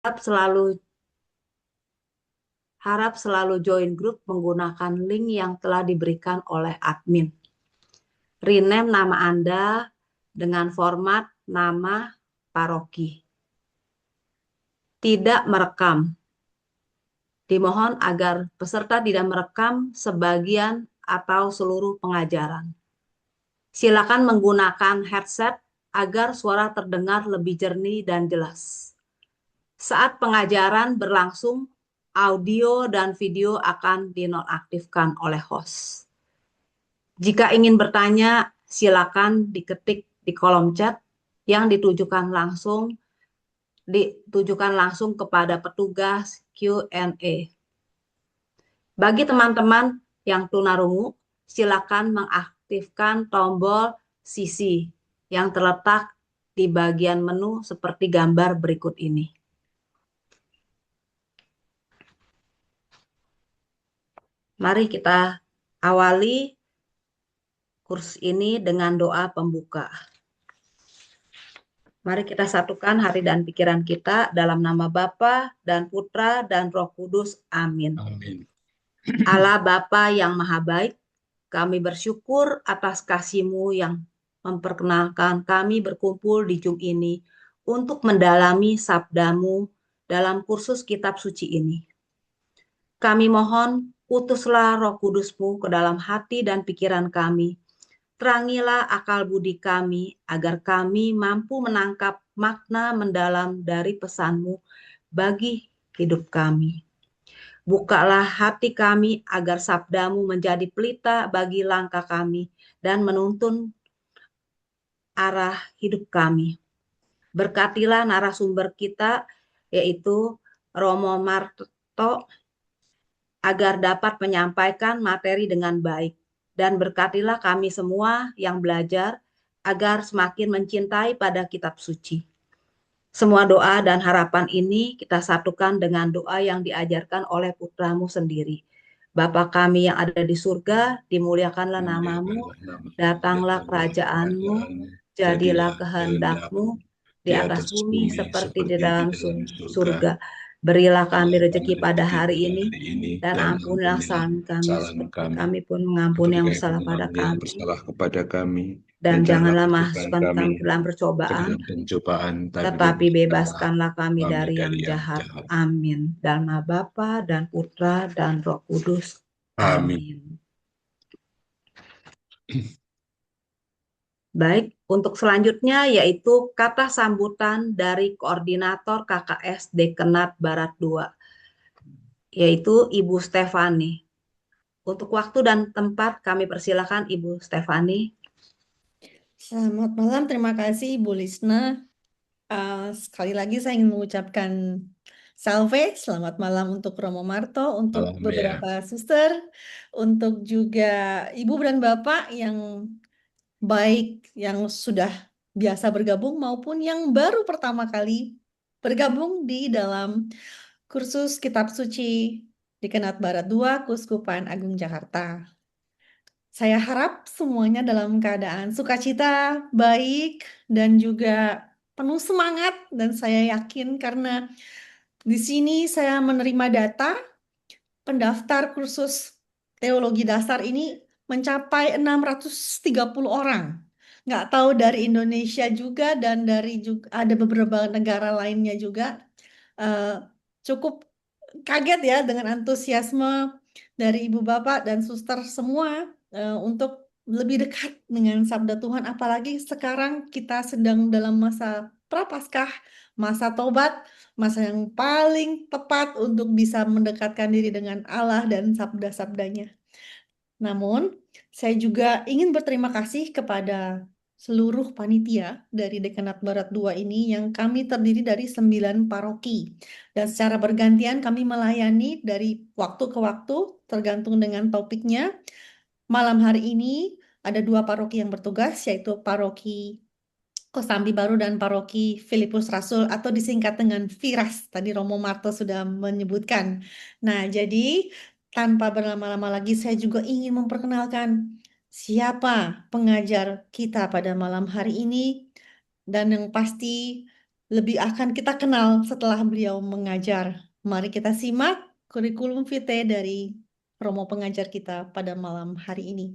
selalu harap selalu join grup menggunakan link yang telah diberikan oleh admin. Rename nama Anda dengan format nama paroki. Tidak merekam. Dimohon agar peserta tidak merekam sebagian atau seluruh pengajaran. Silakan menggunakan headset agar suara terdengar lebih jernih dan jelas. Saat pengajaran berlangsung, audio dan video akan dinonaktifkan oleh host. Jika ingin bertanya, silakan diketik di kolom chat yang ditujukan langsung kepada petugas Q&A. Bagi teman-teman yang tunarungu, silakan mengaktifkan tombol sisi yang terletak di bagian menu seperti gambar berikut ini. Mari kita awali kursus ini dengan doa pembuka. Mari kita satukan hati dan pikiran kita dalam nama Bapa dan Putra dan Roh Kudus. Amin. Amin. Allah Bapa yang Maha Baik, kami bersyukur atas kasih-Mu yang memperkenalkan kami berkumpul di Jum ini untuk mendalami sabda-Mu dalam kursus kitab suci ini. Kami mohon, utuslah Roh Kudus-Mu ke dalam hati dan pikiran kami. Terangilah akal budi kami agar kami mampu menangkap makna mendalam dari pesan-Mu bagi hidup kami. Bukalah hati kami agar sabda-Mu menjadi pelita bagi langkah kami dan menuntun arah hidup kami. Berkatilah narasumber kita, yaitu Romo Marto, agar dapat menyampaikan materi dengan baik. Dan berkatilah kami semua yang belajar agar semakin mencintai pada kitab suci. Semua doa dan harapan ini kita satukan dengan doa yang diajarkan oleh putra-Mu sendiri. Bapa kami yang ada di surga, dimuliakanlah nama-Mu, datanglah kerajaan-Mu, jadilah kehendak-Mu di atas bumi seperti di dalam surga. Berilah kami rezeki pada hari ini, dan ampunilah kesalahan kami, seperti kami pun mengampuni yang bersalah pada kami. Dan janganlah masukkan kami ke dalam pencobaan, tetapi bebaskanlah kami dari yang jahat. Amin. Dalam nama Bapa dan Putra dan Roh Kudus. Amin. Baik, untuk selanjutnya yaitu kata sambutan dari koordinator KKS Dekenat Barat 2, yaitu Ibu Stefani. Untuk waktu dan tempat kami persilakan Ibu Stefani. Selamat malam, terima kasih Ibu Lisna. Sekali lagi saya ingin mengucapkan salve, selamat malam untuk Romo Marto, untuk beberapa suster, untuk juga Ibu dan Bapak yang baik yang sudah biasa bergabung maupun yang baru pertama kali bergabung di dalam kursus Kitab Suci Dekenat Barat 2, Kuskupan Agung Jakarta. Saya harap semuanya dalam keadaan sukacita, baik, dan juga penuh semangat. Dan saya yakin karena di sini saya menerima data pendaftar kursus teologi dasar ini mencapai 630 orang. Nggak tahu dari Indonesia juga dan dari juga ada beberapa negara lainnya juga. Cukup kaget ya dengan antusiasme dari ibu bapak dan suster semua untuk lebih dekat dengan sabda Tuhan, apalagi sekarang kita sedang dalam masa prapaskah, masa tobat, masa yang paling tepat untuk bisa mendekatkan diri dengan Allah dan sabda-sabdanya. Namun, saya juga ingin berterima kasih kepada seluruh panitia dari Dekanat Barat 2 ini yang kami terdiri dari 9 paroki. Dan secara bergantian kami melayani dari waktu ke waktu tergantung dengan topiknya. Malam hari ini ada 2 paroki yang bertugas, yaitu paroki Kosambi Baru dan paroki Filipus Rasul atau disingkat dengan Firas. Tadi Romo Marto sudah menyebutkan. Nah, jadi tanpa berlama-lama lagi saya juga ingin memperkenalkan siapa pengajar kita pada malam hari ini. Dan yang pasti lebih akan kita kenal setelah beliau mengajar. Mari kita simak kurikulum vitae dari Romo pengajar kita pada malam hari ini.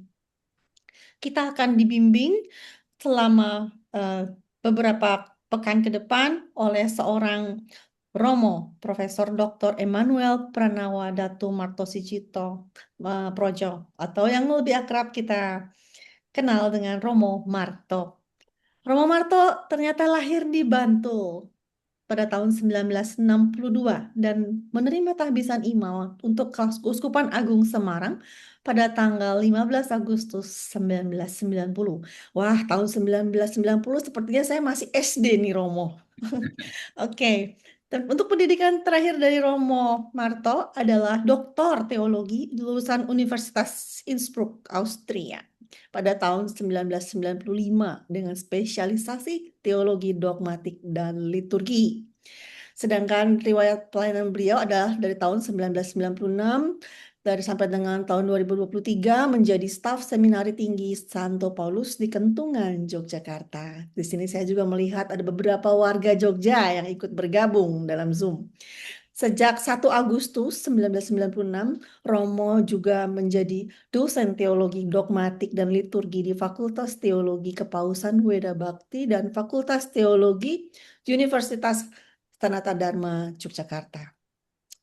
Kita akan dibimbing selama beberapa pekan ke depan oleh seorang Romo, Profesor Dr. Emmanuel Pranawa Datu Martosicito Projo, atau yang lebih akrab kita kenal dengan Romo Marto. Romo Marto ternyata lahir di Bantul pada tahun 1962 dan menerima tahbisan Imal untuk Keuskupan Agung Semarang pada tanggal 15 Agustus 1990. Wah, tahun 1990 sepertinya saya masih SD nih, Romo. Oke. Dan untuk pendidikan terakhir dari Romo Marto adalah Doktor Teologi lulusan Universitas Innsbruck, Austria pada tahun 1995 dengan spesialisasi teologi dogmatik dan liturgi. Sedangkan riwayat pelayanan beliau adalah dari tahun 1996 dari sampai dengan tahun 2023 menjadi staf Seminari Tinggi Santo Paulus di Kentungan, Yogyakarta. Di sini saya juga melihat ada beberapa warga Jogja yang ikut bergabung dalam Zoom. Sejak 1 Agustus 1996, Romo juga menjadi dosen teologi dogmatik dan liturgi di Fakultas Teologi Kepausan Weda Bakti dan Fakultas Teologi Universitas Sanata Dharma Yogyakarta.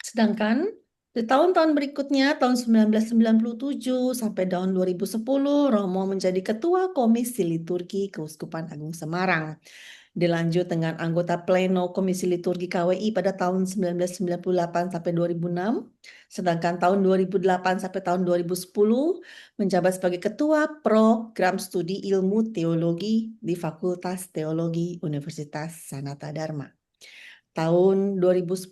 Sedangkan di tahun-tahun berikutnya, tahun 1997 sampai tahun 2010, Romo menjadi Ketua Komisi Liturgi Keuskupan Agung Semarang. Dilanjut dengan anggota pleno Komisi Liturgi KWI pada tahun 1998 sampai 2006, sedangkan tahun 2008 sampai tahun 2010 menjabat sebagai Ketua Program Studi Ilmu Teologi di Fakultas Teologi Universitas Sanata Dharma. Tahun 2010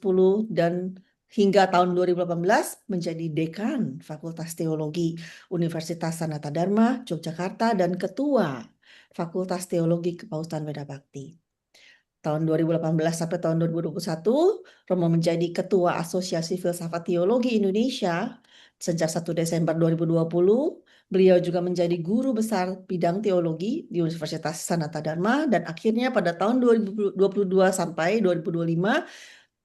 dan hingga tahun 2018 menjadi Dekan Fakultas Teologi Universitas Sanata Dharma Yogyakarta dan Ketua Fakultas Teologi Kepausan Weda Bakti. Tahun 2018 sampai tahun 2021, Romo menjadi Ketua Asosiasi Filsafat Teologi Indonesia. Sejak 1 Desember 2020, beliau juga menjadi guru besar bidang teologi di Universitas Sanata Dharma dan akhirnya pada tahun 2022 sampai 2025,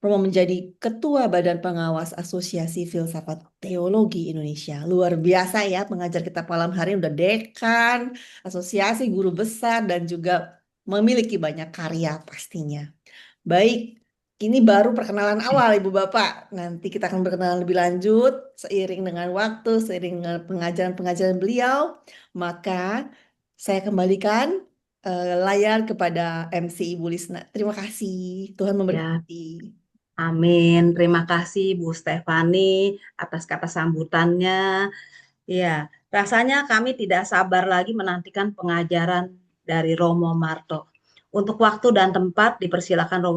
Romo menjadi Ketua Badan Pengawas Asosiasi Filsafat Teologi Indonesia. Luar biasa ya, pengajar kita malam hari udah dekan, asosiasi guru besar dan juga memiliki banyak karya pastinya. Baik, ini baru perkenalan awal Ibu Bapak. Nanti kita akan berkenalan lebih lanjut seiring dengan waktu, seiring dengan pengajaran-pengajaran beliau. Maka saya kembalikan layar kepada MC Ibu Lisna. Terima kasih. Tuhan Ya, memberkati. amin. Terima kasih Bu Stefani atas kata sambutannya. Ya, rasanya kami tidak sabar lagi menantikan pengajaran dari Romo Marto. Untuk waktu dan tempat, dipersilakan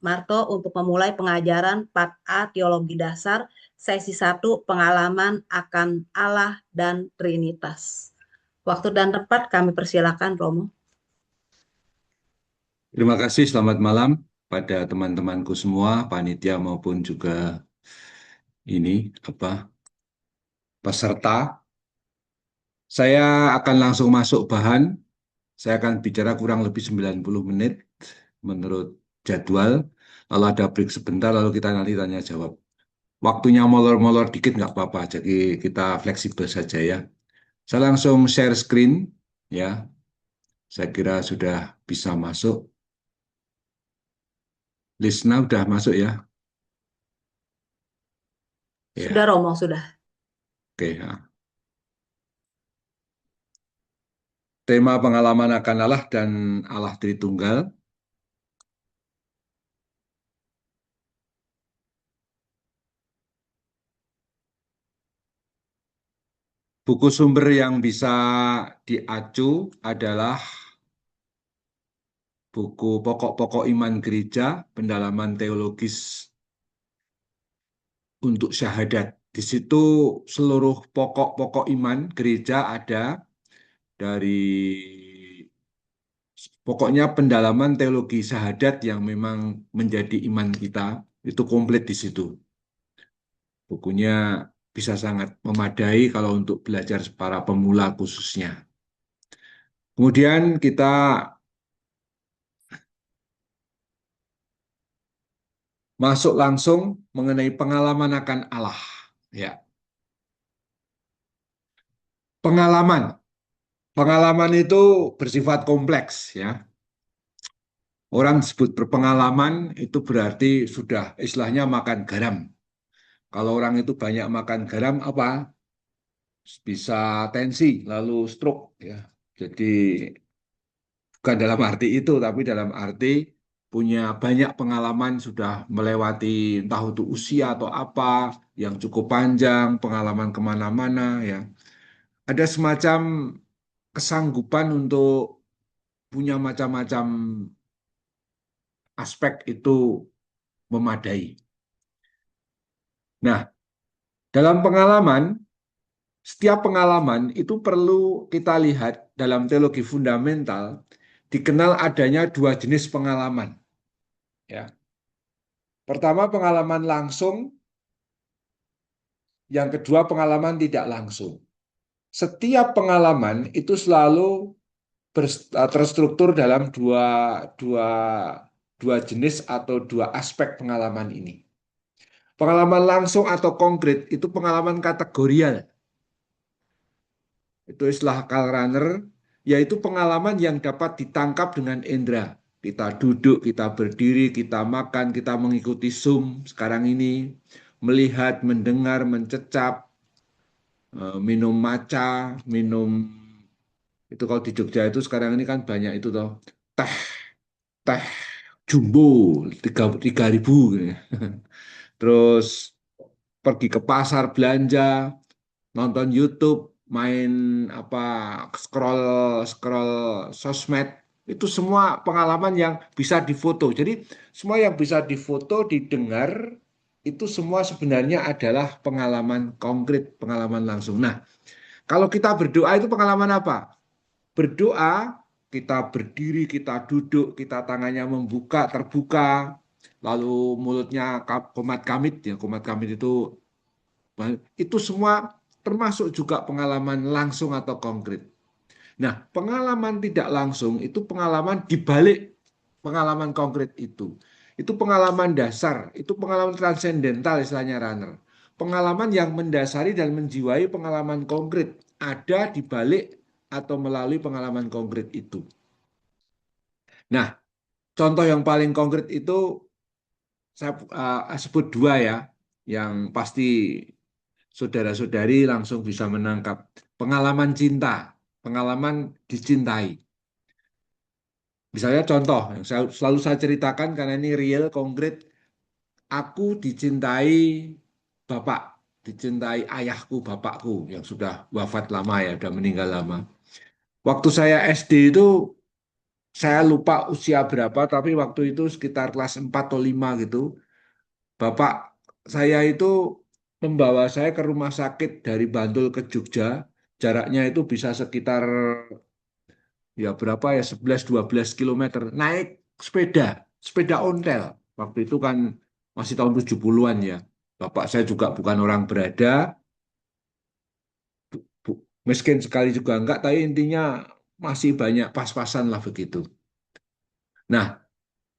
Marto untuk memulai pengajaran 4A Teologi Dasar, sesi 1 Pengalaman akan Allah dan Trinitas. Waktu dan tempat kami persilakan, Romo. Terima kasih, selamat malam pada teman-temanku semua, panitia maupun juga peserta. Saya akan langsung masuk bahan. Saya akan bicara kurang lebih 90 menit menurut jadwal. Lalu ada break sebentar, lalu kita nanti tanya jawab. Waktunya molor-molor dikit nggak apa-apa, jadi kita fleksibel saja ya. Saya langsung share screen ya. Saya kira sudah bisa masuk. Lisna udah masuk ya? Sudah, Ya, Romo, sudah. oke. Ya. Tema pengalaman akan Allah dan Allah Tritunggal. Buku sumber yang bisa diacu adalah buku Pokok-Pokok Iman Gereja, Pendalaman Teologis untuk Syahadat. Di situ seluruh pokok-pokok iman gereja ada dari pokoknya pendalaman teologi syahadat yang memang menjadi iman kita, itu komplit di situ. Bukunya bisa sangat memadai kalau untuk belajar para pemula khususnya. Kemudian kita masuk langsung mengenai pengalaman akan Allah. Ya, pengalaman. Pengalaman itu bersifat kompleks ya. Orang disebut berpengalaman itu berarti sudah istilahnya makan garam. Kalau orang itu banyak makan garam apa? Bisa tensi lalu stroke ya. Jadi bukan dalam arti itu, tapi dalam arti punya banyak pengalaman sudah melewati entah itu usia atau apa yang cukup panjang, pengalaman kemana-mana ya. Ada semacam kesanggupan untuk punya macam-macam aspek itu memadai. Nah, dalam pengalaman, setiap pengalaman itu perlu kita lihat dalam teologi fundamental, dikenal adanya dua jenis pengalaman. Ya. Pertama pengalaman langsung, yang kedua pengalaman tidak langsung. Setiap pengalaman itu selalu terstruktur dalam dua jenis atau dua aspek pengalaman ini. Pengalaman langsung atau konkret itu pengalaman kategorial. Itu istilah Karl Rahner, yaitu pengalaman yang dapat ditangkap dengan indera. Kita duduk, kita berdiri, kita makan, kita mengikuti Zoom sekarang ini, melihat, mendengar, mencecap, minum matcha, minum itu kalau di Jogja itu sekarang ini kan banyak itu toh teh teh jumbo 3.000 gitu ya. Terus pergi ke pasar belanja, nonton YouTube, main apa scroll scroll sosmed, itu semua pengalaman yang bisa difoto. Jadi semua yang bisa difoto, didengar itu semua sebenarnya adalah pengalaman konkret, pengalaman langsung. Nah, kalau kita berdoa itu pengalaman apa? Berdoa, kita berdiri, kita duduk, kita tangannya membuka, terbuka, lalu mulutnya komat kamit, ya komat kamit itu semua termasuk juga pengalaman langsung atau konkret. Nah, pengalaman tidak langsung itu pengalaman di balik pengalaman konkret itu. Itu pengalaman dasar, itu pengalaman transendental istilahnya Runner. Pengalaman yang mendasari dan menjiwai pengalaman konkret ada di balik atau melalui pengalaman konkret itu. Nah, contoh yang paling konkret itu saya sebut dua ya, yang pasti saudara-saudari langsung bisa menangkap. Pengalaman cinta, pengalaman dicintai. Misalnya contoh, yang selalu saya ceritakan karena ini real, konkret. Aku dicintai bapak, dicintai ayahku, bapakku yang sudah wafat lama ya, sudah meninggal lama. Waktu saya SD itu, saya lupa usia berapa, tapi waktu itu sekitar kelas 4 atau 5 gitu. Bapak saya itu membawa saya ke rumah sakit dari Bantul ke Jogja. Jaraknya itu bisa sekitar ya berapa ya 11-12 kilometer. Naik sepeda ontel. Waktu itu kan masih tahun 70-an ya. Bapak saya juga bukan orang berada, miskin sekali juga enggak, tapi intinya masih banyak pas-pasan lah begitu. Nah,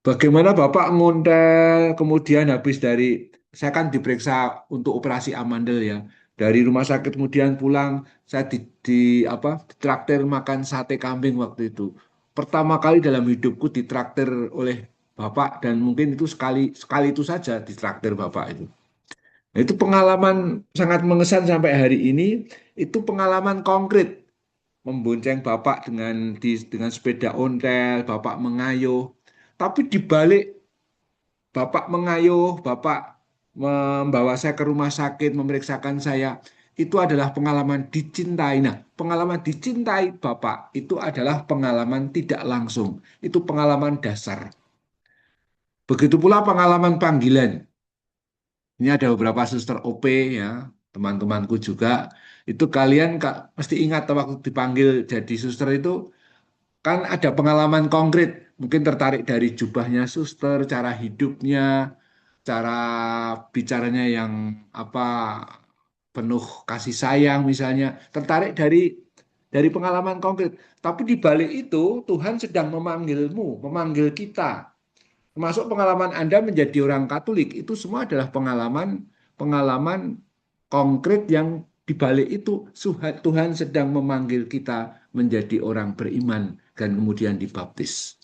bagaimana Bapak ngontel, kemudian habis dari, saya kan diperiksa untuk operasi amandel ya. Dari rumah sakit kemudian pulang, saya ditraktir makan sate kambing waktu itu. Pertama kali dalam hidupku ditraktir oleh Bapak dan mungkin itu sekali sekali itu saja ditraktir Bapak itu. Nah, itu pengalaman sangat mengesan sampai hari ini. Itu pengalaman konkret membonceng Bapak dengan sepeda ontel, Bapak mengayuh. Tapi di balik Bapak mengayuh, Bapak membawa saya ke rumah sakit, memeriksakan saya, itu adalah pengalaman dicintai. Nah, pengalaman dicintai Bapak itu adalah pengalaman tidak langsung. Itu pengalaman dasar. Begitu pula pengalaman panggilan. Ini ada beberapa suster OP ya, teman-temanku juga. Itu kalian pasti ingat waktu dipanggil jadi suster itu kan ada pengalaman konkret, mungkin tertarik dari jubahnya suster, cara hidupnya, cara bicaranya yang apa penuh kasih sayang misalnya, tertarik dari pengalaman konkret. Tapi di balik itu Tuhan sedang memanggilmu, memanggil kita termasuk pengalaman Anda menjadi orang Katolik, itu semua adalah pengalaman konkret yang di balik itu Tuhan sedang memanggil kita menjadi orang beriman dan kemudian dibaptis.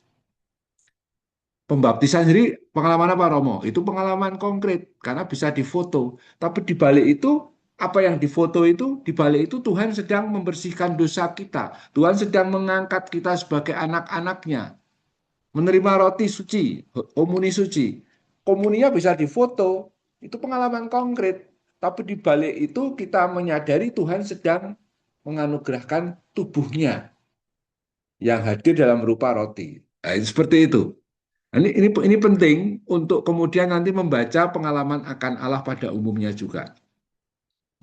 Pembaptisan sendiri pengalaman apa, Romo? Itu pengalaman konkret karena bisa difoto. Tapi di balik itu apa yang difoto itu, di balik itu Tuhan sedang membersihkan dosa kita. Tuhan sedang mengangkat kita sebagai anak-anaknya. Menerima roti suci, komuni suci. Komuninya bisa difoto, itu pengalaman konkret. Tapi di balik itu kita menyadari Tuhan sedang menganugerahkan tubuhnya yang hadir dalam rupa roti. Nah, seperti itu. Ini penting untuk kemudian nanti membaca pengalaman akan Allah pada umumnya juga.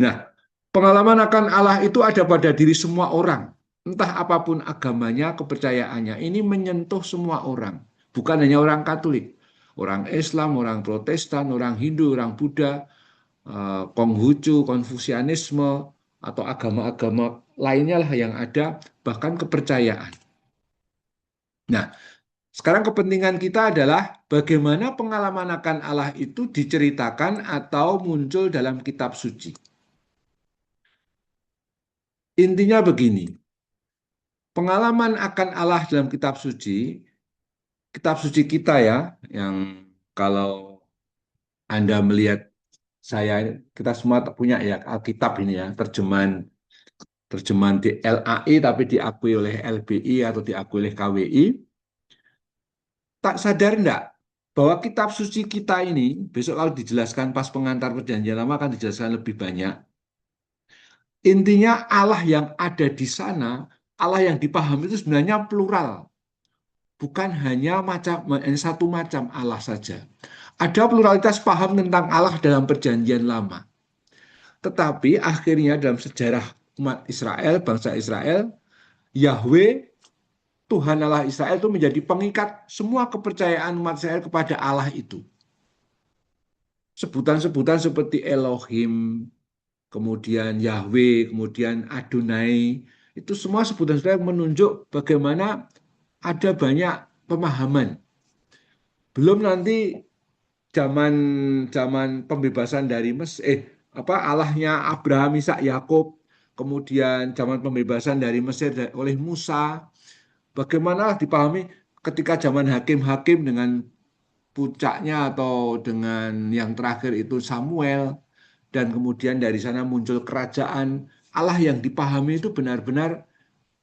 Nah, pengalaman akan Allah itu ada pada diri semua orang. Entah apapun agamanya, kepercayaannya. Ini menyentuh semua orang. Bukan hanya orang Katolik. Orang Islam, orang Protestan, orang Hindu, orang Buddha, Konghucu, Konfusianisme, atau agama-agama lainnya lah yang ada, bahkan kepercayaan. Nah, sekarang kepentingan kita adalah bagaimana pengalaman akan Allah itu diceritakan atau muncul dalam kitab suci. Intinya begini, pengalaman akan Allah dalam kitab suci kita ya, yang kalau Anda melihat saya, kita semua punya ya Alkitab ini ya, terjemahan di LAI tapi diakui oleh LBI atau diakui oleh KWI. Tak sadar enggak bahwa kitab suci kita ini, besok kalau dijelaskan pas pengantar perjanjian lama akan dijelaskan lebih banyak. Intinya Allah yang ada di sana, Allah yang dipahami itu sebenarnya plural. Bukan hanya satu macam Allah saja. Ada pluralitas paham tentang Allah dalam perjanjian lama. Tetapi akhirnya dalam sejarah umat Israel, bangsa Israel, Yahweh, Tuhan Allah Israel itu menjadi pengikat semua kepercayaan umat Israel kepada Allah itu. Sebutan-sebutan seperti Elohim, kemudian Yahweh, kemudian Adonai, itu semua sebutan-sebutan menunjuk bagaimana ada banyak pemahaman. Belum nanti zaman pembebasan dari Mesir, Allahnya Abraham, Ishak, Yakub, kemudian zaman pembebasan dari Mesir oleh Musa, bagaimana dipahami ketika zaman hakim-hakim dengan puncaknya atau dengan yang terakhir itu Samuel, dan kemudian dari sana muncul kerajaan. Allah yang dipahami itu benar-benar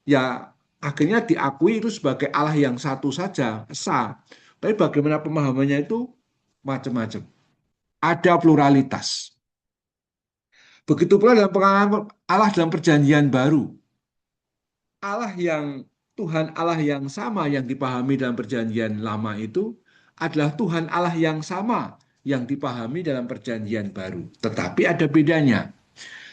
ya akhirnya diakui itu sebagai Allah yang satu saja, esa. Tapi bagaimana pemahamannya itu macam-macam. Ada pluralitas. Begitu pula dalam pengalaman Allah dalam perjanjian baru. Tuhan Allah yang sama yang dipahami dalam perjanjian lama itu adalah Tuhan Allah yang sama yang dipahami dalam perjanjian baru. Tetapi ada bedanya.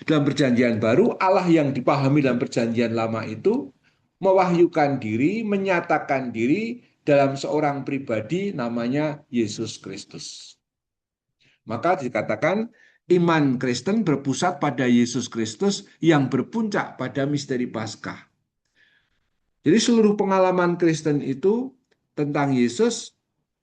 Dalam perjanjian baru, Allah yang dipahami dalam perjanjian lama itu mewahyukan diri, menyatakan diri dalam seorang pribadi namanya Yesus Kristus. Maka dikatakan iman Kristen berpusat pada Yesus Kristus yang berpuncak pada misteri Paskah. Jadi seluruh pengalaman Kristen itu tentang Yesus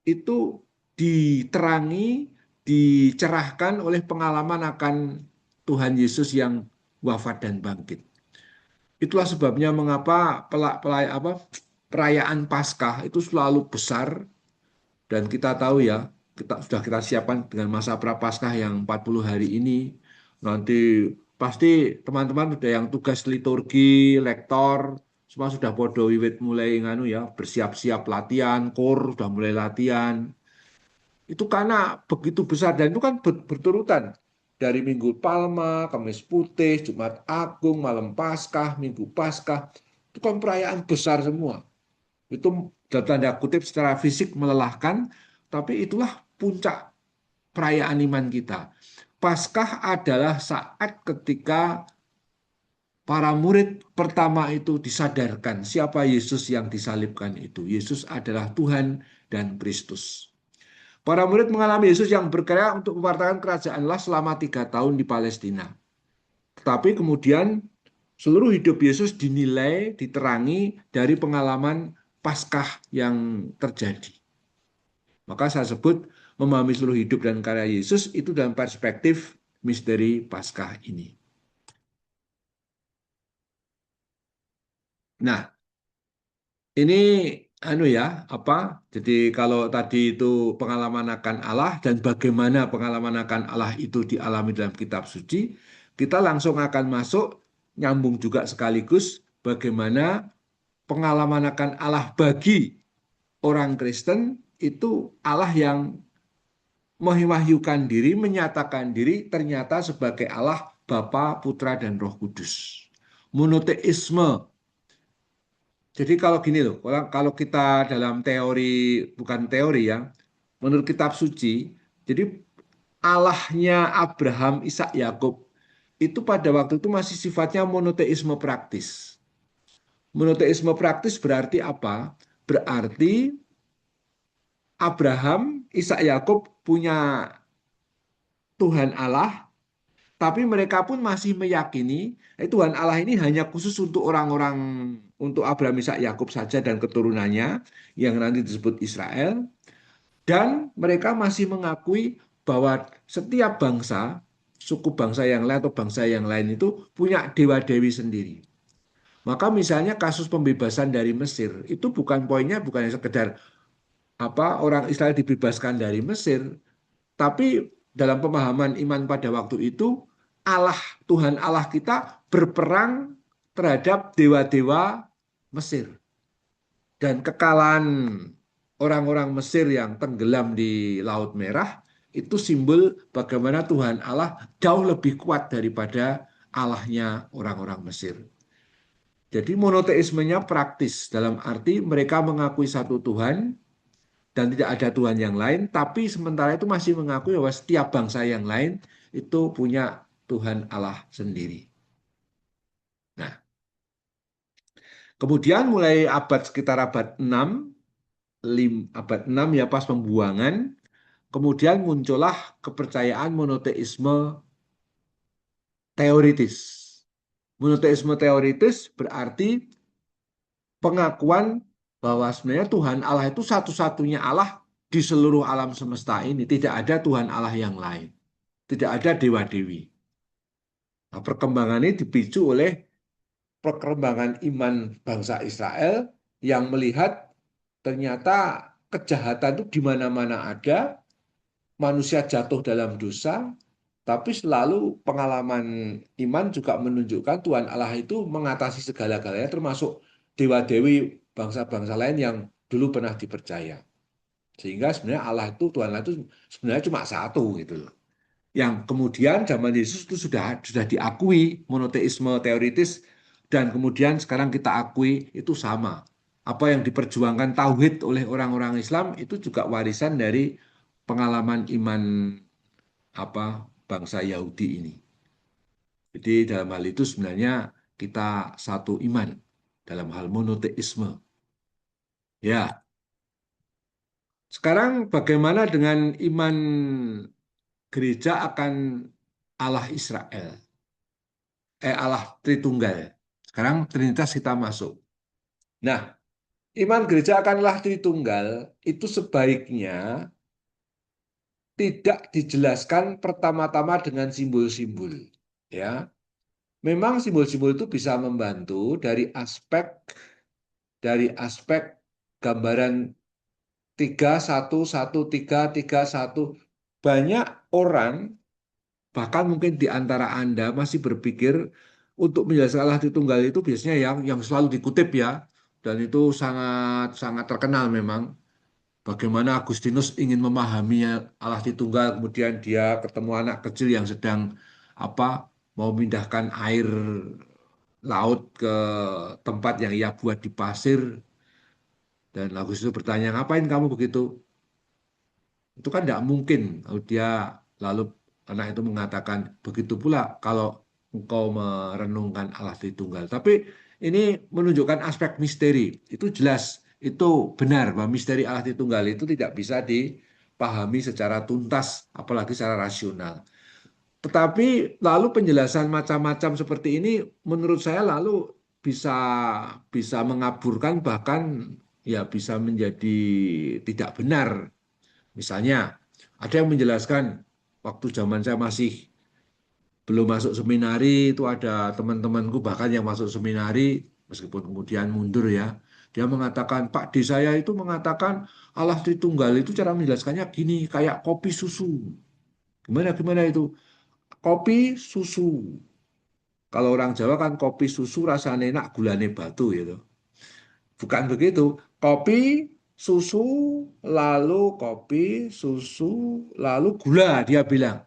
itu diterangi, dicerahkan oleh pengalaman akan Tuhan Yesus yang wafat dan bangkit. Itulah sebabnya mengapa perayaan Paskah itu selalu besar, dan kita tahu ya, kita siapkan dengan masa Prapaskah yang 40 hari ini. Nanti pasti teman-teman sudah yang tugas liturgi, lektor, semua sudah podo wiwit mulai bersiap-siap latihan, kor sudah mulai latihan. Itu karena begitu besar dan itu kan berturutan dari Minggu Palma, Kamis Putih, Jumat Agung, Malam Paskah, Minggu Paskah. Itu kan perayaan besar semua. Itu dalam tanda kutip secara fisik melelahkan, tapi itulah puncak perayaan iman kita. Paskah adalah saat ketika para murid pertama itu disadarkan siapa Yesus yang disalibkan itu. Yesus adalah Tuhan dan Kristus. Para murid mengalami Yesus yang berkarya untuk mewartakan kerajaan Allah selama 3 tahun di Palestina. Tetapi kemudian seluruh hidup Yesus dinilai, diterangi dari pengalaman Paskah yang terjadi. Maka saya sebut memahami seluruh hidup dan karya Yesus itu dalam perspektif misteri Paskah ini. Nah, ini jadi kalau tadi itu pengalaman akan Allah dan bagaimana pengalaman akan Allah itu dialami dalam kitab suci, kita langsung akan masuk nyambung juga sekaligus bagaimana pengalaman akan Allah bagi orang Kristen itu Allah yang mewahyukan diri, menyatakan diri ternyata sebagai Allah Bapa, Putra, dan Roh Kudus. Monoteisme. Jadi kalau gini loh, kalau kita dalam teori, bukan teori ya, menurut kitab suci, jadi Allahnya Abraham, Ishak, Yakub itu pada waktu itu masih sifatnya monoteisme praktis. Monoteisme praktis berarti apa? Berarti Abraham, Ishak, Yakub punya Tuhan Allah, tapi mereka pun masih meyakini Tuhan Allah ini hanya khusus untuk orang-orang, untuk Abraham, Ishak, Yakub saja dan keturunannya yang nanti disebut Israel. Dan mereka masih mengakui bahwa setiap bangsa, suku bangsa yang lain atau bangsa yang lain itu punya dewa-dewi sendiri. Maka misalnya kasus pembebasan dari Mesir itu bukan poinnya bukan sekedar orang Israel dibebaskan dari Mesir, tapi dalam pemahaman iman pada waktu itu Allah, Tuhan Allah kita berperang terhadap dewa-dewa Mesir. Dan kekalahan orang-orang Mesir yang tenggelam di Laut Merah itu simbol bagaimana Tuhan Allah jauh lebih kuat daripada Allahnya orang-orang Mesir. Jadi monoteismenya praktis dalam arti mereka mengakui satu Tuhan dan tidak ada Tuhan yang lain, tapi sementara itu masih mengakui bahwa setiap bangsa yang lain itu punya Tuhan Allah sendiri. Nah, kemudian mulai sekitar abad 6, abad 6 ya pas pembuangan, kemudian muncullah kepercayaan monoteisme teoritis. Monoteisme teoritis berarti pengakuan bahwa sebenarnya Tuhan Allah itu satu-satunya Allah di seluruh alam semesta ini. Tidak ada Tuhan Allah yang lain. Tidak ada dewa-dewi. Nah, perkembangan ini dipicu oleh perkembangan iman bangsa Israel yang melihat ternyata kejahatan itu di mana-mana ada, manusia jatuh dalam dosa, tapi selalu pengalaman iman juga menunjukkan Tuhan Allah itu mengatasi segala-galanya, termasuk dewa-dewi bangsa-bangsa lain yang dulu pernah dipercaya. Sehingga sebenarnya Allah itu, Tuhan Allah itu sebenarnya cuma satu gitu loh. Yang kemudian zaman Yesus itu sudah diakui monoteisme teoritis dan kemudian sekarang kita akui itu sama. Apa yang diperjuangkan tauhid oleh orang-orang Islam itu juga warisan dari pengalaman iman bangsa Yahudi ini. Jadi dalam hal itu sebenarnya kita satu iman dalam hal monoteisme. Ya. Sekarang bagaimana dengan iman gereja akan Allah Israel? Allah Tritunggal. Sekarang Trinitas kita masuk. Nah, iman gereja akan Allah Tritunggal itu sebaiknya tidak dijelaskan pertama-tama dengan simbol-simbol. Ya, memang simbol-simbol itu bisa membantu dari aspek gambaran 3-1-1-3-3-1. Banyak orang bahkan mungkin di antara Anda masih berpikir untuk menjelaskan Allah Tritunggal itu biasanya yang selalu dikutip ya, dan itu sangat sangat terkenal memang. Bagaimana Agustinus ingin memahami Allah Tritunggal, kemudian dia ketemu anak kecil yang sedang mau memindahkan air laut ke tempat yang ia buat di pasir, dan Agustinus bertanya, ngapain kamu begitu? Itu kan tidak mungkin. Lalu anak itu mengatakan, begitu pula kalau engkau merenungkan Allah Tritunggal. Tapi ini menunjukkan aspek misteri. Itu jelas, itu benar bahwa misteri Allah Tritunggal itu tidak bisa dipahami secara tuntas, apalagi secara rasional. Tetapi lalu penjelasan macam-macam seperti ini menurut saya lalu bisa bisa mengaburkan, bahkan ya bisa menjadi tidak benar. Misalnya, ada yang menjelaskan waktu zaman saya masih belum masuk seminari, itu ada teman-temanku bahkan yang masuk seminari, meskipun kemudian mundur ya, dia mengatakan, Pak D saya itu mengatakan Allah Tritunggal itu cara menjelaskannya gini, kayak kopi susu. Gimana itu? Kopi susu. Kalau orang Jawa kan kopi susu rasanya enak, gulane batu gitu. Bukan begitu. Kopi, susu, lalu kopi, susu, lalu gula, dia bilang.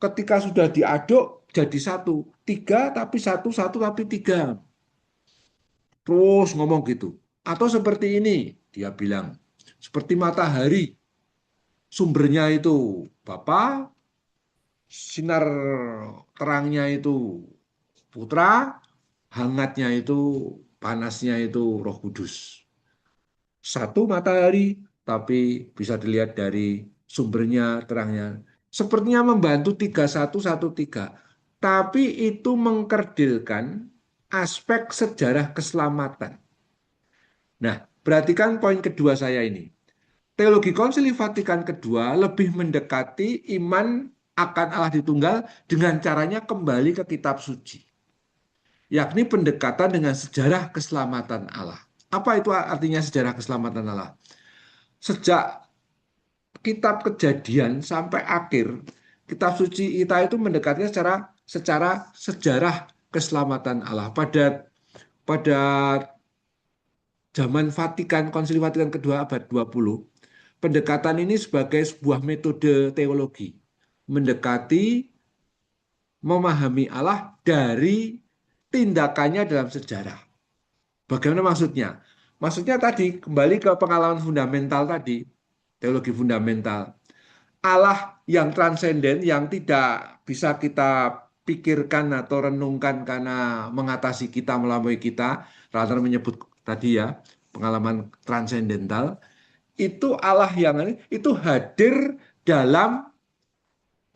Ketika sudah diaduk, jadi satu. Tiga, tapi satu, satu, tapi tiga. Terus ngomong gitu. Atau seperti ini, dia bilang. Seperti matahari. Sumbernya itu Bapa, sinar terangnya itu Putra, hangatnya itu, panasnya itu Roh Kudus. Satu matahari, tapi bisa dilihat dari sumbernya, terangnya. Sepertinya membantu 3113. Tapi itu mengkerdilkan aspek sejarah keselamatan. Nah, perhatikan poin kedua saya ini. Teologi Konsili Vatikan kedua lebih mendekati iman akan Allah Tritunggal dengan caranya kembali ke kitab suci, yakni pendekatan dengan sejarah keselamatan Allah. Apa itu artinya sejarah keselamatan Allah? Sejak kitab Kejadian sampai akhir, kitab suci kita itu mendekatnya secara sejarah keselamatan Allah. Pada zaman Vatikan, Konsili Vatikan kedua abad 20, pendekatan ini sebagai sebuah metode teologi, mendekati memahami Allah dari tindakannya dalam sejarah. Bagaimana maksudnya? Maksudnya tadi kembali ke pengalaman fundamental tadi, teologi fundamental. Allah yang transenden, yang tidak bisa kita pikirkan atau renungkan karena mengatasi kita, melalui kita, Rather menyebut tadi ya, pengalaman transendental, itu Allah yang itu hadir dalam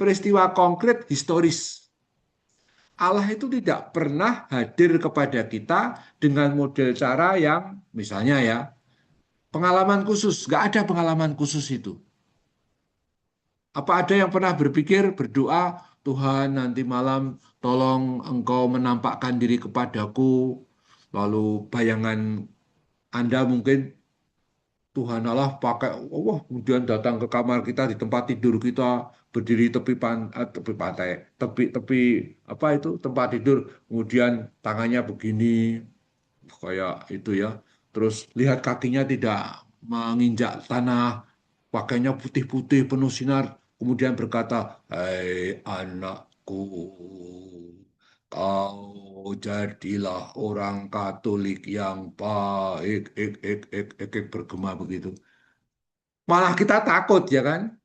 peristiwa konkret historis. Allah itu tidak pernah hadir kepada kita dengan model cara yang misalnya ya, pengalaman khusus. Nggak ada pengalaman khusus itu. Apa ada yang pernah berpikir berdoa, Tuhan nanti malam tolong engkau menampakkan diri kepadaku, lalu bayangan Anda mungkin Tuhan Allah pakai, oh, kemudian datang ke kamar kita di tempat tidur kita, berdiri tepi pantai, tepi apa itu tempat tidur, kemudian tangannya begini, kayak itu ya. Terus lihat kakinya tidak menginjak tanah, pakainya putih-putih penuh sinar, kemudian berkata, "Hai anakku, kau jadilah orang Katolik yang baik, bergema begitu." Malah kita takut ya kan?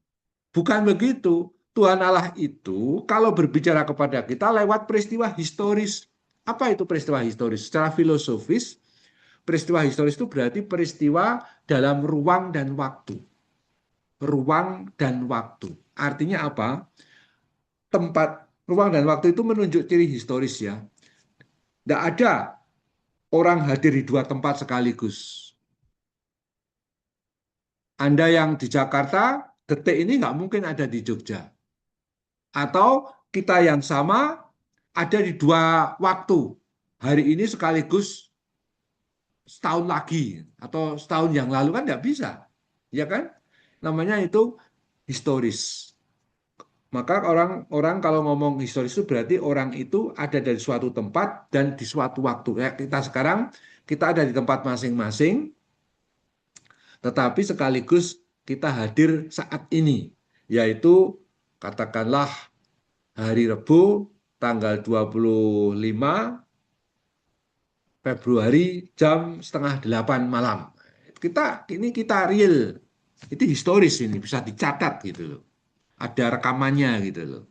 Bukan begitu. Tuhan Allah itu kalau berbicara kepada kita lewat peristiwa historis. Apa itu peristiwa historis? Secara filosofis, peristiwa historis itu berarti peristiwa dalam ruang dan waktu. Ruang dan waktu. Artinya apa? Tempat, ruang dan waktu itu menunjuk ciri historis ya. Tidak ada orang hadir di dua tempat sekaligus. Anda yang di Jakarta, detik ini nggak mungkin ada di Jogja. Atau kita yang sama ada di dua waktu. Hari ini sekaligus setahun lagi atau setahun yang lalu kan nggak bisa. Ya kan? Namanya itu historis. Maka orang kalau ngomong historis itu berarti orang itu ada dari suatu tempat dan di suatu waktu. Kayak kita sekarang, kita ada di tempat masing-masing, tetapi sekaligus kita hadir saat ini, yaitu katakanlah hari Rabu tanggal 25 Februari jam setengah 8 malam. Kita real, itu historis ini bisa dicatat gitu loh. Ada rekamannya gitu loh.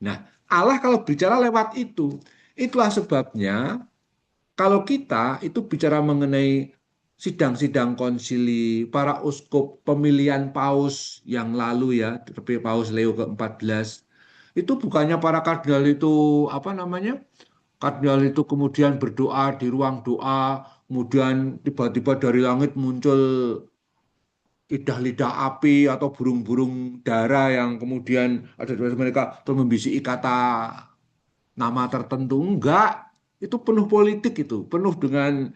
Nah, Allah kalau bicara lewat itu, itulah sebabnya kalau kita itu bicara mengenai sidang-sidang konsili, para uskup, pemilihan paus yang lalu ya, Paus Leo ke-14, itu bukannya para kardinal itu apa namanya? Kardinal itu kemudian berdoa di ruang doa, kemudian tiba-tiba dari langit muncul lidah-lidah api atau burung-burung dara yang kemudian ada di mereka terus membisiki kata nama tertentu. Enggak, itu penuh politik, itu penuh dengan,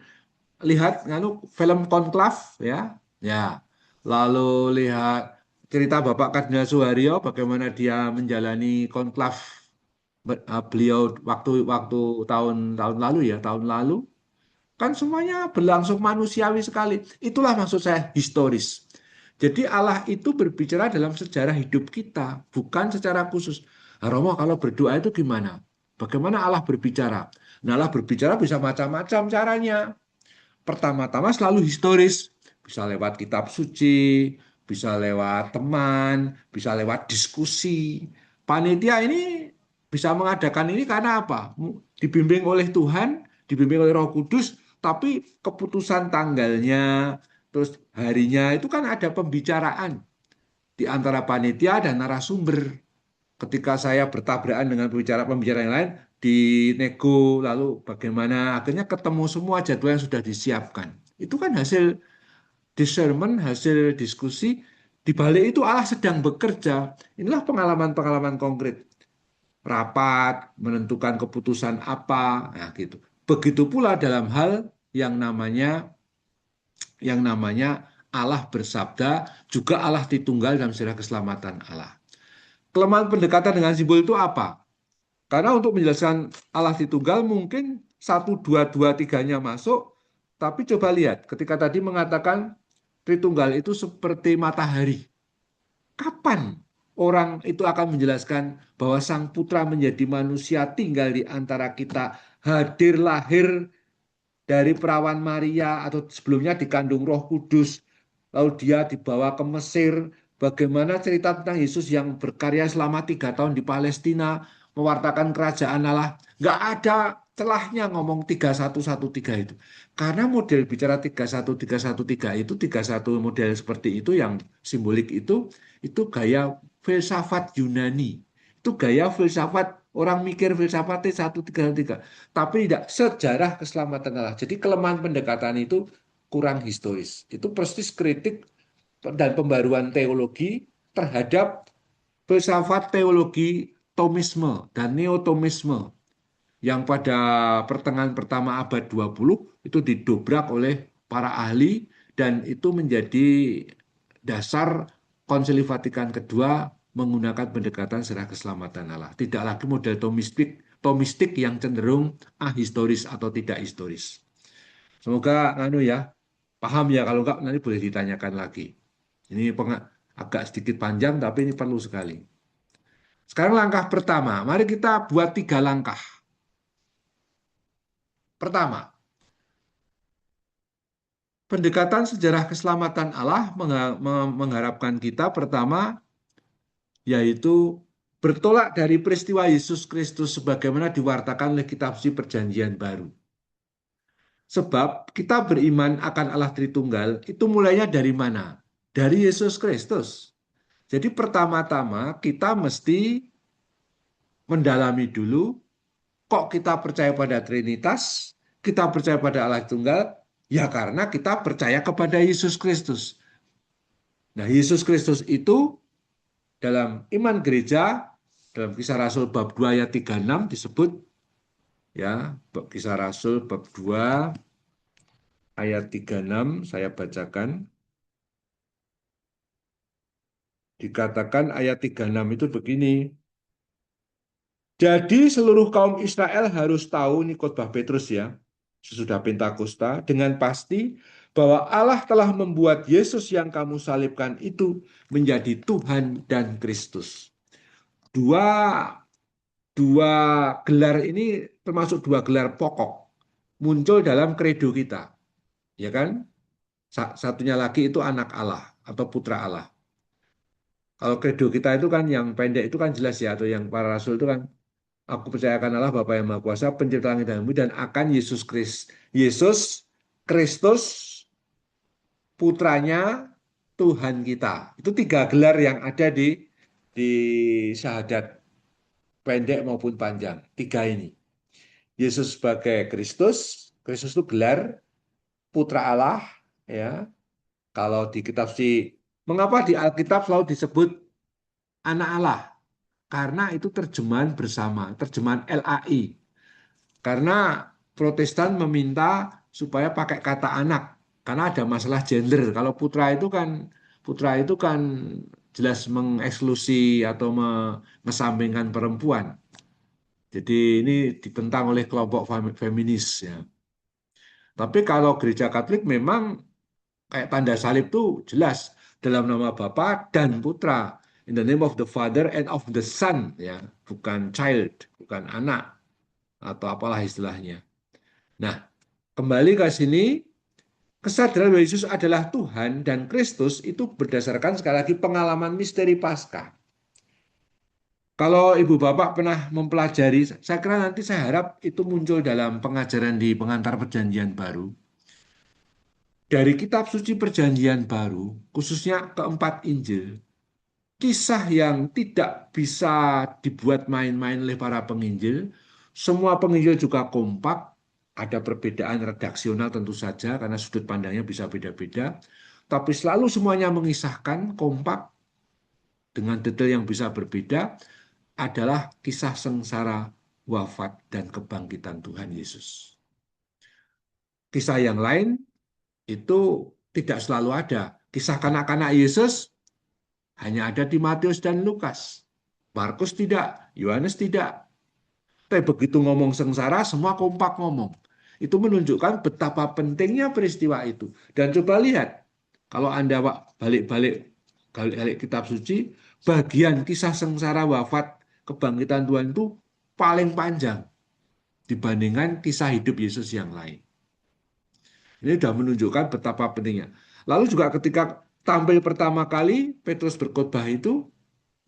lihat nganu film Konklav ya. Ya. Lalu lihat cerita Bapak Kardinal Suharyo bagaimana dia menjalani konklav beliau waktu waktu tahun-tahun lalu ya, tahun lalu. Kan semuanya berlangsung manusiawi sekali. Itulah maksud saya historis. Jadi Allah itu berbicara dalam sejarah hidup kita, bukan secara khusus. Nah, Romo, kalau berdoa itu gimana? Bagaimana Allah berbicara? Nah, Allah berbicara bisa macam-macam caranya. Pertama-tama selalu historis. Bisa lewat kitab suci, bisa lewat teman, bisa lewat diskusi. Panitia ini bisa mengadakan ini karena apa? Dibimbing oleh Tuhan, dibimbing oleh Roh Kudus, tapi keputusan tanggalnya, terus harinya itu kan ada pembicaraan di antara panitia dan narasumber. Ketika saya bertabrakan dengan pembicara yang lain, dinego, lalu bagaimana akhirnya ketemu semua jadwal yang sudah disiapkan. Itu kan hasil discernment, hasil diskusi. Di balik itu Allah sedang bekerja. Inilah pengalaman-pengalaman konkret. Rapat, menentukan keputusan apa, nah gitu. Begitu pula dalam hal yang namanya Allah bersabda, juga Allah Tritunggal dalam sejarah keselamatan Allah. Kelemahan pendekatan dengan simbol itu apa? Karena untuk menjelaskan Allah Tritunggal mungkin satu, dua, dua, tiganya masuk, tapi coba lihat ketika tadi mengatakan Tritunggal itu seperti matahari. Kapan orang itu akan menjelaskan bahwa Sang Putra menjadi manusia tinggal di antara kita, hadir lahir dari perawan Maria atau sebelumnya dikandung Roh Kudus, lalu dia dibawa ke Mesir. Bagaimana cerita tentang Yesus yang berkarya selama 3 tahun di Palestina, mewartakan kerajaan Allah. Nggak ada celahnya ngomong 3113 itu. Karena model bicara 31313 itu, 31 model seperti itu yang simbolik itu gaya filsafat Yunani. Itu gaya filsafat, orang mikir filsafatnya 1313. Tapi tidak sejarah keselamatan Allah. Jadi kelemahan pendekatan itu kurang historis. Itu persis kritik dan pembaruan teologi terhadap filsafat teologi Thomisme dan Neotomisme yang pada pertengahan pertama abad 20 itu didobrak oleh para ahli dan itu menjadi dasar Konsili Vatikan kedua menggunakan pendekatan sejarah keselamatan Allah. Tidak lagi model Thomistik yang cenderung ahistoris atau tidak historis. Semoga ya paham ya, kalau enggak nanti boleh ditanyakan lagi. Ini agak sedikit panjang tapi ini perlu sekali. Sekarang langkah pertama, mari kita buat 3 langkah. Pertama, pendekatan sejarah keselamatan Allah mengharapkan kita pertama yaitu bertolak dari peristiwa Yesus Kristus sebagaimana diwartakan oleh kitab suci Perjanjian Baru. Sebab kita beriman akan Allah Tritunggal itu mulainya dari mana? Dari Yesus Kristus. Jadi pertama-tama kita mesti mendalami dulu, kok kita percaya pada Trinitas, kita percaya pada Allah Tunggal, ya karena kita percaya kepada Yesus Kristus. Nah, Yesus Kristus itu dalam iman gereja, dalam Kisah Rasul bab 2 ayat 36 disebut, ya, Kisah Rasul bab 2 ayat 36 saya bacakan. Dikatakan ayat 36 itu begini. Jadi seluruh kaum Israel harus tahu, ini khotbah Petrus ya, sesudah Pentakosta, dengan pasti bahwa Allah telah membuat Yesus yang kamu salibkan itu menjadi Tuhan dan Kristus. Dua gelar ini termasuk 2 gelar pokok muncul dalam kredo kita, ya kan? Satunya lagi itu anak Allah atau putra Allah. Kalau kredo kita itu kan yang pendek itu kan jelas ya, atau yang para rasul itu kan, aku percayakan Allah Bapa yang Maha Kuasa, pencipta langit dan bumi, dan akan Yesus Kristus, putranya Tuhan kita. Itu 3 gelar yang ada di syahadat pendek maupun panjang. 3 ini. Yesus sebagai Kristus, Kristus itu gelar putra Allah, ya. Kalau di kitab suci Mengapa di Alkitab selalu disebut anak Allah? Karena itu terjemahan bersama, terjemahan LAI. Karena Protestan meminta supaya pakai kata anak, karena ada masalah gender. Kalau putra itu kan jelas mengeksklusi atau mengesampingkan perempuan. Jadi ini ditentang oleh kelompok feminis ya. Tapi kalau gereja Katolik memang kayak tanda salib itu jelas dalam nama Bapa dan Putra. In the name of the Father and of the Son ya, bukan child, bukan anak atau apalah istilahnya. Nah, kembali ke sini, kesadaran bahwa Yesus adalah Tuhan dan Kristus itu berdasarkan sekali lagi pengalaman misteri Paskah. Kalau Ibu Bapak pernah mempelajari, saya kira nanti saya harap itu muncul dalam pengajaran di pengantar perjanjian baru. Dari kitab suci perjanjian baru, khususnya keempat Injil, kisah yang tidak bisa dibuat main-main oleh para penginjil, semua penginjil juga kompak, ada perbedaan redaksional tentu saja karena sudut pandangnya bisa beda-beda, tapi selalu semuanya mengisahkan kompak dengan detail yang bisa berbeda adalah kisah sengsara, wafat, dan kebangkitan Tuhan Yesus. Kisah yang lain itu tidak selalu ada. Kisah kanak-kanak Yesus hanya ada di Matius dan Lukas. Markus tidak, Yohanes tidak. Tapi begitu ngomong sengsara, semua kompak ngomong. Itu menunjukkan betapa pentingnya peristiwa itu. Dan coba lihat, kalau Anda balik-balik kitab suci, bagian kisah sengsara wafat kebangkitan Tuhan itu paling panjang dibandingkan kisah hidup Yesus yang lain. Ini sudah menunjukkan betapa pentingnya. Lalu juga ketika tampil pertama kali Petrus berkhotbah itu,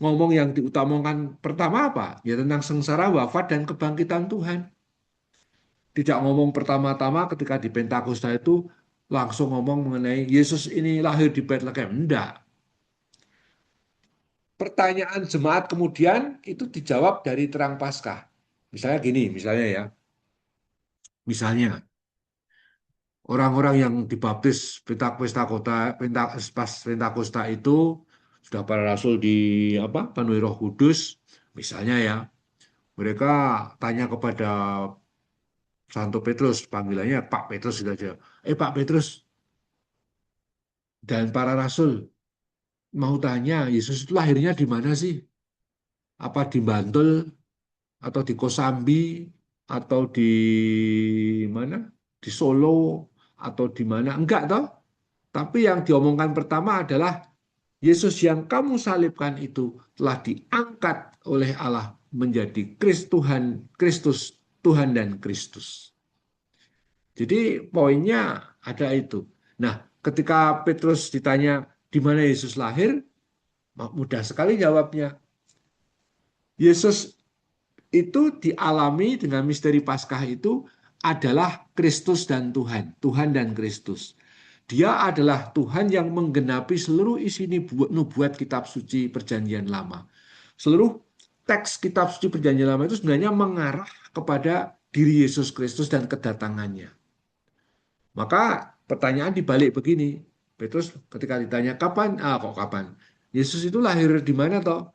ngomong yang diutamakan pertama apa? Ya tentang sengsara, wafat, dan kebangkitan Tuhan. Tidak ngomong pertama-tama ketika di Pentakosta itu langsung ngomong mengenai Yesus ini lahir di Bethlehem. Enggak. Pertanyaan jemaat kemudian itu dijawab dari terang Paskah. Misalnya gini, misalnya ya. Misalnya, orang-orang yang dibaptis pas Pentakosta itu sudah para rasul penuhi Roh Kudus, misalnya ya, mereka tanya kepada Santo Petrus, panggilannya Pak Petrus gitu aja. Pak Petrus dan para rasul mau tanya, Yesus itu lahirnya di mana sih? Apa di Bantul atau di Kosambi atau di mana? Di Solo atau di mana? Enggak toh? Tapi yang diomongkan pertama adalah Yesus yang kamu salibkan itu telah diangkat oleh Allah menjadi Kristus Tuhan dan Kristus. Jadi poinnya ada itu. Nah, ketika Petrus ditanya di mana Yesus lahir, mudah sekali jawabnya. Yesus itu dialami dengan misteri Paskah itu adalah Kristus dan Tuhan, Tuhan dan Kristus. Dia adalah Tuhan yang menggenapi seluruh isi nubuat kitab suci perjanjian lama. Seluruh teks kitab suci perjanjian lama itu sebenarnya mengarah kepada diri Yesus Kristus dan kedatangannya. Maka pertanyaan dibalik begini, Petrus ketika ditanya kapan? Kapan? Yesus itu lahir di mana toh?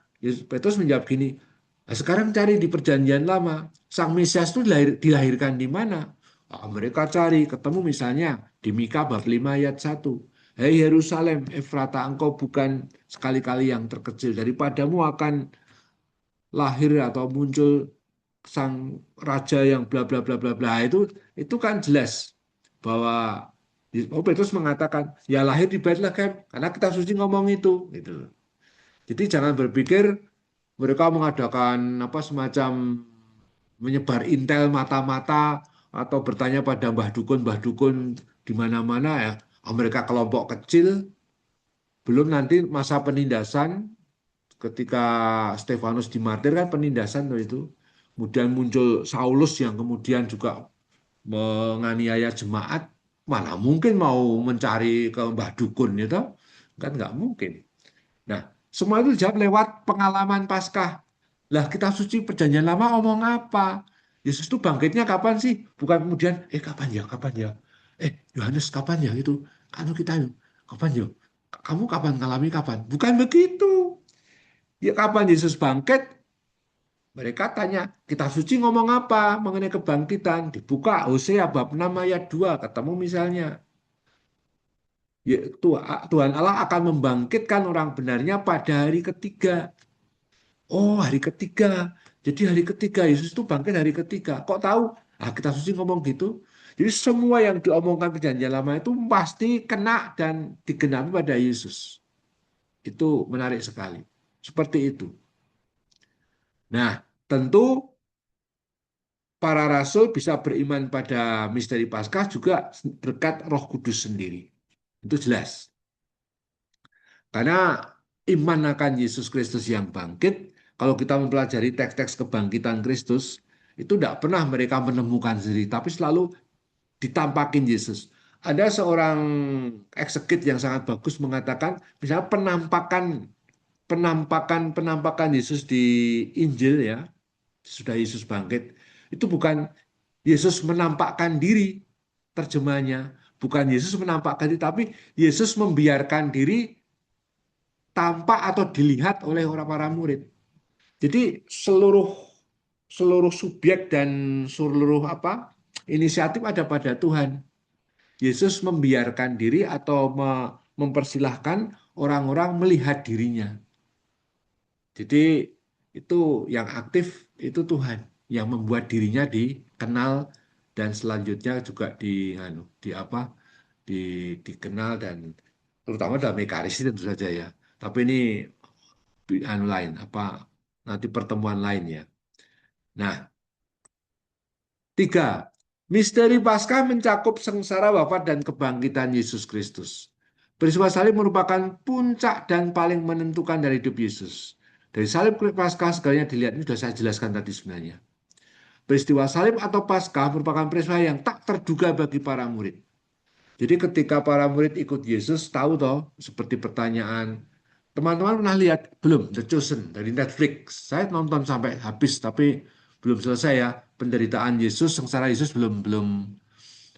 Petrus menjawab gini, sekarang cari di perjanjian lama, Sang Mesias itu dilahirkan di mana? Mereka cari, ketemu misalnya di Mika bab 5 ayat 1. Hei Yerusalem, Efrata, engkau bukan sekali-kali yang terkecil, daripadamu akan lahir atau muncul sang raja yang bla bla bla bla bla. Itu kan jelas bahwa Petrus mengatakan ya lahir di Bethlehem karena kitab suci ngomong itu gitu. Jadi jangan berpikir mereka mengadakan semacam menyebar intel mata-mata atau bertanya pada mbah dukun di mana-mana ya. Mereka kelompok kecil, belum nanti masa penindasan ketika Stefanus dimartir kan penindasan itu. Kemudian muncul Saulus yang kemudian juga menganiaya jemaat, mana mungkin mau mencari ke mbah dukun itu, kan nggak mungkin. Nah, semua itu dijawab lewat pengalaman Paskah. Lah kitab suci perjanjian lama ngomong apa? Yesus itu bangkitnya kapan sih? Bukan kemudian, kapan ya? Yohanes kapan ya itu? Kan kita kapan ya? Kamu kapan ngalami kapan? Bukan begitu. Ya kapan Yesus bangkit? Mereka tanya, kitab suci ngomong apa mengenai kebangkitan? Dibuka Hosea bab 6 ayat 2, ketemu misalnya. Yaitu Tuhan Allah akan membangkitkan orang benarnya pada hari ketiga. Oh, hari ketiga. Jadi hari ketiga Yesus itu bangkit hari ketiga. Kok tahu? Ah, kitab suci ngomong gitu. Jadi semua yang diomongkan perjanjian lama itu pasti kena dan digenapi pada Yesus. Itu menarik sekali. Seperti itu. Nah, tentu para rasul bisa beriman pada misteri Paskah juga berkat Roh Kudus sendiri. Itu jelas. Karena iman akan Yesus Kristus yang bangkit, kalau kita mempelajari teks-teks kebangkitan Kristus, itu tidak pernah mereka menemukan sendiri, tapi selalu ditampakin Yesus. Ada seorang ekseget yang sangat bagus mengatakan, misalnya penampakan Yesus di Injil ya, sudah Yesus bangkit, itu bukan Yesus menampakkan diri, terjemahnya, bukan Yesus menampakkan diri, tapi Yesus membiarkan diri tampak atau dilihat oleh orang para murid. Jadi seluruh seluruh subjek dan seluruh inisiatif ada pada Tuhan. Yesus membiarkan diri atau mempersilahkan orang-orang melihat dirinya. Jadi itu yang aktif itu Tuhan yang membuat dirinya dikenal dan selanjutnya juga di dikenal dan terutama dalam Ekaristi tentu saja ya. Tapi ini lain nanti pertemuan lain ya. Nah, tiga, misteri Paskah mencakup sengsara wafat dan kebangkitan Yesus Kristus. Peristiwa salib merupakan puncak dan paling menentukan dari hidup Yesus. Dari salib ke Paskah segalanya dilihat, ini sudah saya jelaskan tadi sebenarnya. Peristiwa salib atau Paskah merupakan peristiwa yang tak terduga bagi para murid. Jadi ketika para murid ikut Yesus, tahu toh seperti pertanyaan, teman-teman pernah lihat belum The Chosen dari Netflix? Saya nonton sampai habis tapi belum selesai ya. Penderitaan Yesus, sengsara Yesus belum belum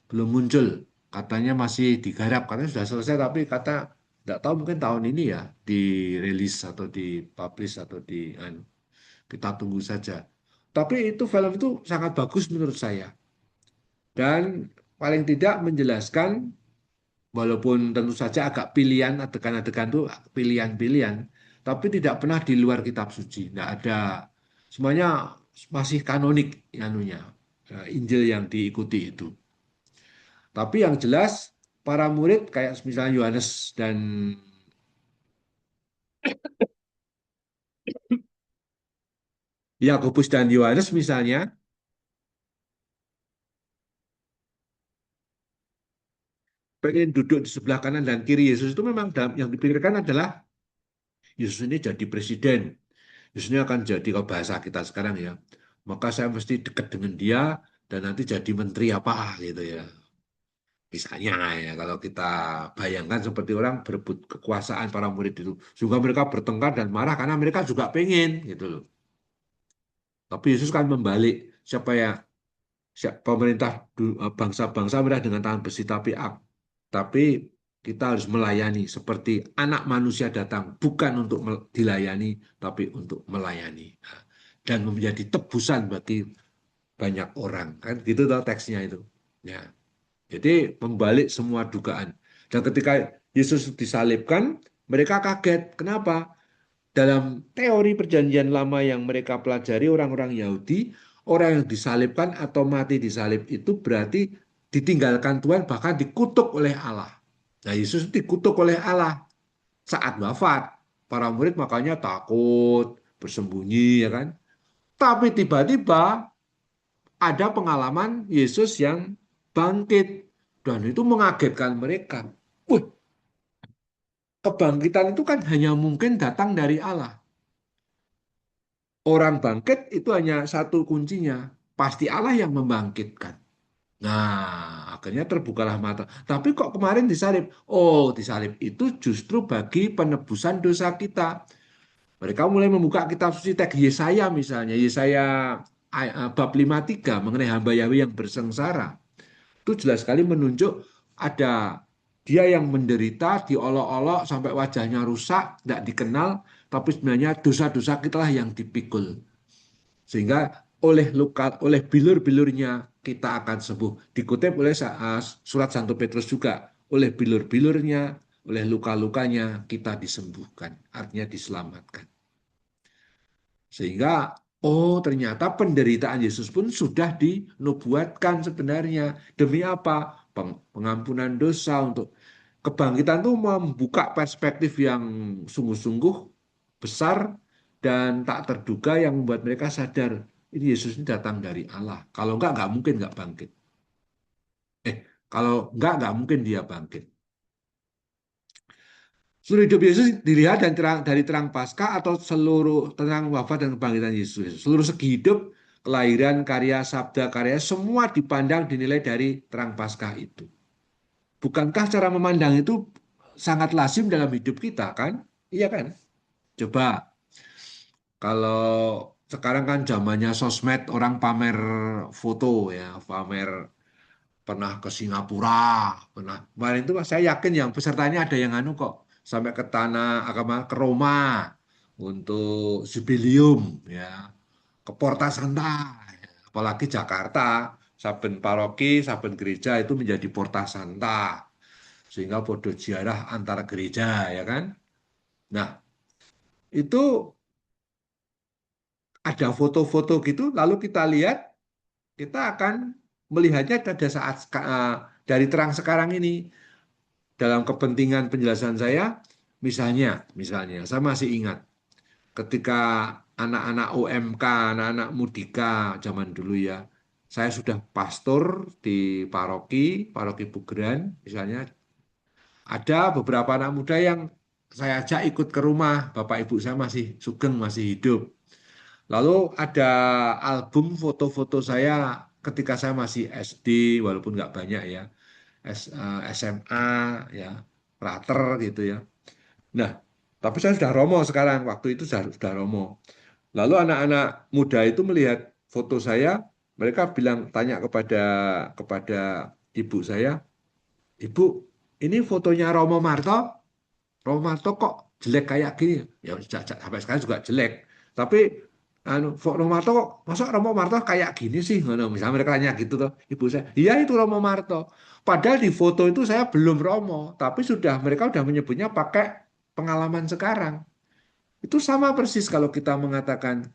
belum muncul. Katanya masih digarap, katanya sudah selesai tapi kata tidak tahu mungkin tahun ini ya dirilis atau dipublish atau kita tunggu saja. Tapi itu film itu sangat bagus menurut saya dan paling tidak menjelaskan walaupun tentu saja agak pilihan, adegan-adegan itu pilihan-pilihan, tapi tidak pernah di luar kitab suci. Tidak ada, semuanya masih kanonik anunya, Injil yang diikuti itu. Tapi yang jelas, para murid kayak misalnya Yohanes dan Yakobus dan Yohanes misalnya, pengen duduk di sebelah kanan dan kiri Yesus itu memang yang dipikirkan adalah Yesus ini jadi presiden. Yesus ini akan jadi, kalau bahasa kita sekarang ya, maka saya mesti dekat dengan dia dan nanti jadi menteri apa gitu ya. Misalnya ya, kalau kita bayangkan seperti orang berebut kekuasaan para murid itu. Sehingga mereka bertengkar dan marah karena mereka juga pengen gitu loh. Tapi Yesus kan membalik, siapa ya pemerintah bangsa-bangsa merah dengan tangan besi, tapi kita harus melayani seperti anak manusia datang bukan untuk dilayani tapi untuk melayani dan menjadi tebusan bagi banyak orang kan gitu toh teksnya itu ya. Jadi membalik semua dugaan. Dan ketika Yesus disalibkan, mereka kaget. Kenapa? Dalam teori perjanjian lama yang mereka pelajari orang-orang Yahudi, orang yang disalibkan atau mati disalib itu berarti ditinggalkan Tuhan bahkan dikutuk oleh Allah. Nah, Yesus dikutuk oleh Allah saat wafat. Para murid makanya takut, bersembunyi ya kan. Tapi tiba-tiba ada pengalaman Yesus yang bangkit dan itu mengagetkan mereka. Wih, kebangkitan itu kan hanya mungkin datang dari Allah. Orang bangkit itu hanya satu kuncinya, pasti Allah yang membangkitkan. Nah, akhirnya terbukalah mata. Tapi kok kemarin disalib? Oh, disalib itu justru bagi penebusan dosa kita. Mereka mulai membuka kitab suci teks Yesaya misalnya, Yesaya bab 53 mengenai hamba Yahweh yang bersengsara. Itu jelas sekali menunjuk ada Dia yang menderita, diolok-olok sampai wajahnya rusak, tidak dikenal, tapi sebenarnya dosa-dosa kita lah yang dipikul. Sehingga oleh bilur-bilurnya kita akan sembuh. Dikutip oleh surat Santo Petrus juga, oleh bilur-bilurnya, oleh luka-lukanya kita disembuhkan, artinya diselamatkan. Sehingga ternyata penderitaan Yesus pun sudah dinubuatkan sebenarnya. Demi apa? Pengampunan dosa, untuk kebangkitan itu membuka perspektif yang sungguh-sungguh besar dan tak terduga yang membuat mereka sadar ini Yesus ini datang dari Allah. Kalau nggak mungkin nggak bangkit. Kalau nggak mungkin dia bangkit. Seluruh hidup Yesus dilihat dari terang Paskah atau seluruh terang wafat dan kebangkitan Yesus. Seluruh segi hidup, kelahiran, karya, sabda, karya, semua dipandang dinilai dari terang Paskah itu. Bukankah cara memandang itu sangat lazim dalam hidup kita kan? Iya kan? Coba kalau sekarang kan zamannya sosmed, orang pamer foto ya, pamer pernah ke Singapura, pernah kemarin itu saya yakin yang pesertanya ada yang anu kok sampai ke tanah agama ke Roma untuk jubileum ya, ke Porta Santa, apalagi Jakarta, saben paroki, saben gereja itu menjadi Porta Santa sehingga bodoh ziarah antar gereja ya kan. Nah, itu ada foto-foto gitu lalu kita lihat, kita akan melihatnya pada saat dari terang sekarang ini. Dalam kepentingan penjelasan saya, misalnya, saya masih ingat ketika anak-anak OMK, anak-anak Mudika zaman dulu ya, saya sudah pastor di paroki Bugeran, misalnya, ada beberapa anak muda yang saya ajak ikut ke rumah, bapak ibu saya masih sugeng, masih hidup. Lalu ada album foto-foto saya ketika saya masih SD, walaupun nggak banyak ya, SMA, ya, Prater gitu ya. Nah, tapi saya sudah romo sekarang, waktu itu sudah romo. Lalu anak-anak muda itu melihat foto saya, mereka tanya kepada ibu saya, Ibu, ini fotonya Romo Marto? Romo Marto kok jelek kayak gini? Ya sampai sekarang juga jelek. Tapi Romo Marto kok, masa Romo Marto kayak gini sih? Misalnya mereka tanya gitu tuh, ibu saya, iya itu Romo Marto. Padahal di foto itu saya belum Romo, tapi mereka sudah menyebutnya pakai pengalaman sekarang. Itu sama persis kalau kita mengatakan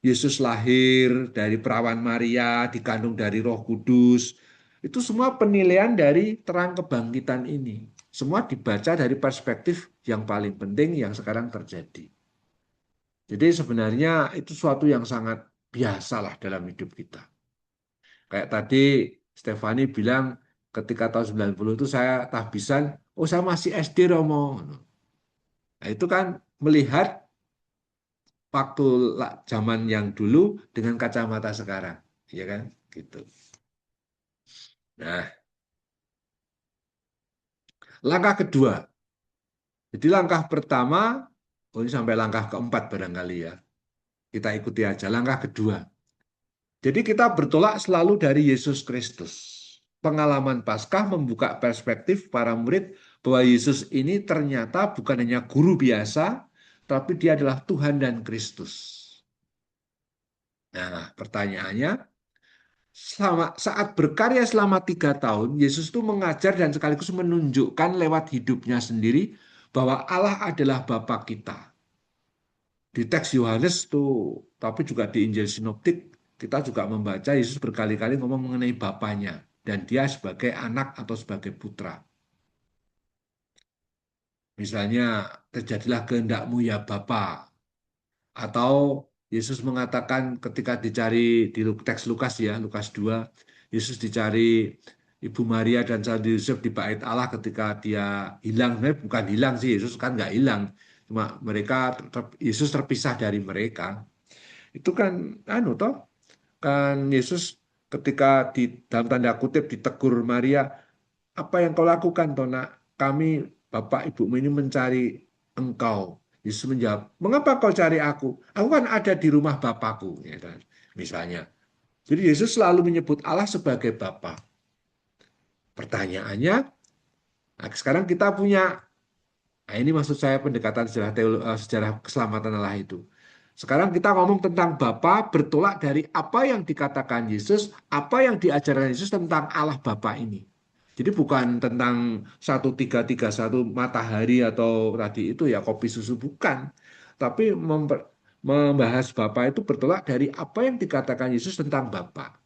Yesus lahir dari perawan Maria, dikandung dari Roh Kudus. Itu semua penilaian dari terang kebangkitan ini. Semua dibaca dari perspektif yang paling penting yang sekarang terjadi. Jadi sebenarnya itu suatu yang sangat biasa lah dalam hidup kita. Kayak tadi Stefani bilang ketika tahun 90 itu saya tahbisan, oh saya masih SD Romo. Nah itu kan melihat waktu zaman yang dulu dengan kacamata sekarang, ya kan? Gitu. Nah, langkah kedua. Jadi langkah pertama, oh ini sampai langkah keempat barangkali ya. Kita ikuti aja langkah kedua. Jadi kita bertolak selalu dari Yesus Kristus. Pengalaman Paskah membuka perspektif para murid bahwa Yesus ini ternyata bukan hanya guru biasa, tapi dia adalah Tuhan dan Kristus. Nah, pertanyaannya, saat berkarya selama 3 tahun, Yesus itu mengajar dan sekaligus menunjukkan lewat hidupnya sendiri bahwa Allah adalah Bapa kita. Di teks Yohanes tuh, tapi juga di Injil Sinoptik, kita juga membaca Yesus berkali-kali ngomong mengenai Bapanya dan dia sebagai anak atau sebagai putra. Misalnya, terjadilah kehendakmu ya Bapa. Atau Yesus mengatakan ketika dicari di teks Lukas ya, Lukas 2, Yesus dicari Ibu Maria dan Santo Yusuf di bait Allah ketika dia hilang. Sebenarnya bukan hilang sih, Yesus kan nggak hilang. Cuma Yesus terpisah dari mereka. Itu kan toh kan Yesus ketika dalam tanda kutip ditegur Maria, apa yang kau lakukan toh nak? Kami bapak ibumu ini mencari engkau. Yesus menjawab, mengapa kau cari aku? Aku kan ada di rumah Bapakku, ya kan? Misalnya. Jadi Yesus selalu menyebut Allah sebagai Bapa. Pertanyaannya, Nah, sekarang kita punya, nah ini maksud saya pendekatan sejarah keselamatan Allah itu. Sekarang kita ngomong tentang Bapa bertolak dari apa yang dikatakan Yesus, apa yang diajarkan Yesus tentang Allah Bapa ini. Jadi bukan tentang 1331 matahari atau tadi itu ya kopi susu, bukan. Tapi membahas Bapa itu bertolak dari apa yang dikatakan Yesus tentang Bapa.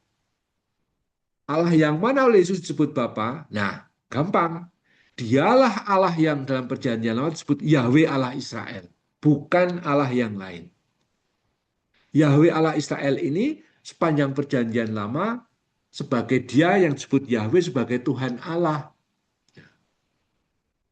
Allah yang mana oleh Yesus disebut Bapa? Nah, gampang. Dialah Allah yang dalam perjanjian lama disebut Yahweh Allah Israel, bukan Allah yang lain. Yahweh Allah Israel ini sepanjang perjanjian lama sebagai dia yang disebut Yahweh sebagai Tuhan Allah.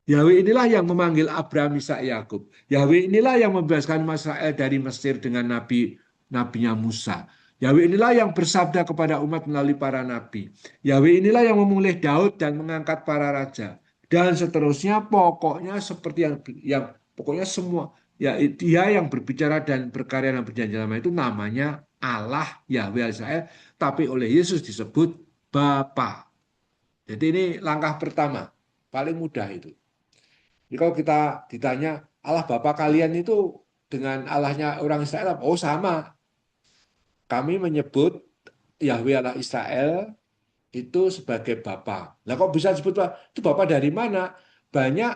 Yahweh inilah yang memanggil Abraham, Ishak, Yakub. Yahweh inilah yang membebaskan Israel dari Mesir dengan nabinya Musa. Yahweh inilah yang bersabda kepada umat melalui para nabi. Yahweh inilah yang memulih Daud dan mengangkat para raja. Dan seterusnya, pokoknya seperti yang pokoknya semua, ya dia yang berbicara dan berkarya dalam perjanjian lama itu namanya Allah Yahweh Israel, tapi oleh Yesus disebut Bapa. Jadi ini langkah pertama, paling mudah itu. Jadi kalau kita ditanya Allah Bapa kalian itu dengan Allahnya orang Israel, oh sama. Kami menyebut Yahweh Allah Israel itu sebagai Bapa. Lah kok bisa disebut Bapa? Itu Bapa dari mana? Banyak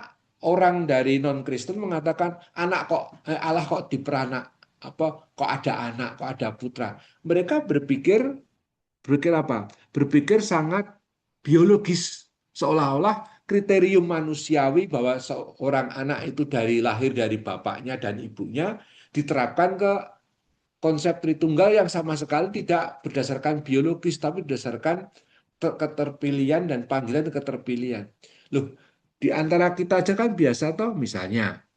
orang dari non-Kristen mengatakan anak kok Allah kok diperanak, apa kok ada anak, kok ada putra. Mereka berpikir apa? Berpikir sangat biologis, seolah-olah kriterium manusiawi bahwa seorang anak itu dari lahir dari bapaknya dan ibunya diterapkan ke konsep Tritunggal yang sama sekali tidak berdasarkan biologis, tapi berdasarkan keterpilihan dan panggilan keterpilihan. Loh, di antara kita aja kan biasa toh, misalnya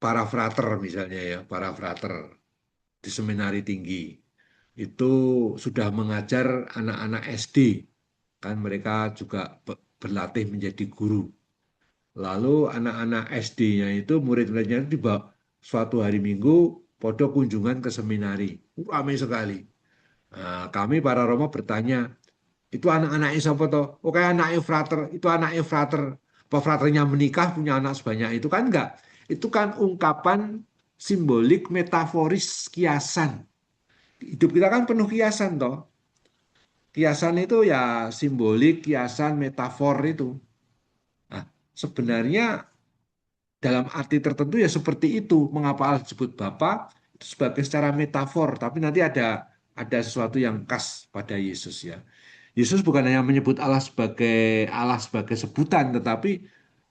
para frater misalnya ya, para frater di seminari tinggi itu sudah mengajar anak-anak SD, kan mereka juga berlatih menjadi guru. Lalu anak-anak SD-nya itu murid-muridnya itu tiba suatu hari Minggu podo kunjungan ke seminari. Ramai sekali. Nah, kami para Romo bertanya, itu anak-anaknya siapa toh? Oh kayak anaknya frater, itu anaknya frater. Apa fraternya menikah punya anak sebanyak itu kan enggak? Itu kan ungkapan simbolik metaforis kiasan. Hidup kita kan penuh kiasan toh. Kiasan itu ya simbolik, kiasan, metafor itu. Nah, sebenarnya dalam arti tertentu ya seperti itu. Mengapa Allah disebut Bapa? Itu sebagai secara metafor, tapi nanti ada sesuatu yang khas pada Yesus ya. Yesus bukan hanya menyebut Allah sebagai sebutan, tetapi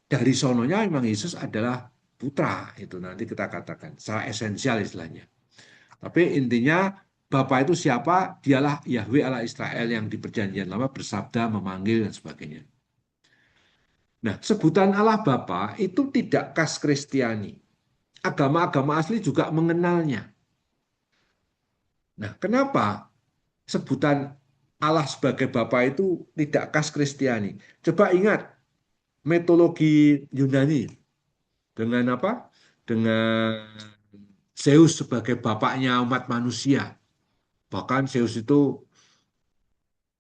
dari sononya memang Yesus adalah putra. Itu nanti kita katakan secara esensial istilahnya. Tapi intinya Bapa itu siapa? Dialah Yahweh Allah Israel yang di perjanjian lama bersabda, memanggil dan sebagainya. Nah, sebutan Allah Bapa itu tidak khas Kristiani. Agama-agama asli juga mengenalnya. Nah, kenapa sebutan Allah sebagai Bapa itu tidak khas Kristiani? Coba ingat mitologi Yunani dengan apa? Dengan Zeus sebagai bapaknya umat manusia. Bahkan Zeus itu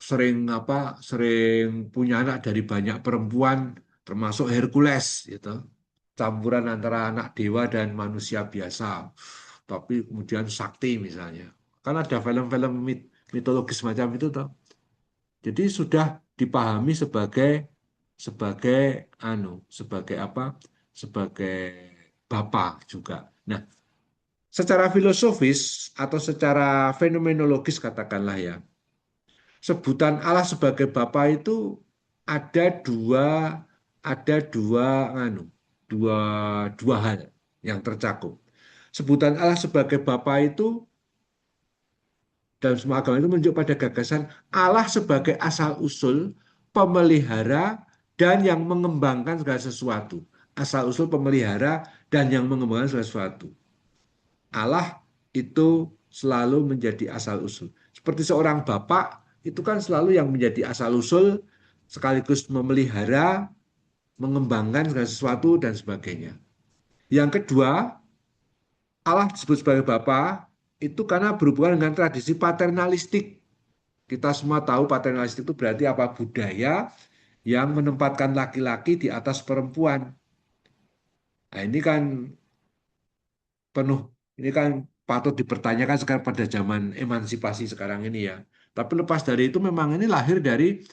sering punya anak dari banyak perempuan, termasuk Hercules gitu. Campuran antara anak dewa dan manusia biasa, tapi kemudian sakti misalnya. Kan ada film-film mitologis macam itu toh. Jadi sudah dipahami sebagai sebagai sebagai apa? Sebagai bapa juga. Nah, secara filosofis atau secara fenomenologis katakanlah ya, sebutan Allah sebagai Bapa itu ada ada dua dua dua hal yang tercakup. Sebutan Allah sebagai Bapa itu dalam semua agama itu menunjuk pada gagasan Allah sebagai asal-usul pemelihara dan yang mengembangkan segala sesuatu. Asal-usul pemelihara dan yang mengembangkan segala sesuatu. Allah itu selalu menjadi asal-usul. Seperti seorang bapak itu kan selalu yang menjadi asal-usul sekaligus memelihara, mengembangkan segala sesuatu dan sebagainya. Yang kedua, Allah disebut sebagai Bapa itu karena berhubungan dengan tradisi paternalistik. Kita semua tahu paternalistik itu berarti apa? Budaya yang menempatkan laki-laki di atas perempuan. Nah, ini kan penuh, ini kan patut dipertanyakan sekarang pada zaman emansipasi sekarang ini ya. Tapi lepas dari itu memang ini lahir dari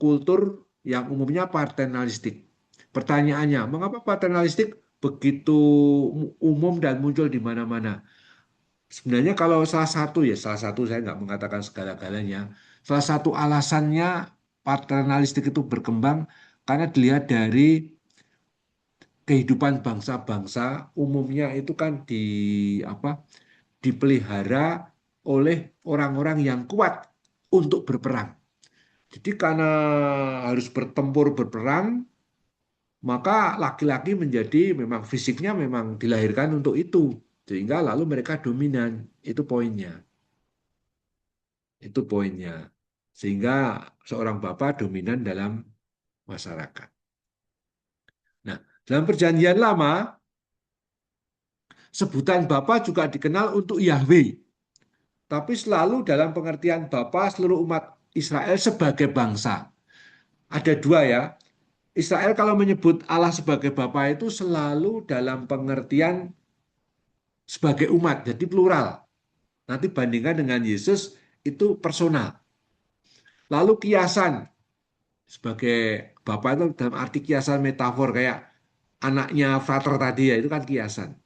kultur yang umumnya paternalistik. Pertanyaannya, mengapa paternalistik begitu umum dan muncul di mana-mana? Sebenarnya kalau salah satu saya nggak mengatakan segala-galanya, salah satu alasannya paternalistik itu berkembang karena dilihat dari kehidupan bangsa-bangsa umumnya itu kan apa dipelihara oleh orang-orang yang kuat untuk berperang. Jadi karena harus bertempur berperang, maka laki-laki menjadi memang fisiknya memang dilahirkan untuk itu. Sehingga lalu mereka dominan. Itu poinnya. Itu poinnya. Sehingga seorang bapak dominan dalam masyarakat. Nah, dalam perjanjian lama, sebutan bapak juga dikenal untuk Yahweh. Tapi selalu dalam pengertian Bapa seluruh umat Israel sebagai bangsa. Ada dua ya. Israel kalau menyebut Allah sebagai Bapa itu selalu dalam pengertian sebagai umat, jadi plural. Nanti bandingkan dengan Yesus itu personal. Lalu kiasan sebagai Bapa itu dalam arti kiasan metafor kayak anaknya frater tadi ya, itu kan kiasan.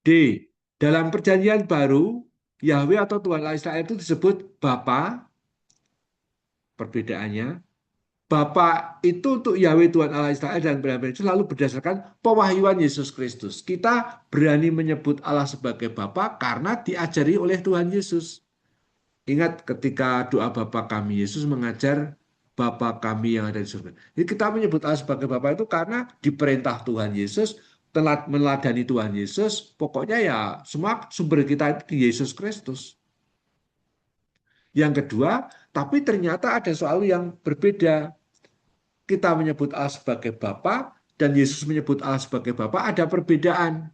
D. Dalam perjanjian baru, Yahweh atau Tuhan Allah Israel itu disebut Bapa, perbedaannya. Bapa itu untuk Yahweh Tuhan Allah Israel dan benar-benar itu selalu berdasarkan pewahyuan Yesus Kristus. Kita berani menyebut Allah sebagai Bapa karena diajari oleh Tuhan Yesus. Ingat ketika doa Bapa kami, Yesus mengajar Bapa kami yang ada di surga. Jadi kita menyebut Allah sebagai Bapa itu karena diperintah Tuhan Yesus, telah meneladani Tuhan Yesus, pokoknya ya semua sumber kita itu di Yesus Kristus. Yang kedua, tapi ternyata ada soal yang berbeda. Kita menyebut Allah sebagai Bapa dan Yesus menyebut Allah sebagai Bapa, ada perbedaan.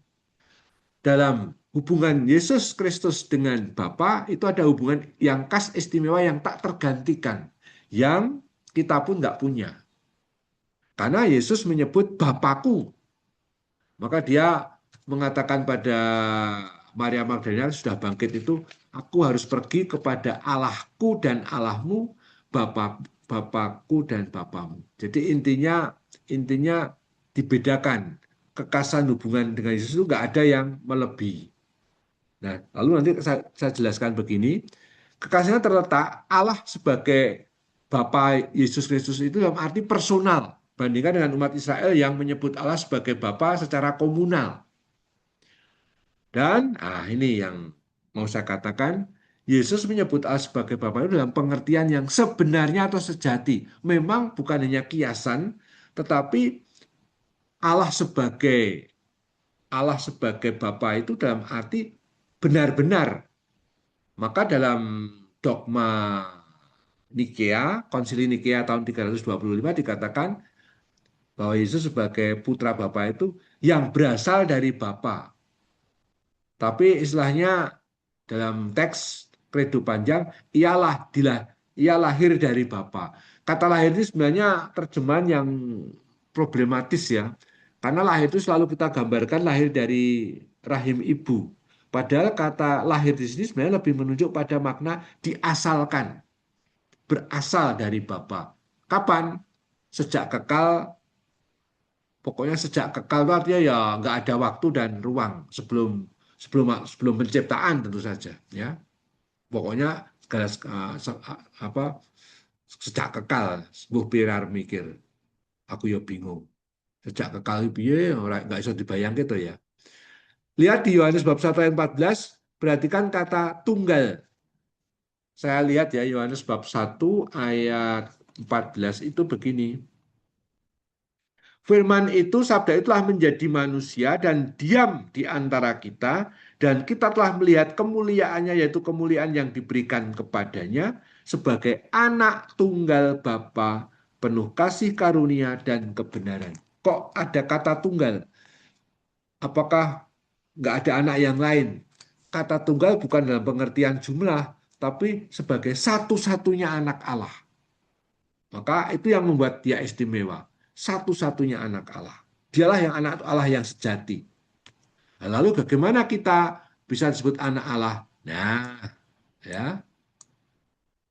Dalam hubungan Yesus Kristus dengan Bapa itu ada hubungan yang khas istimewa yang tak tergantikan, yang kita pun tidak punya. Karena Yesus menyebut Bapakku, maka dia mengatakan pada Maria Magdalena sudah bangkit itu, aku harus pergi kepada Allahku dan Allahmu, Bapakku dan Bapamu. Jadi intinya dibedakan. Kekasan hubungan dengan Yesus itu nggak ada yang melebihi. Nah, lalu nanti saya jelaskan begini. Kekasihnya terletak Allah sebagai Bapa Yesus Kristus itu dalam arti personal. Bandingkan dengan umat Israel yang menyebut Allah sebagai Bapa secara komunal. Dan ini yang mau saya katakan, Yesus menyebut Allah sebagai Bapa itu dalam pengertian yang sebenarnya atau sejati. Memang bukan hanya kiasan, tetapi Allah sebagai Bapa itu dalam arti benar-benar. Maka dalam dogma Nikea, Konsili Nikea tahun 325 dikatakan bahwa Yesus sebagai putra Bapa itu yang berasal dari Bapa. Tapi istilahnya dalam teks Kredo Panjang, ia lahir dari Bapa. Kata lahir ini sebenarnya terjemahan yang problematis ya. Karena lahir itu selalu kita gambarkan lahir dari rahim ibu. Padahal kata lahir di sini sebenarnya lebih menunjuk pada makna diasalkan. Berasal dari Bapa. Kapan? Sejak kekal. Pokoknya sejak kekal itu artinya ya nggak ada waktu dan ruang sebelum penciptaan tentu saja ya. Pokoknya segala sejak kekal sebuah pirar mikir. Aku ya bingung. Sejak kekal piye ora nggak bisa dibayang gitu ya. Lihat di Yohanes bab 1 ayat 14, perhatikan kata tunggal. Saya lihat ya Yohanes bab 1 ayat 14 itu begini. Firman itu, sabda itulah menjadi manusia dan diam di antara kita, dan kita telah melihat kemuliaannya, yaitu kemuliaan yang diberikan kepadanya sebagai anak tunggal Bapa, penuh kasih karunia dan kebenaran. Kok ada kata tunggal? Apakah nggak ada anak yang lain? Kata tunggal bukan dalam pengertian jumlah, tapi sebagai satu-satunya anak Allah. Maka itu yang membuat dia istimewa. Satu-satunya anak Allah. Dialah yang anak Allah yang sejati. Lalu bagaimana kita bisa disebut anak Allah? Nah, ya,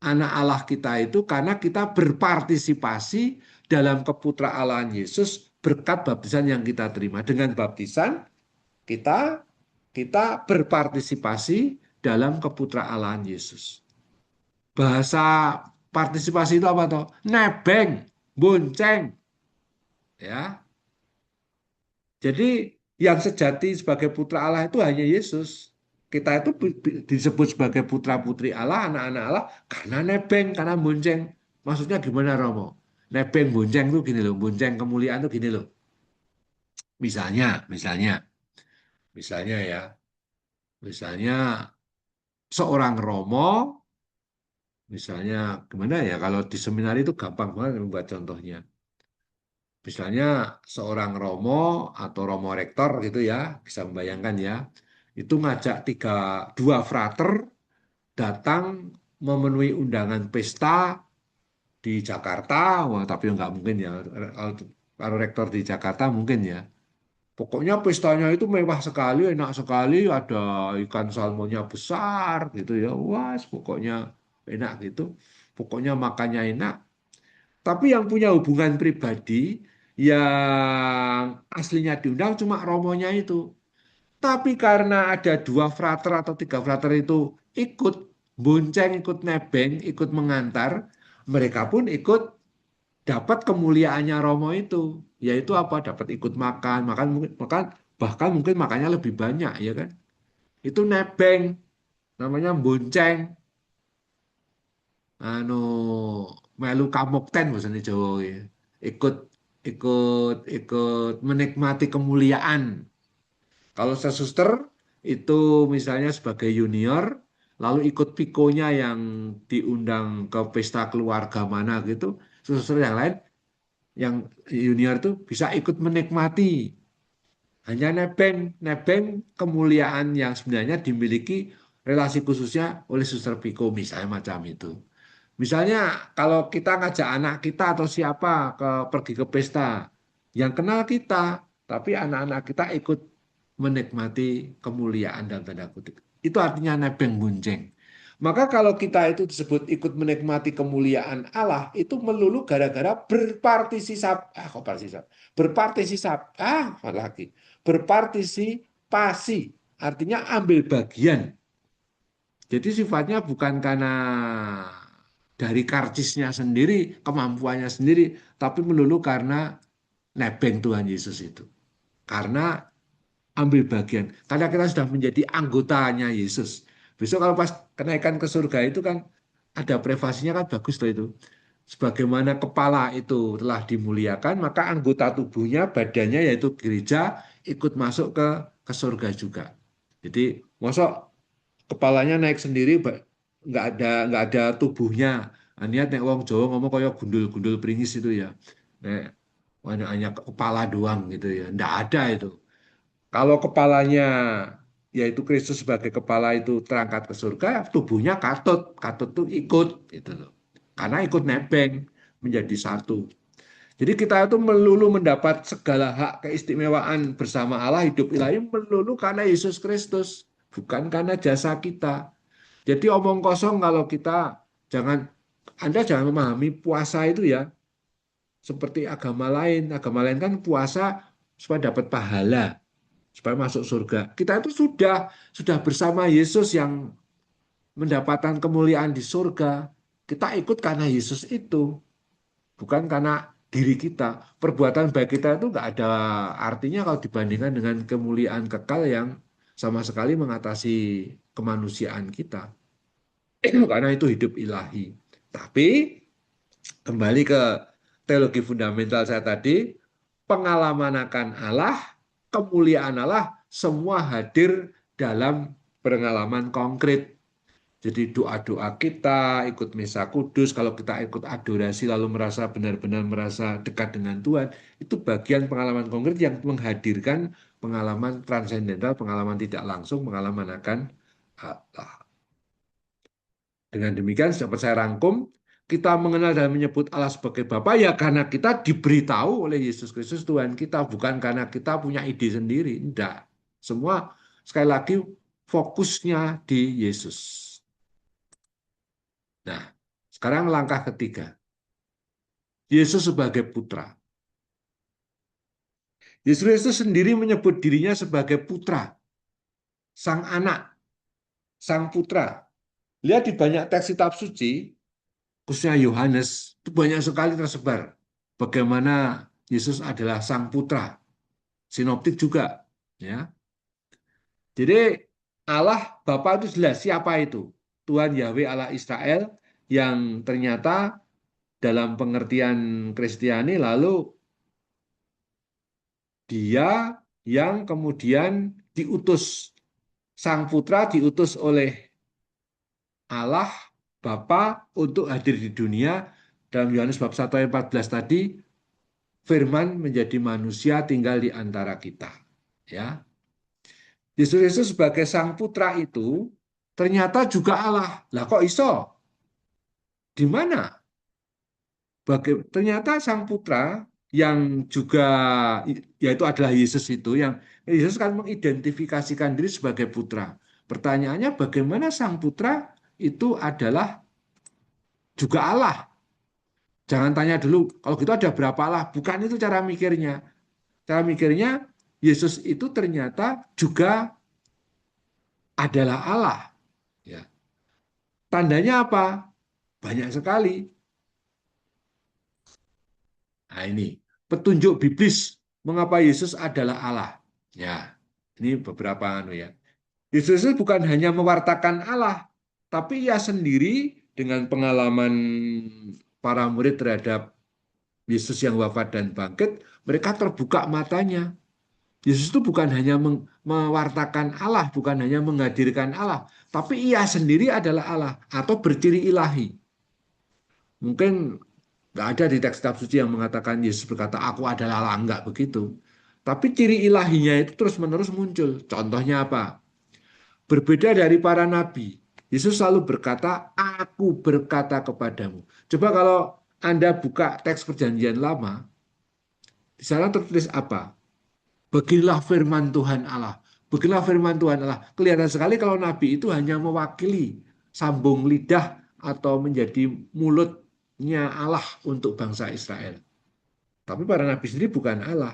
anak Allah kita itu karena kita berpartisipasi dalam keputraalaan Yesus berkat baptisan yang kita terima. Dengan baptisan kita berpartisipasi dalam keputraalaan Yesus. Bahasa partisipasi itu apa toh? Nebeng, bonceng, ya. Jadi yang sejati sebagai putra Allah itu hanya Yesus. Kita itu disebut sebagai putra-putri Allah, anak-anak Allah, karena nebeng, karena bonceng. Maksudnya gimana, Romo? Nebeng, bonceng itu gini loh, bonceng kemuliaan itu gini loh. Misalnya ya, misalnya seorang Romo, misalnya gimana ya, kalau di seminar itu gampang banget membuat contohnya. Misalnya seorang Romo atau Romo Rektor gitu ya, bisa membayangkan ya, itu ngajak dua frater datang memenuhi undangan pesta di Jakarta. Wah, tapi nggak mungkin ya, kalau rektor di Jakarta mungkin ya. Pokoknya pestanya itu mewah sekali, enak sekali, ada ikan salmonnya besar gitu ya, wah, pokoknya enak gitu. Pokoknya makannya enak. Tapi yang punya hubungan pribadi, yang aslinya diundang cuma romonya itu. Tapi karena ada dua frater atau tiga frater itu ikut bonceng, ikut nebeng, ikut mengantar, mereka pun ikut dapat kemuliaannya Romo itu. Yaitu apa? Dapat ikut makan, bahkan mungkin makannya lebih banyak, ya kan? Itu nebeng, namanya bonceng. Anu melu kamukten bahasa Jawa ya. Ikut ikut menikmati kemuliaan. Kalau saya suster itu misalnya sebagai junior, lalu ikut pikonya yang diundang ke pesta keluarga mana gitu, suster yang lain yang junior itu bisa ikut menikmati. Hanya nebeng kemuliaan yang sebenarnya dimiliki relasi khususnya oleh suster piko misalnya macam itu. Misalnya kalau kita ngajak anak kita atau siapa pergi ke pesta, yang kenal kita, tapi anak-anak kita ikut menikmati kemuliaan dalam tanda kutip. Itu artinya nebeng bunceng. Maka kalau kita itu disebut ikut menikmati kemuliaan Allah, itu melulu gara-gara berpartisipasi. Kok partisipasi? Berpartisipasi. Lagi. Berpartisipasi. Artinya ambil bagian. Jadi sifatnya bukan karena dari karcisnya sendiri, kemampuannya sendiri, tapi melulu karena nebeng Tuhan Yesus itu. Karena ambil bagian. Karena kita sudah menjadi anggotanya Yesus. Besok kalau pas kenaikan ke surga itu kan ada privasinya kan bagus loh itu. Sebagaimana kepala itu telah dimuliakan, maka anggota tubuhnya, badannya yaitu gereja ikut masuk ke surga juga. Jadi, masuk kepalanya naik sendiri, nggak ada tubuhnya. Niat nek wong Jawa ngomong kayak gundul-gundul pringis itu ya. Nek hanya kepala doang gitu ya. Nggak ada itu. Kalau kepalanya yaitu Kristus sebagai kepala itu terangkat ke surga, tubuhnya katut, katut tuh ikut gitu loh. Karena ikut nebeng menjadi satu. Jadi kita itu melulu mendapat segala hak keistimewaan bersama Allah hidup ilahi melulu karena Yesus Kristus, bukan karena jasa kita. Jadi omong kosong kalau kita Anda jangan memahami puasa itu ya seperti agama lain. Agama lain kan puasa supaya dapat pahala, supaya masuk surga. Kita itu sudah bersama Yesus yang mendapatkan kemuliaan di surga. Kita ikut karena Yesus itu, bukan karena diri kita. Perbuatan baik kita itu nggak ada artinya kalau dibandingkan dengan kemuliaan kekal yang sama sekali mengatasi kemanusiaan kita. Karena itu hidup ilahi. Tapi kembali ke teologi fundamental saya tadi, pengalaman akan Allah, kemuliaan Allah, semua hadir dalam pengalaman konkret. Jadi doa-doa kita, ikut misa kudus, kalau kita ikut adorasi lalu merasa benar-benar merasa dekat dengan Tuhan, itu bagian pengalaman konkret yang menghadirkan pengalaman transendental, pengalaman tidak langsung, pengalaman akan Allah. Dengan demikian dapat saya rangkum, kita mengenal dan menyebut Allah sebagai Bapa ya karena kita diberitahu oleh Yesus Kristus Tuhan kita, bukan karena kita punya ide sendiri. Tidak. Semua sekali lagi fokusnya di Yesus. Nah, sekarang langkah ketiga. Yesus sebagai putra. Yesus Kristus sendiri menyebut dirinya sebagai putra, sang anak, sang putra. Lihat di banyak teks kitab suci, khususnya Yohanes, itu banyak sekali tersebar bagaimana Yesus adalah sang putra. Sinoptik juga, ya. Jadi Allah Bapa itu jelas siapa itu? Tuhan Yahweh Allah Israel yang ternyata dalam pengertian Kristiani lalu dia yang kemudian diutus. Sang putra diutus oleh Allah Bapa untuk hadir di dunia. Dalam Yohanes bab 1 ayat 14 tadi, firman menjadi manusia tinggal di antara kita. Ya. Yesus Kristus sebagai sang putra itu ternyata juga Allah. Lah kok iso? Di mana? Ternyata sang putra yang juga yaitu adalah Yesus itu yang Yesus kan mengidentifikasikan diri sebagai putra. Pertanyaannya bagaimana sang putra itu adalah juga Allah? Jangan tanya dulu kalau gitu ada berapa Allah? Bukan itu cara mikirnya. Cara mikirnya Yesus itu ternyata juga adalah Allah. Ya. Tandanya apa? Banyak sekali. Nah ini petunjuk biblis mengapa Yesus adalah Allah. Ya, ini beberapa ya. Yesus itu bukan hanya mewartakan Allah, tapi ia sendiri dengan pengalaman para murid terhadap Yesus yang wafat dan bangkit, mereka terbuka matanya. Yesus itu bukan hanya mewartakan Allah, bukan hanya menghadirkan Allah, tapi ia sendiri adalah Allah atau berciri ilahi. Mungkin nggak ada di teks kitab suci yang mengatakan Yesus berkata, aku adalah Allah. Enggak begitu. Tapi ciri ilahinya itu terus-menerus muncul. Contohnya apa? Berbeda dari para nabi. Yesus selalu berkata, aku berkata kepadamu. Coba kalau Anda buka teks perjanjian lama, di sana tertulis apa? Beginilah firman Tuhan Allah. Beginilah firman Tuhan Allah. Kelihatan sekali kalau nabi itu hanya mewakili sambung lidah atau menjadi mulutnya Allah untuk bangsa Israel. Tapi para nabi sendiri bukan Allah.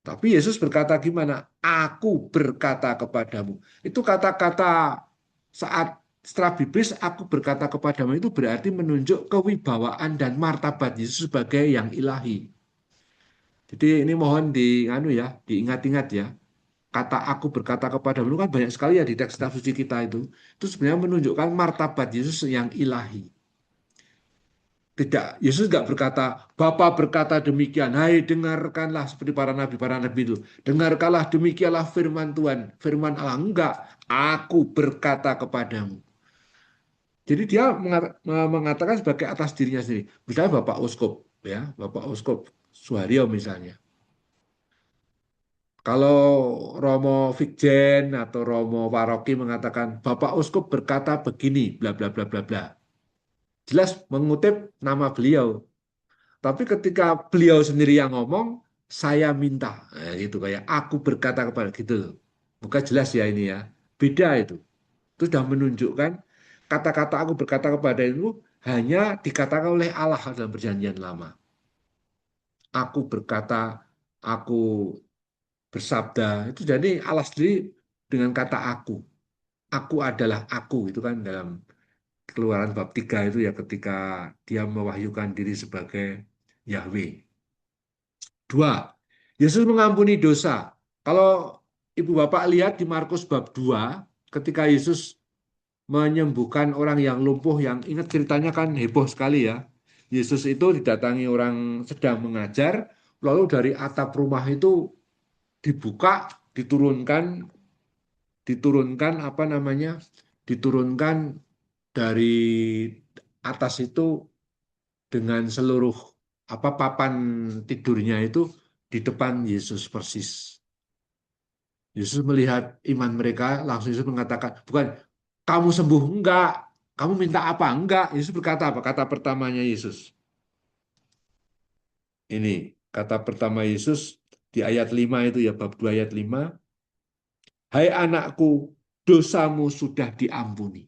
Tapi Yesus berkata gimana? Aku berkata kepadamu. Itu kata-kata saat setelah biblis aku berkata kepadamu itu berarti menunjuk kewibawaan dan martabat Yesus sebagai yang ilahi. Jadi ini mohon diingat-ingat ya. Kata aku berkata kepadamu kan banyak sekali ya di teks kitab suci kita itu. Itu sebenarnya menunjukkan martabat Yesus yang ilahi. Tidak, Yesus nggak berkata, Bapa berkata demikian, hai dengarkanlah seperti para nabi itu. Dengarkanlah demikianlah firman Tuhan, firman Allah. Enggak, aku berkata kepadamu. Jadi dia mengatakan sebagai atas dirinya sendiri. Misalnya Bapak Uskup, ya, Bapak Uskup Suharyo misalnya. Kalau Romo Vikjen atau Romo Paroki mengatakan, Bapak Uskup berkata begini, bla bla bla bla bla. Jelas mengutip nama beliau. Tapi ketika beliau sendiri yang ngomong, saya minta, gitu kayak aku berkata kepada gitu. Bukan jelas ya ini ya. Beda itu. Itu sudah menunjukkan kata-kata aku berkata kepada itu hanya dikatakan oleh Allah dalam perjanjian lama. Aku berkata, aku bersabda. Itu jadi Allah sendiri dengan kata aku. Aku adalah aku. Itu kan dalam Keluaran bab 3 itu ya ketika dia mewahyukan diri sebagai Yahweh. 2. Yesus mengampuni dosa. Kalau Ibu Bapak lihat di Markus bab 2, ketika Yesus menyembuhkan orang yang lumpuh, yang ingat ceritanya kan heboh sekali ya. Yesus itu didatangi orang sedang mengajar, lalu dari atap rumah itu dibuka, diturunkan apa namanya? Diturunkan dari atas itu dengan seluruh papan tidurnya itu di depan Yesus persis. Yesus melihat iman mereka, langsung Yesus mengatakan, bukan kamu sembuh, enggak. Kamu minta apa? Enggak. Yesus berkata apa? Kata pertamanya Yesus. Ini kata pertama Yesus di ayat 5 itu ya, bab 2 ayat 5. Hai anakku, dosamu sudah diampuni.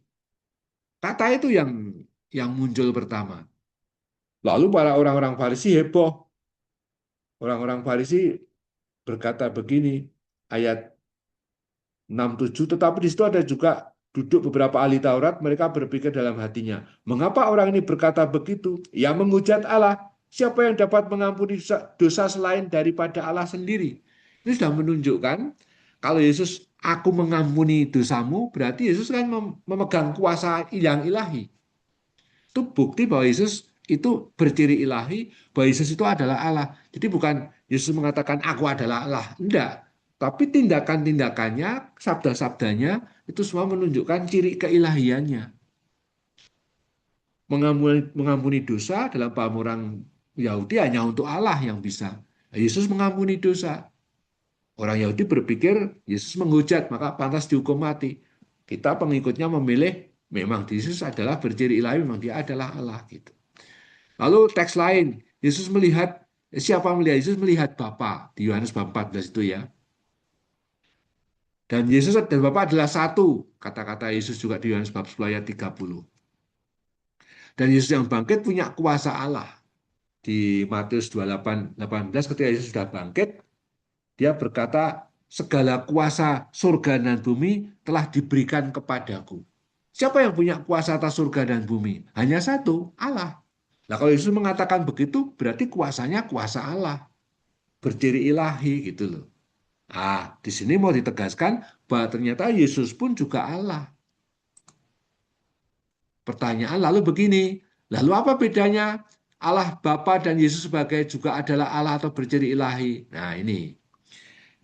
Kata itu yang muncul pertama. Lalu para orang-orang Farisi heboh. Orang-orang Farisi berkata begini, ayat 6-7, tetapi di situ ada juga duduk beberapa ahli Taurat, mereka berpikir dalam hatinya, mengapa orang ini berkata begitu? Ia menghujat Allah. Siapa yang dapat mengampuni dosa selain daripada Allah sendiri? Ini sudah menunjukkan kalau Yesus, aku mengampuni dosamu, berarti Yesus kan memegang kuasa yang ilahi. Itu bukti bahwa Yesus itu berciri ilahi, bahwa Yesus itu adalah Allah. Jadi bukan Yesus mengatakan aku adalah Allah, enggak. Tapi tindakan-tindakannya, sabda-sabdanya itu semua menunjukkan ciri keilahiannya. Mengampuni dosa dalam paham orang Yahudi hanya untuk Allah yang bisa. Yesus mengampuni dosa. Orang Yahudi berpikir Yesus menghujat, maka pantas dihukum mati. Kita pengikutnya memilih memang Yesus adalah berciri ilahi, memang dia adalah Allah gitu. Lalu teks lain, Yesus melihat, siapa melihat? Yesus melihat Bapa di Yohanes bab 14 itu ya. Dan Yesus dan Bapa adalah satu, kata-kata Yesus juga di Yohanes bab 10 ayat 30. Dan Yesus yang bangkit punya kuasa Allah. Di Matius 28:18 ketika Yesus sudah bangkit, dia berkata, segala kuasa surga dan bumi telah diberikan kepadaku. Siapa yang punya kuasa atas surga dan bumi? Hanya satu, Allah. Nah, kalau Yesus mengatakan begitu, berarti kuasanya kuasa Allah, berciri ilahi gitu loh. Ah, di sini mau ditegaskan bahwa ternyata Yesus pun juga Allah. Pertanyaan lalu begini, lalu apa bedanya Allah Bapa dan Yesus sebagai juga adalah Allah atau berciri ilahi? Nah, ini.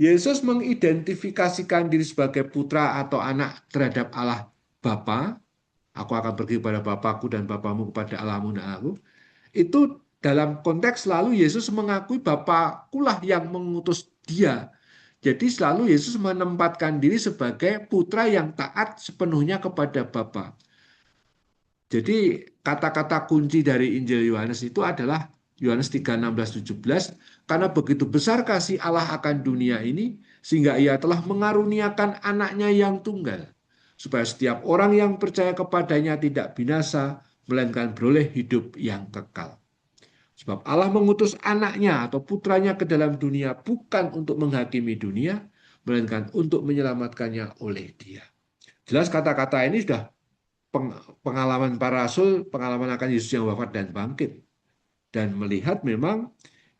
Yesus mengidentifikasikan diri sebagai putra atau anak terhadap Allah Bapa. Aku akan pergi kepada Bapakku dan Bapamu kepada Allahmu dan aku. Itu dalam konteks selalu Yesus mengakui Bapakulah yang mengutus dia. Jadi selalu Yesus menempatkan diri sebagai putra yang taat sepenuhnya kepada Bapa. Jadi kata-kata kunci dari Injil Yohanes itu adalah Yohanes 3:16-17, karena begitu besar kasih Allah akan dunia ini, sehingga ia telah mengaruniakan anaknya yang tunggal, supaya setiap orang yang percaya kepadanya tidak binasa, melainkan beroleh hidup yang kekal. Sebab Allah mengutus anaknya atau putranya ke dalam dunia bukan untuk menghakimi dunia, melainkan untuk menyelamatkannya oleh dia. Jelas kata-kata ini sudah pengalaman para rasul, pengalaman akan Yesus yang wafat dan bangkit. Dan melihat memang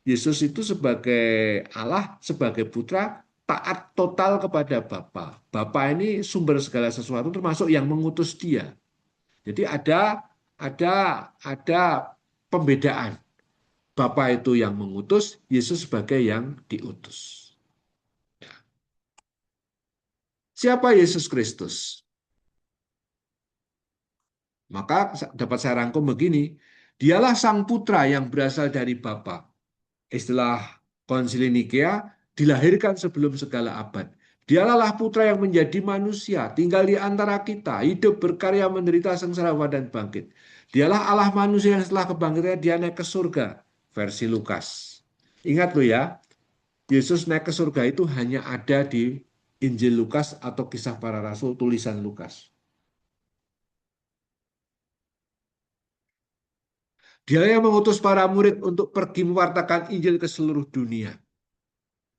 Yesus itu sebagai Allah, sebagai putra, taat total kepada Bapa. Bapa ini sumber segala sesuatu termasuk yang mengutus dia. Jadi ada pembedaan. Bapa itu yang mengutus, Yesus sebagai yang diutus. Siapa Yesus Kristus? Maka dapat saya rangkum begini, dialah sang putra yang berasal dari Bapa. Istilah Konsili Nikea, dilahirkan sebelum segala abad. Dialah putra yang menjadi manusia, tinggal di antara kita, hidup, berkarya, menderita, sengsara, dan bangkit. Dialah Allah manusia yang setelah kebangkitannya dia naik ke surga. Versi Lukas. Ingat loh ya, Yesus naik ke surga itu hanya ada di Injil Lukas atau Kisah Para Rasul tulisan Lukas. Dia yang mengutus para murid untuk pergi mewartakan Injil ke seluruh dunia.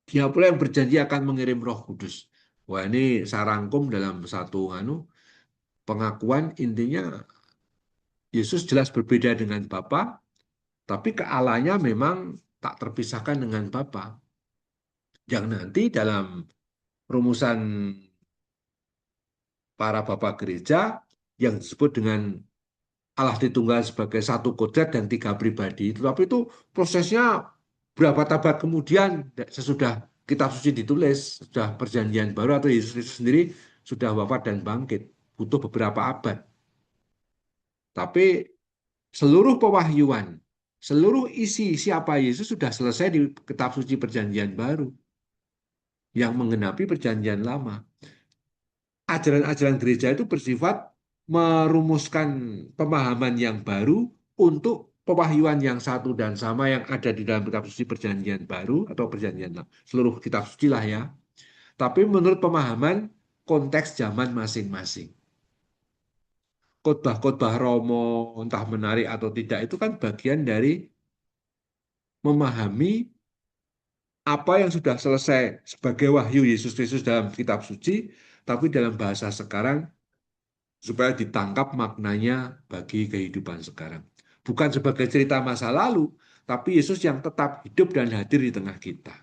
Dia pula yang berjanji akan mengirim Roh Kudus. Wah, ini saya rangkum dalam satu pengakuan, intinya Yesus jelas berbeda dengan Bapa, tapi kealahannya memang tak terpisahkan dengan Bapa. Yang nanti dalam rumusan para bapak gereja yang disebut dengan Allah Tritunggal sebagai satu kodrat dan tiga pribadi. Tetapi itu prosesnya berapa tabad kemudian sesudah kitab suci ditulis, sudah perjanjian baru atau Yesus sendiri sudah wafat dan bangkit. Butuh beberapa abad. Tapi seluruh pewahyuan, seluruh isi siapa Yesus sudah selesai di kitab suci perjanjian baru yang menggenapi perjanjian lama. Ajaran-ajaran gereja itu bersifat merumuskan pemahaman yang baru untuk pewahyuan yang satu dan sama yang ada di dalam kitab suci perjanjian baru atau perjanjian seluruh kitab suci lah ya. Tapi menurut pemahaman konteks zaman masing-masing. Khotbah-khotbah Romo, entah menarik atau tidak, itu kan bagian dari memahami apa yang sudah selesai sebagai wahyu Yesus Kristus dalam kitab suci, tapi dalam bahasa sekarang supaya ditangkap maknanya bagi kehidupan sekarang. Bukan sebagai cerita masa lalu, tapi Yesus yang tetap hidup dan hadir di tengah kita.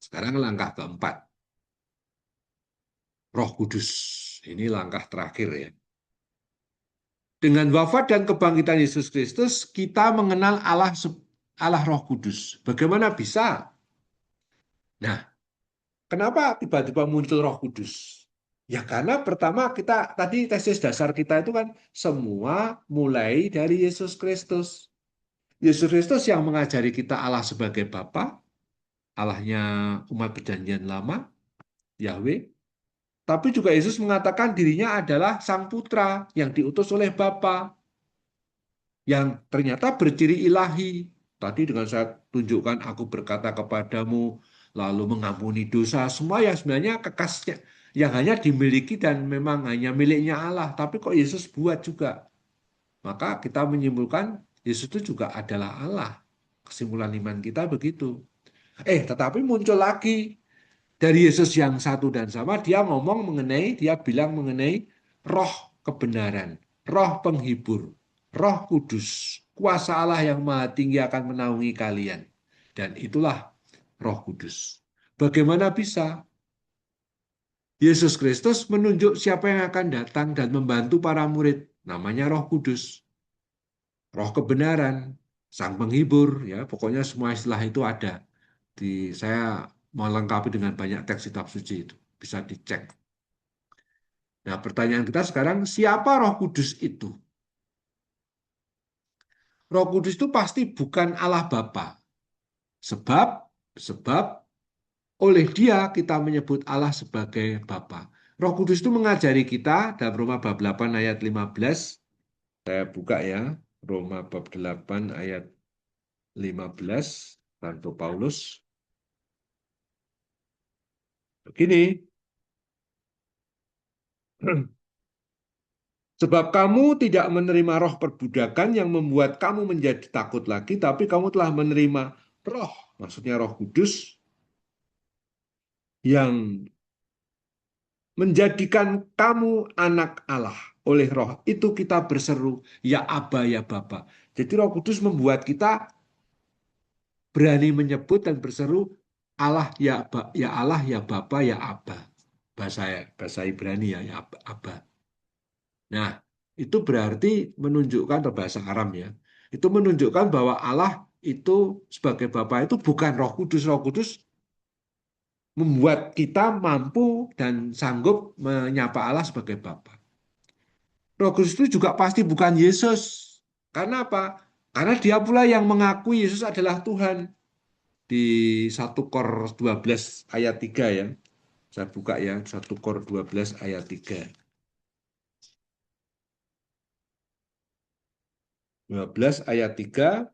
Sekarang langkah keempat. Roh Kudus. Ini langkah terakhir ya. Dengan wafat dan kebangkitan Yesus Kristus, kita mengenal Allah Roh Kudus. Bagaimana bisa? Nah, kenapa tiba-tiba muncul Roh Kudus? Ya karena pertama kita tadi tesis dasar kita itu kan semua mulai dari Yesus Kristus. Yesus Kristus yang mengajari kita Allah sebagai Bapa, Allahnya umat perjanjian lama, Yahweh. Tapi juga Yesus mengatakan dirinya adalah Sang Putra yang diutus oleh Bapa, yang ternyata berciri ilahi. Tadi dengan saya tunjukkan aku berkata kepadamu, lalu mengampuni dosa, semua yang sebenarnya kekasnya, yang hanya dimiliki dan memang hanya miliknya Allah. Tapi kok Yesus buat juga. Maka kita menyimpulkan Yesus itu juga adalah Allah. Kesimpulan iman kita begitu. Tetapi muncul lagi dari Yesus yang satu dan sama, dia bilang mengenai roh kebenaran, roh penghibur, roh kudus, kuasa Allah yang maha tinggi akan menaungi kalian. Dan itulah roh kudus. Bagaimana bisa? Yesus Kristus menunjuk siapa yang akan datang dan membantu para murid. Namanya roh kudus. Roh kebenaran, sang penghibur, ya pokoknya semua istilah itu ada. Saya melengkapi dengan banyak teks kitab suci itu. Bisa dicek. Nah, pertanyaan kita sekarang, siapa Roh Kudus itu? Roh Kudus itu pasti bukan Allah Bapa. Sebab oleh Dia kita menyebut Allah sebagai Bapa. Roh Kudus itu mengajari kita dalam Roma bab 8 ayat 15. Saya buka ya, Roma bab 8 ayat 15, Santo Paulus. Begini, sebab kamu tidak menerima roh perbudakan yang membuat kamu menjadi takut lagi, tapi kamu telah menerima roh, maksudnya Roh Kudus, yang menjadikan kamu anak Allah. Oleh roh itu kita berseru, ya Aba, ya Bapa. Jadi Roh Kudus membuat kita berani menyebut dan berseru, Allah, ya Allah, ya Bapa, ya Aba. Bahasa Ibrani ya Aba. Nah, itu berarti menunjukkan, atau bahasa Aram ya, itu menunjukkan bahwa Allah itu sebagai Bapa itu bukan Roh Kudus. Roh Kudus membuat kita mampu dan sanggup menyapa Allah sebagai Bapa. Roh Kudus itu juga pasti bukan Yesus. Karena apa? Karena dia pula yang mengakui Yesus adalah Tuhan. Di 1 Kor 12 ayat 3 ya. Saya buka ya, 1 Kor 12 ayat 3. 12 ayat 3.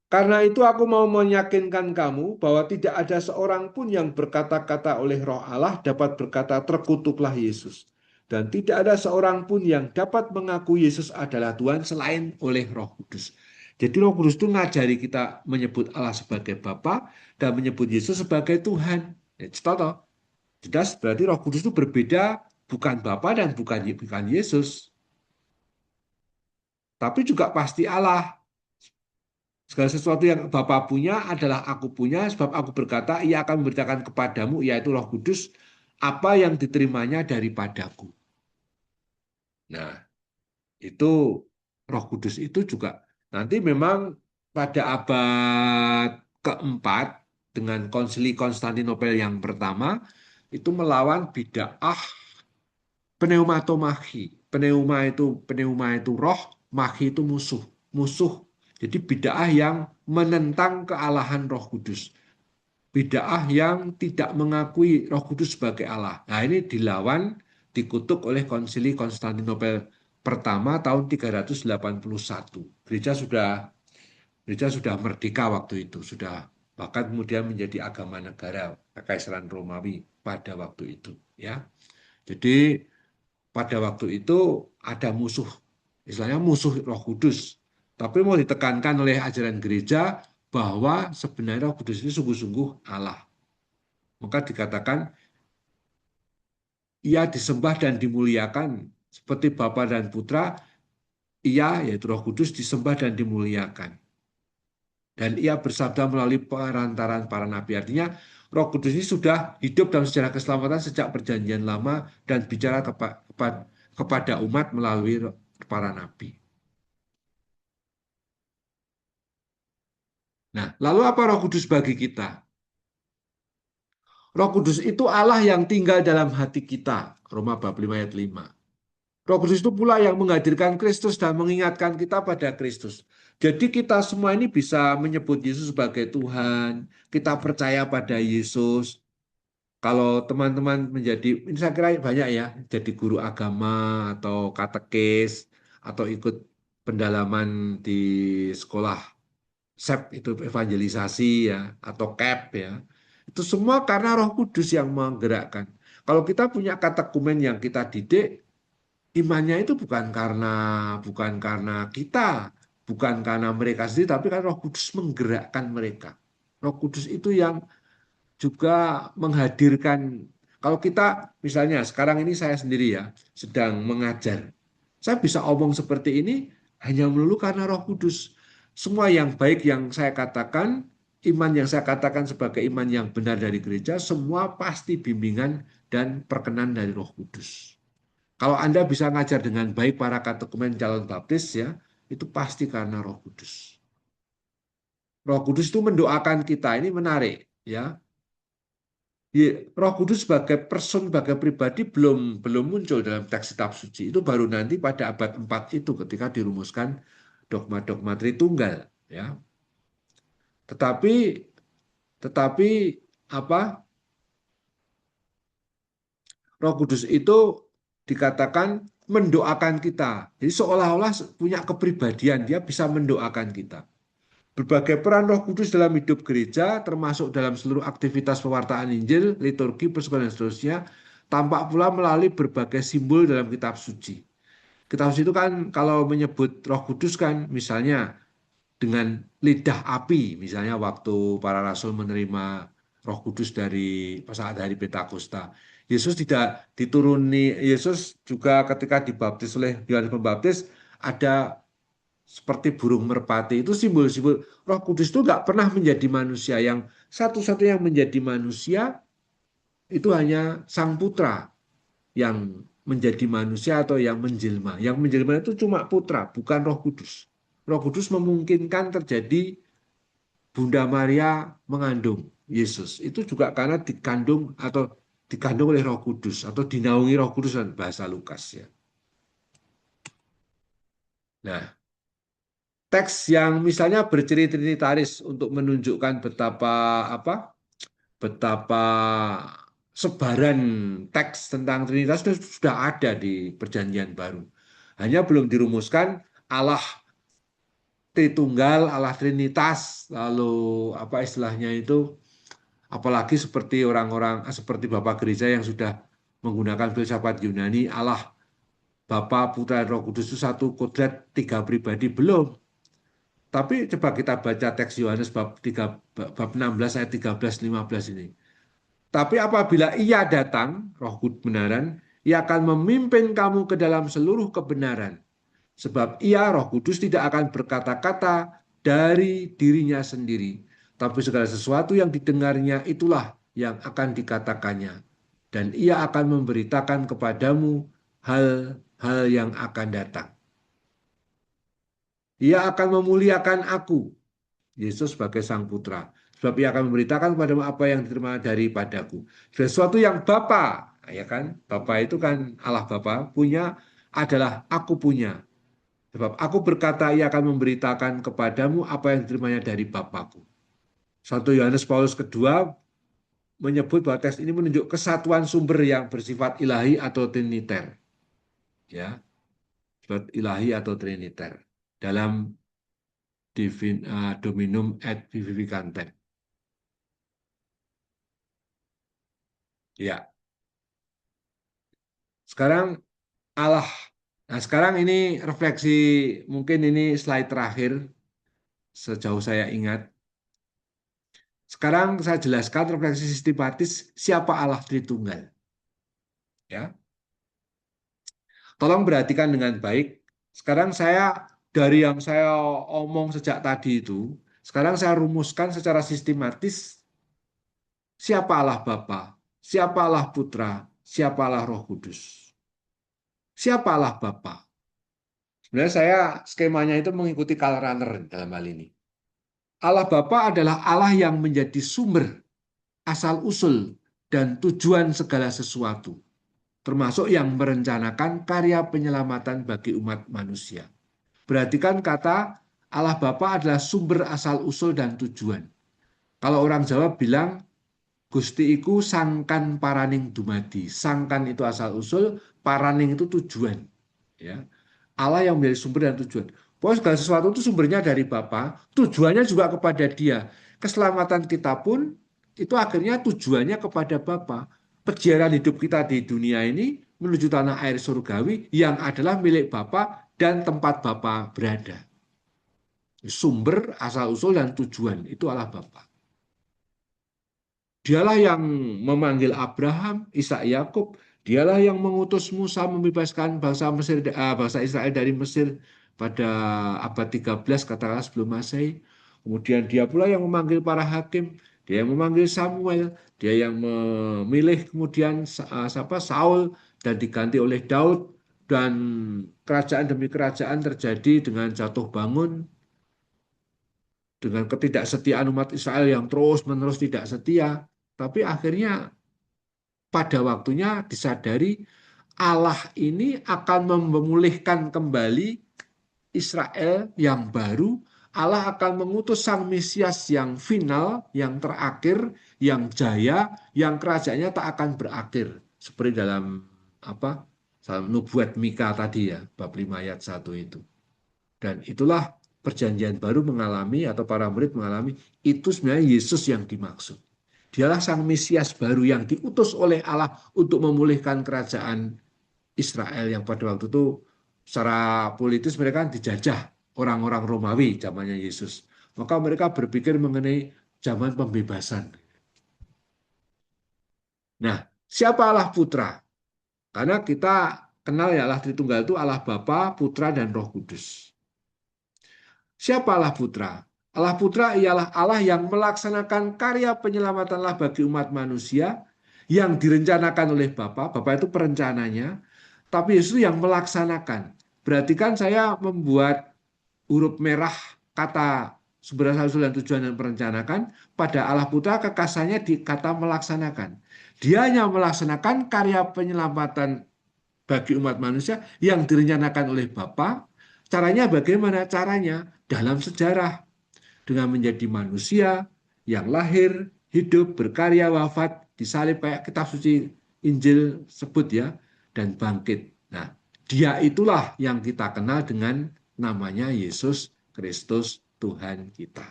Karena itu aku mau meyakinkan kamu bahwa tidak ada seorang pun yang berkata-kata oleh roh Allah dapat berkata terkutuklah Yesus. Dan tidak ada seorang pun yang dapat mengaku Yesus adalah Tuhan selain oleh Roh Kudus. Jadi Roh Kudus itu ngajari kita menyebut Allah sebagai Bapa dan menyebut Yesus sebagai Tuhan. Jelas berarti Roh Kudus itu berbeda, bukan Bapa dan bukan Yesus. Tapi juga pasti Allah. Segala sesuatu yang Bapa punya adalah aku punya, sebab aku berkata, ia akan memberitakan kepadamu, yaitu Roh Kudus, apa yang diterimanya daripadaku. Nah, itu Roh Kudus itu juga nanti memang pada abad keempat dengan Konsili Konstantinopel yang pertama itu melawan bid'ah pneumatomaki. Pneuma itu roh, maki itu musuh. Musuh. Jadi bid'ah yang menentang kealahan Roh Kudus. bid'ah yang tidak mengakui Roh Kudus sebagai Allah. Nah, ini dilawan, dikutuk oleh Konsili Konstantinopel pertama tahun 381. Gereja sudah merdeka waktu itu, sudah bahkan kemudian menjadi agama negara Kekaisaran Romawi pada waktu itu, ya. Jadi pada waktu itu ada musuh, istilahnya musuh Roh Kudus. Tapi mau ditekankan oleh ajaran gereja bahwa sebenarnya Roh Kudus ini sungguh-sungguh Allah. Maka dikatakan ia disembah dan dimuliakan seperti Bapa dan Putra, ia yaitu Roh Kudus disembah dan dimuliakan. Dan ia bersabda melalui perantaraan para nabi. Artinya Roh Kudus ini sudah hidup dalam sejarah keselamatan sejak perjanjian lama dan bicara kepada umat melalui para nabi. Nah, lalu apa Roh Kudus bagi kita? Roh Kudus itu Allah yang tinggal dalam hati kita. Roma bab 5 ayat 5. Roh Kudus itu pula yang menghadirkan Kristus dan mengingatkan kita pada Kristus. Jadi kita semua ini bisa menyebut Yesus sebagai Tuhan. Kita percaya pada Yesus. Kalau teman-teman menjadi, ini saya kira banyak ya, jadi guru agama atau katekis atau ikut pendalaman di sekolah SEP itu evangelisasi ya atau CAP ya. Itu semua karena Roh Kudus yang menggerakkan. Kalau kita punya katekumen yang kita didik, imannya itu bukan karena kita, bukan karena mereka sendiri, tapi karena Roh Kudus menggerakkan mereka. Roh Kudus itu yang juga menghadirkan. Kalau kita misalnya sekarang ini saya sendiri ya sedang mengajar, saya bisa omong seperti ini hanya melulu karena Roh Kudus. Semua yang baik yang saya katakan, iman yang saya katakan sebagai iman yang benar dari gereja, semua pasti bimbingan dan perkenan dari Roh Kudus. Kalau Anda bisa ngajar dengan baik para katekumen calon baptis ya, itu pasti karena Roh Kudus. Roh Kudus itu mendoakan kita, ini menarik ya. Roh Kudus sebagai person, sebagai pribadi belum muncul dalam teks kitab suci. Itu baru nanti pada abad 4 itu ketika dirumuskan dogma-dogma Tritunggal ya. Tetapi apa? Roh Kudus itu dikatakan mendoakan kita. Jadi seolah-olah punya kepribadian, dia bisa mendoakan kita. Berbagai peran Roh Kudus dalam hidup gereja, termasuk dalam seluruh aktivitas pewartaan Injil, liturgi, persekutuan, dan seterusnya, tampak pula melalui berbagai simbol dalam kitab suci. Kitab suci itu kan kalau menyebut Roh Kudus kan misalnya dengan lidah api, misalnya waktu para rasul menerima Roh Kudus dari saat hari Pentakosta. Yesus tidak dituruni, Yesus juga ketika dibaptis oleh Yohanes Pembaptis ada seperti burung merpati, itu simbol-simbol. Roh Kudus itu nggak pernah menjadi manusia. Yang satu-satunya yang menjadi manusia itu hanya Sang Putra yang menjadi manusia atau yang menjelma. Yang menjelma itu cuma Putra, bukan Roh Kudus. Roh Kudus memungkinkan terjadi Bunda Maria mengandung Yesus. Itu juga karena dikandung oleh Roh Kudus atau dinaungi Roh Kudus dan bahasa Lukas ya. Nah, teks yang misalnya berciri trinitaris untuk menunjukkan betapa sebaran teks tentang Trinitas sudah ada di Perjanjian Baru. Hanya belum dirumuskan Allah Tritunggal, Allah Trinitas, lalu apa istilahnya itu, apalagi seperti orang-orang seperti Bapak Gereja yang sudah menggunakan filsafat Yunani, Allah Bapa, Putra, dan Roh Kudus itu satu kodrat, tiga pribadi, belum. Tapi coba kita baca teks Yohanes bab 16 ayat 13-15 ini. Tapi apabila ia datang, Roh kebenaran, ia akan memimpin kamu ke dalam seluruh kebenaran. Sebab ia, Roh Kudus, tidak akan berkata-kata dari dirinya sendiri. Tapi segala sesuatu yang didengarnya itulah yang akan dikatakannya. Dan ia akan memberitakan kepadamu hal-hal yang akan datang. Ia akan memuliakan aku, Yesus sebagai Sang Putra. Sebab ia akan memberitakan kepadamu apa yang diterima daripadaku. Sesuatu yang Bapa, ya kan? Bapa itu kan Allah Bapa punya adalah aku punya. Sebab aku berkata ia akan memberitakan kepadamu apa yang diterimanya dari Bapakku. 1 Yohanes Paulus kedua menyebut bahwa teks ini menunjuk kesatuan sumber yang bersifat ilahi atau triniter. Ya, ilahi atau triniter dalam Dominum et Vivificantem. Ya. Sekarang Allah. Nah, sekarang ini refleksi, mungkin ini slide terakhir sejauh saya ingat. Sekarang saya jelaskan refleksi sistematis siapa Allah Tritunggal. Ya. Tolong perhatikan dengan baik. Sekarang saya dari yang saya omong sejak tadi itu, sekarang saya rumuskan secara sistematis siapa Allah Bapa, siapa Allah Putra, siapa Allah Roh Kudus. Siapa Allah Bapa? Sebenarnya saya skemanya itu mengikuti Karl Rahner dalam hal ini. Allah Bapa adalah Allah yang menjadi sumber, asal-usul, dan tujuan segala sesuatu, termasuk yang merencanakan karya penyelamatan bagi umat manusia. Perhatikan kata Allah Bapa adalah sumber asal-usul dan tujuan. Kalau orang Jawa bilang, Gusti iku sangkan paraning dumadi. Sangkan itu asal-usul, paraning itu tujuan. Ya. Allah yang menjadi sumber dan tujuan. Pokoknya segala sesuatu itu sumbernya dari Bapa, tujuannya juga kepada Dia. Keselamatan kita pun itu akhirnya tujuannya kepada Bapa. Perjalanan hidup kita di dunia ini menuju tanah air surgawi yang adalah milik Bapa dan tempat Bapa berada. Sumber, asal-usul, dan tujuan itu Allah Bapa. Dialah yang memanggil Abraham, Ishak, Yakub. Dialah yang mengutus Musa membebaskan bangsa Israel dari Mesir pada abad 13 katakanlah sebelum Masehi. Kemudian dia pula yang memanggil para hakim, dia yang memanggil Samuel, dia yang memilih kemudian Saul dan diganti oleh Daud, dan kerajaan demi kerajaan terjadi dengan jatuh bangun, dengan ketidaksetiaan umat Israel yang terus-menerus tidak setia. Tapi akhirnya pada waktunya disadari Allah ini akan memulihkan kembali Israel yang baru. Allah akan mengutus Sang Mesias yang final, yang terakhir, yang jaya, yang kerajaannya tak akan berakhir. Seperti dalam dalam nubuat Mika tadi ya, bab 5 ayat 1 itu. Dan itulah perjanjian baru mengalami atau para murid mengalami itu sebenarnya Yesus yang dimaksud. Dialah Sang Mesias baru yang diutus oleh Allah untuk memulihkan kerajaan Israel yang pada waktu itu secara politis mereka dijajah orang-orang Romawi zamannya Yesus. Maka mereka berpikir mengenai zaman pembebasan. Nah, siapa Allah Putra? Karena kita kenal ya Allah Tritunggal itu Allah Bapa, Putra, dan Roh Kudus. Siapa Allah Putra? Allah Putra ialah Allah yang melaksanakan karya penyelamatanlah bagi umat manusia yang direncanakan oleh Bapa. Bapa itu perencananya, tapi Yesus yang melaksanakan. Berarti kan saya membuat huruf merah kata sumber asal-usul dan tujuan dan perencanakan, pada Allah Putra kekasannya di kata melaksanakan. Dia hanya melaksanakan karya penyelamatan bagi umat manusia yang direncanakan oleh Bapa. Caranya bagaimana? Caranya dalam sejarah dengan menjadi manusia yang lahir, hidup, berkarya, wafat, disalib kayak kitab suci Injil sebut ya, dan bangkit. Nah, dia itulah yang kita kenal dengan namanya Yesus Kristus Tuhan kita.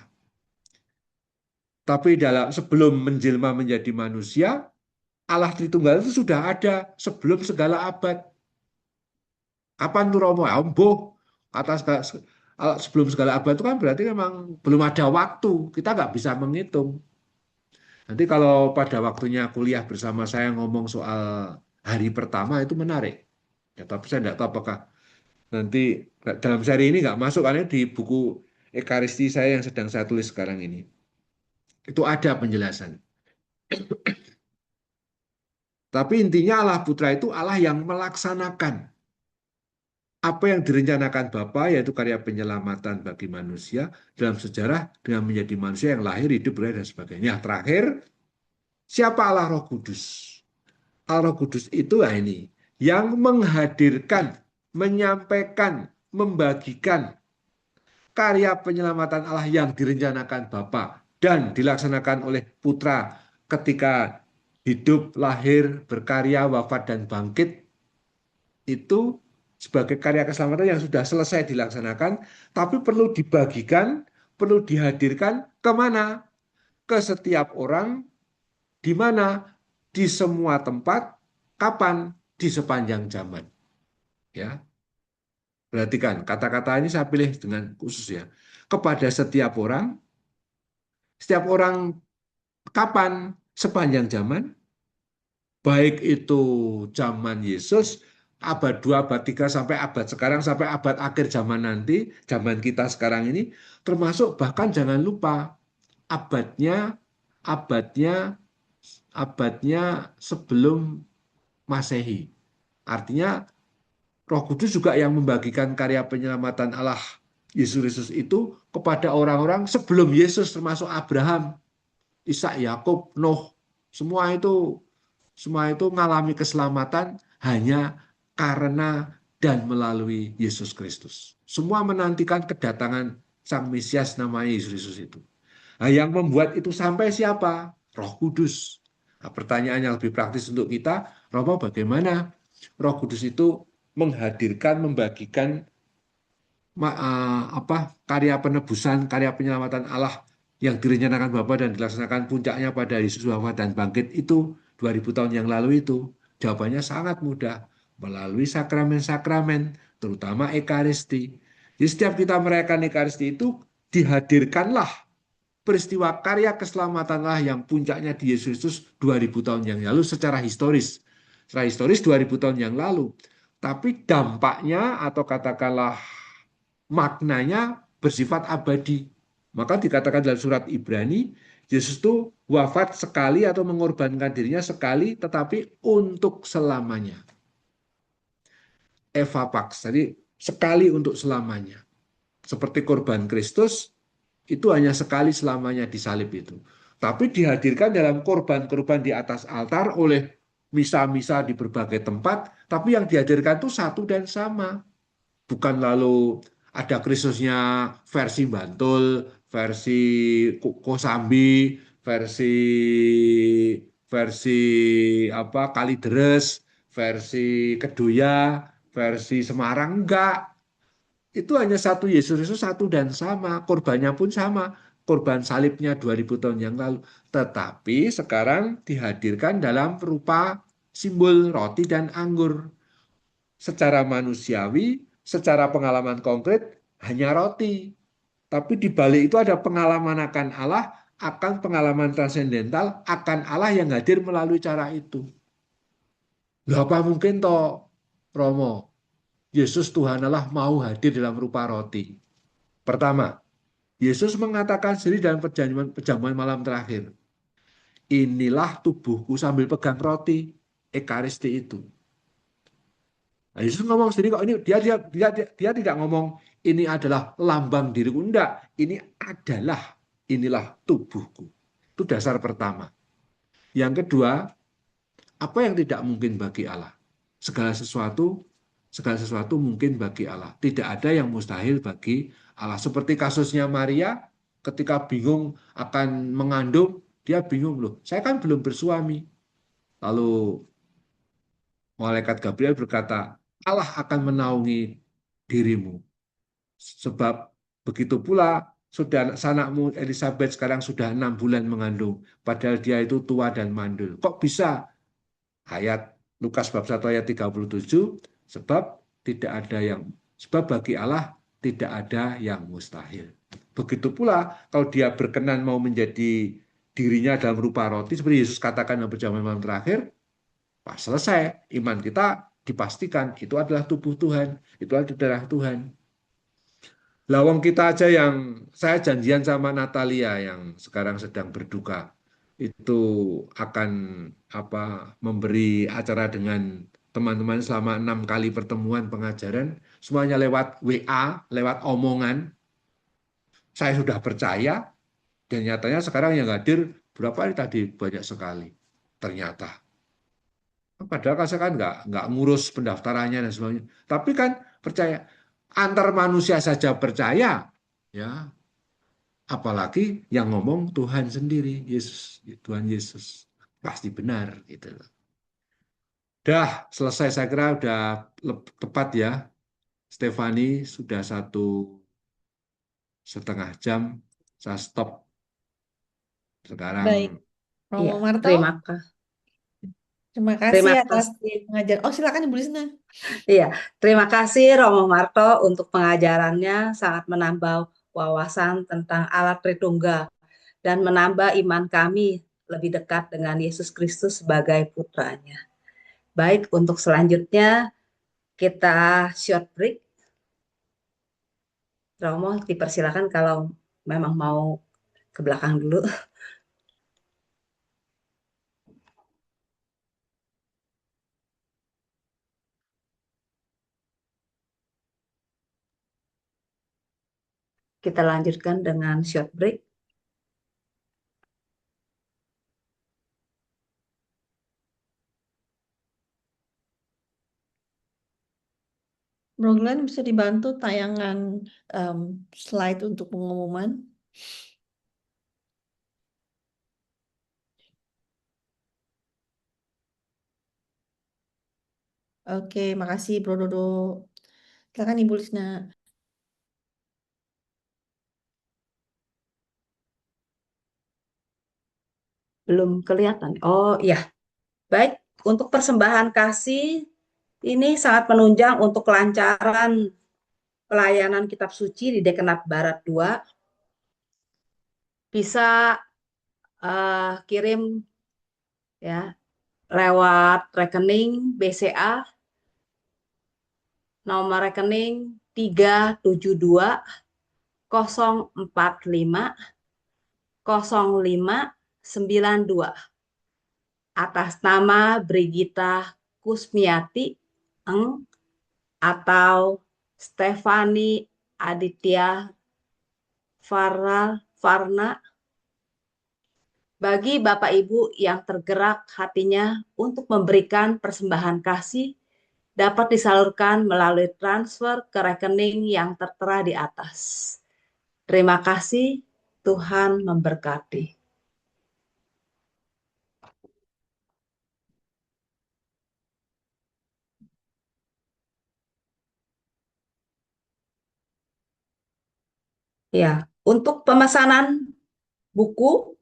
Tapi sebelum menjelma menjadi manusia, Allah Tritunggal itu sudah ada sebelum segala abad. Kapan tuh Romo? Ambo. Sebelum segala abad itu kan berarti memang belum ada waktu. Kita nggak bisa menghitung. Nanti kalau pada waktunya kuliah bersama saya ngomong soal hari pertama itu menarik. Ya, tapi saya tidak tahu apakah nanti dalam seri ini nggak masuk, karena di buku Ekaristi saya yang sedang saya tulis sekarang ini. Itu ada penjelasan. Tapi intinya Allah Putra itu Allah yang melaksanakan apa yang direncanakan Bapa, yaitu karya penyelamatan bagi manusia dalam sejarah dengan menjadi manusia yang lahir, hidup, dan sebagainya. Terakhir, siapa Allah Roh Kudus? Allah Roh Kudus itu ini yang menghadirkan, menyampaikan, membagikan karya penyelamatan Allah yang direncanakan Bapa dan dilaksanakan oleh Putra ketika hidup, lahir, berkarya, wafat, dan bangkit, itu sebagai karya keselamatan yang sudah selesai dilaksanakan, tapi perlu dibagikan, perlu dihadirkan kemana? Ke setiap orang, di mana? Di semua tempat, kapan? Di sepanjang zaman. Ya, perhatikan kata-kata ini saya pilih dengan khusus ya. Kepada setiap orang kapan? Sepanjang zaman, baik itu zaman Yesus, abad 2, abad 3, sampai abad sekarang, sampai abad akhir zaman nanti, zaman kita sekarang ini, termasuk bahkan jangan lupa abadnya, abadnya, abadnya sebelum Masehi. Artinya Roh Kudus juga yang membagikan karya penyelamatan Allah Yesus Kristus itu kepada orang-orang sebelum Yesus, termasuk Abraham, Ishak, Yakub, Nuh, semua itu mengalami keselamatan hanya karena dan melalui Yesus Kristus. Semua menantikan kedatangan Sang Mesias namanya Yesus Kristus itu. Nah, yang membuat itu sampai siapa? Roh Kudus. Nah, pertanyaan yang lebih praktis untuk kita, Romo, bagaimana Roh Kudus itu menghadirkan, membagikan karya penebusan, karya penyelamatan Allah yang direncanakan Bapa dan dilaksanakan puncaknya pada Yesus wafat dan bangkit itu 2000 tahun yang lalu itu? Jawabannya sangat mudah, melalui sakramen-sakramen, terutama Ekaristi. Jadi setiap kita merayakan Ekaristi itu dihadirkanlah peristiwa karya keselamatanlah yang puncaknya di Yesus Kristus 2000 tahun yang lalu secara historis. Secara historis 2000 tahun yang lalu. Tapi dampaknya atau katakanlah maknanya bersifat abadi. Maka dikatakan dalam surat Ibrani, Yesus itu wafat sekali atau mengorbankan dirinya sekali, tetapi untuk selamanya. Eva Pax, jadi sekali untuk selamanya. Seperti korban Kristus, itu hanya sekali selamanya di salib itu. Tapi dihadirkan dalam korban-korban di atas altar oleh misa-misa di berbagai tempat, tapi yang dihadirkan itu satu dan sama. Bukan lalu ada Kristusnya versi Bantul, versi Kosambi, versi versi Kalideres, versi Kedoya, versi Semarang, enggak. Itu hanya satu Yesus Kristus, satu dan sama. Korbannya pun sama. Korban salibnya 2000 tahun yang lalu. Tetapi sekarang dihadirkan dalam rupa simbol roti dan anggur. Secara manusiawi, secara pengalaman konkret, hanya roti. Tapi di balik itu ada pengalaman akan Allah, akan pengalaman transendental, akan Allah yang hadir melalui cara itu. Loh, apa mungkin toh, Romo, Yesus Tuhan Allah mau hadir dalam rupa roti? Pertama, Yesus mengatakan sendiri dalam perjamuan malam terakhir, inilah tubuhku, sambil pegang roti, Ekaristi itu. Nah, Yesus ngomong sendiri kok, ini dia tidak ngomong ini adalah lambang diriku, enggak, inilah tubuhku. Itu dasar pertama. Yang kedua, apa yang tidak mungkin bagi Allah? Segala sesuatu mungkin bagi Allah. Tidak ada yang mustahil bagi Allah. Seperti kasusnya Maria, ketika bingung akan mengandung, dia bingung, loh, saya kan belum bersuami. Lalu malaikat Gabriel berkata, Allah akan menaungi dirimu. Sebab begitu pula sudah anakmu Elizabeth sekarang sudah 6 bulan mengandung. Padahal dia itu tua dan mandul. Kok bisa? Ayat Lukas bab 1 ayat 37, sebab bagi Allah tidak ada yang mustahil. Begitu pula kalau dia berkenan mau menjadi dirinya dalam rupa roti, seperti Yesus katakan dalam perjamuan malam terakhir, pas selesai, iman kita dipastikan itu adalah tubuh Tuhan, itu adalah darah Tuhan. Lawang kita aja yang saya janjian sama Natalia yang sekarang sedang berduka, itu akan memberi acara dengan teman-teman selama 6 kali pertemuan pengajaran, semuanya lewat WA, lewat omongan. Saya sudah percaya, dan nyatanya sekarang yang hadir berapa hari tadi, banyak sekali ternyata. Padahal kan saya kan nggak ngurus pendaftarannya dan sebagainya. Tapi kan percaya, antar manusia saja percaya, ya. apalagi yang ngomong Tuhan sendiri, Yesus, Tuhan Yesus pasti benar gitu loh. Udah selesai, saya kira udah tepat ya. Stefani sudah 1,5 jam, saya stop sekarang. Baik, Romo Iya, Marto, terima kasih. terima kasih Terima atas kasih. pengajaran. Oh, silakan Ibu Lisna. Iya, terima kasih Romo Marto untuk pengajarannya, sangat menambah wawasan tentang Allah Tritunggal dan menambah iman kami lebih dekat dengan Yesus Kristus sebagai putranya. Baik, untuk selanjutnya kita short break. Romo dipersilakan kalau memang mau ke belakang dulu. Kita lanjutkan dengan short break. Bro Glenn bisa dibantu tayangan slide untuk pengumuman. Oke, makasih Bro Dodo. Silakan Ibu Lisna. Belum kelihatan. Oh iya, baik. Untuk persembahan kasih ini sangat menunjang untuk kelancaran pelayanan kitab suci di Dekanat Barat 2. Bisa kirim ya lewat rekening BCA nomor rekening 372 045 0592 atas nama Brigita Kusmiati Eng atau Stefani Aditya Farna. Bagi Bapak Ibu yang tergerak hatinya untuk memberikan persembahan kasih, dapat disalurkan melalui transfer ke rekening yang tertera di atas. Terima kasih, Tuhan memberkati. Ya, untuk pemesanan buku,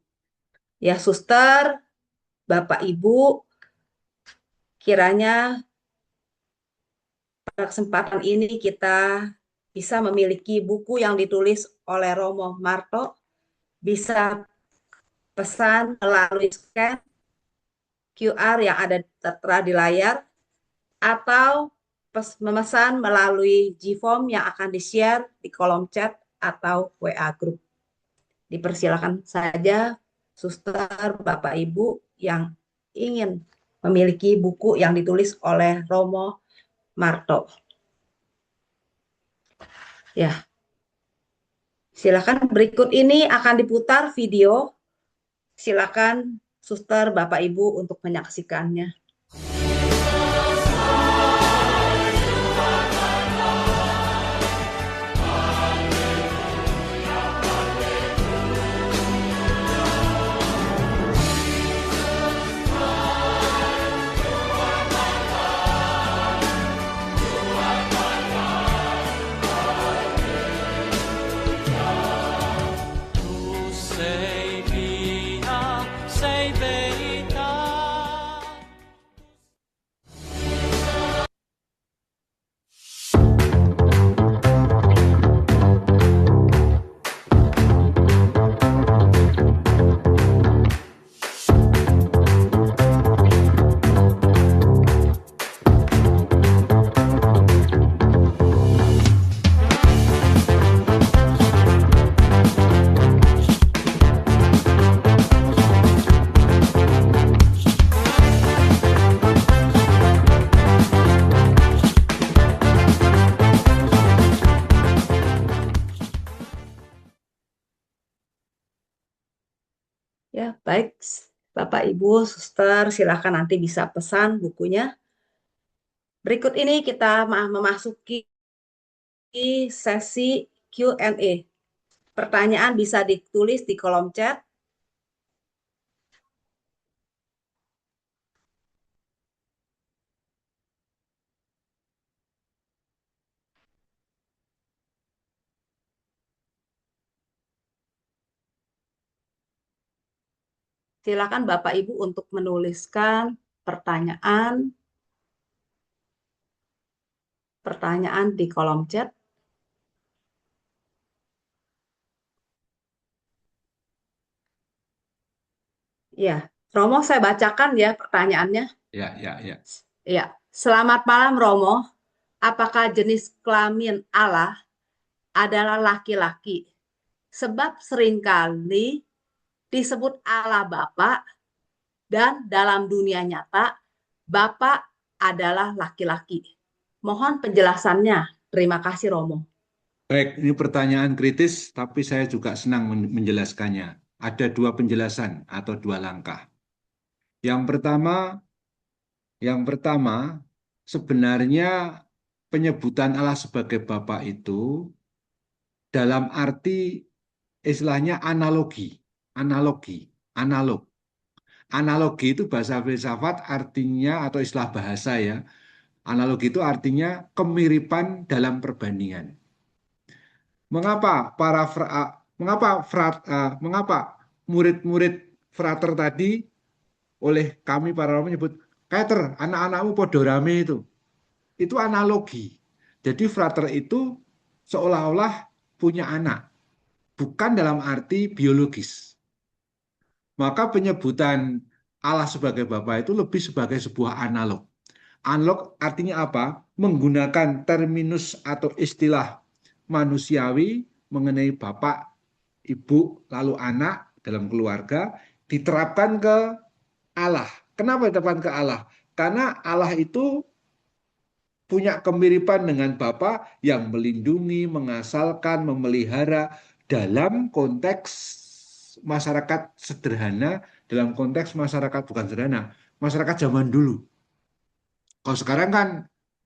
ya Suster, Bapak Ibu, kiranya pada kesempatan ini kita bisa memiliki buku yang ditulis oleh Romo Marto, bisa pesan melalui scan QR yang ada tertera di layar, atau memesan melalui Gform yang akan di-share di kolom chat atau WA Group. Dipersilakan saja Suster, Bapak Ibu yang ingin memiliki buku yang ditulis oleh Romo Marto. Ya, silakan. Berikut ini akan diputar video. Silakan Suster, Bapak Ibu untuk menyaksikannya. Ya, baik. Bapak, Ibu, Suster, silakan nanti bisa pesan bukunya. Berikut ini kita memasuki sesi Q&A. Pertanyaan bisa ditulis di kolom chat. Silakan Bapak Ibu untuk menuliskan pertanyaan di kolom chat. Ya, Romo, saya bacakan ya pertanyaannya. Ya, ya, ya. Ya, selamat malam Romo. Apakah jenis kelamin Allah adalah laki-laki? Sebab seringkali disebut Allah Bapa dan dalam dunia nyata Bapa adalah laki-laki. Mohon penjelasannya. Terima kasih Romo. Baik, ini pertanyaan kritis, tapi saya juga senang menjelaskannya. Ada dua penjelasan atau dua langkah. Yang pertama, sebenarnya penyebutan Allah sebagai Bapa itu dalam arti istilahnya analog. Analogi itu bahasa filsafat artinya atau istilah bahasa ya. Analogi itu artinya kemiripan dalam perbandingan. Mengapa murid-murid frater tadi oleh kami para orang menyebut Kater, anak-anakmu podo rame itu. Itu analogi. Jadi frater itu seolah-olah punya anak, bukan dalam arti biologis. Maka penyebutan Allah sebagai Bapa itu lebih sebagai sebuah analog. Analog artinya apa? Menggunakan terminus atau istilah manusiawi mengenai bapak, ibu, lalu anak dalam keluarga diterapkan ke Allah. Kenapa diterapkan ke Allah? Karena Allah itu punya kemiripan dengan Bapa yang melindungi, mengasalkan, memelihara dalam konteks masyarakat sederhana, dalam konteks masyarakat bukan sederhana, masyarakat zaman dulu. Kalau sekarang kan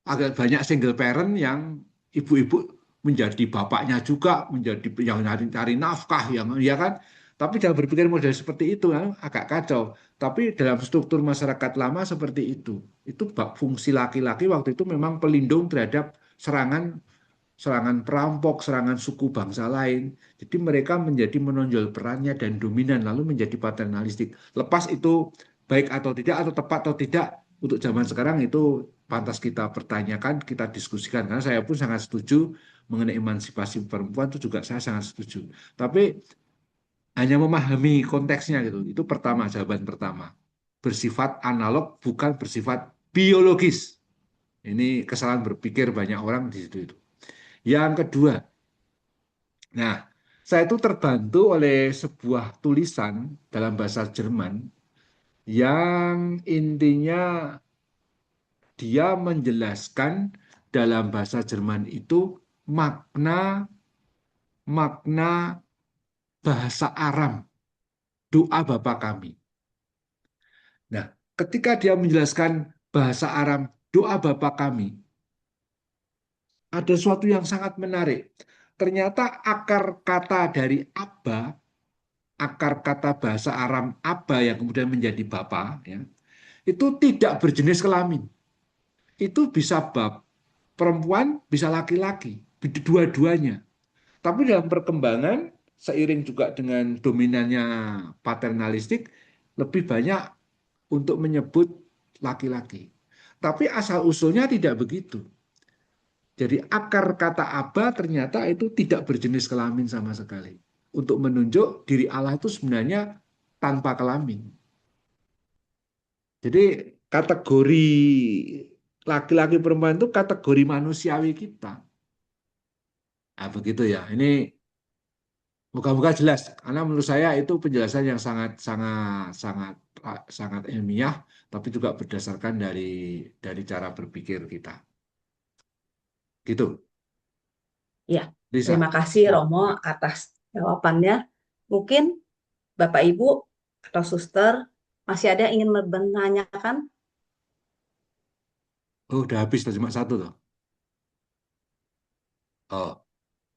agak banyak single parent yang ibu-ibu menjadi bapaknya juga, menjadi yang cari nafkah, yang ya kan. Tapi jangan berpikir model seperti itu, kan? Agak kacau. Tapi dalam struktur masyarakat lama seperti itu. Itu fungsi laki-laki waktu itu memang pelindung terhadap serangan perampok, serangan suku bangsa lain. Jadi mereka menjadi menonjol perannya dan dominan, lalu menjadi paternalistik. Lepas itu baik atau tidak, atau tepat atau tidak, untuk zaman sekarang itu pantas kita pertanyakan, kita diskusikan. Karena saya pun sangat setuju mengenai emansipasi perempuan, itu juga saya sangat setuju. Tapi hanya memahami konteksnya gitu. Itu pertama, jawaban pertama. Bersifat analog, bukan bersifat biologis. Ini kesalahan berpikir banyak orang di situ itu. Yang kedua, nah, saya itu terbantu oleh sebuah tulisan dalam bahasa Jerman yang intinya dia menjelaskan dalam bahasa Jerman itu makna makna bahasa Aram, doa Bapa kami. Nah, ketika dia menjelaskan bahasa Aram, doa Bapa kami, ada sesuatu yang sangat menarik. Ternyata akar kata dari Abba, akar kata bahasa Aram Abba yang kemudian menjadi Bapa, ya, itu tidak berjenis kelamin. Itu bisa bab perempuan, bisa laki-laki, dua-duanya. Tapi dalam perkembangan, seiring juga dengan dominannya paternalistik, lebih banyak untuk menyebut laki-laki. Tapi asal-usulnya tidak begitu. Jadi akar kata Aba ternyata itu tidak berjenis kelamin sama sekali. Untuk menunjuk diri Allah itu sebenarnya tanpa kelamin. Jadi kategori laki-laki perempuan itu kategori manusiawi kita. Nah, begitu ya. Ini moga-moga jelas. Karena menurut saya itu penjelasan yang sangat sangat sangat sangat ilmiah, tapi juga berdasarkan dari cara berpikir kita. Gitu, Ya, Lisa. terima kasih Ya, Romo ya. atas jawabannya. Mungkin Bapak Ibu atau Suster masih ada yang ingin menanyakan? Oh, udah habis, cuma satu tuh. Oh,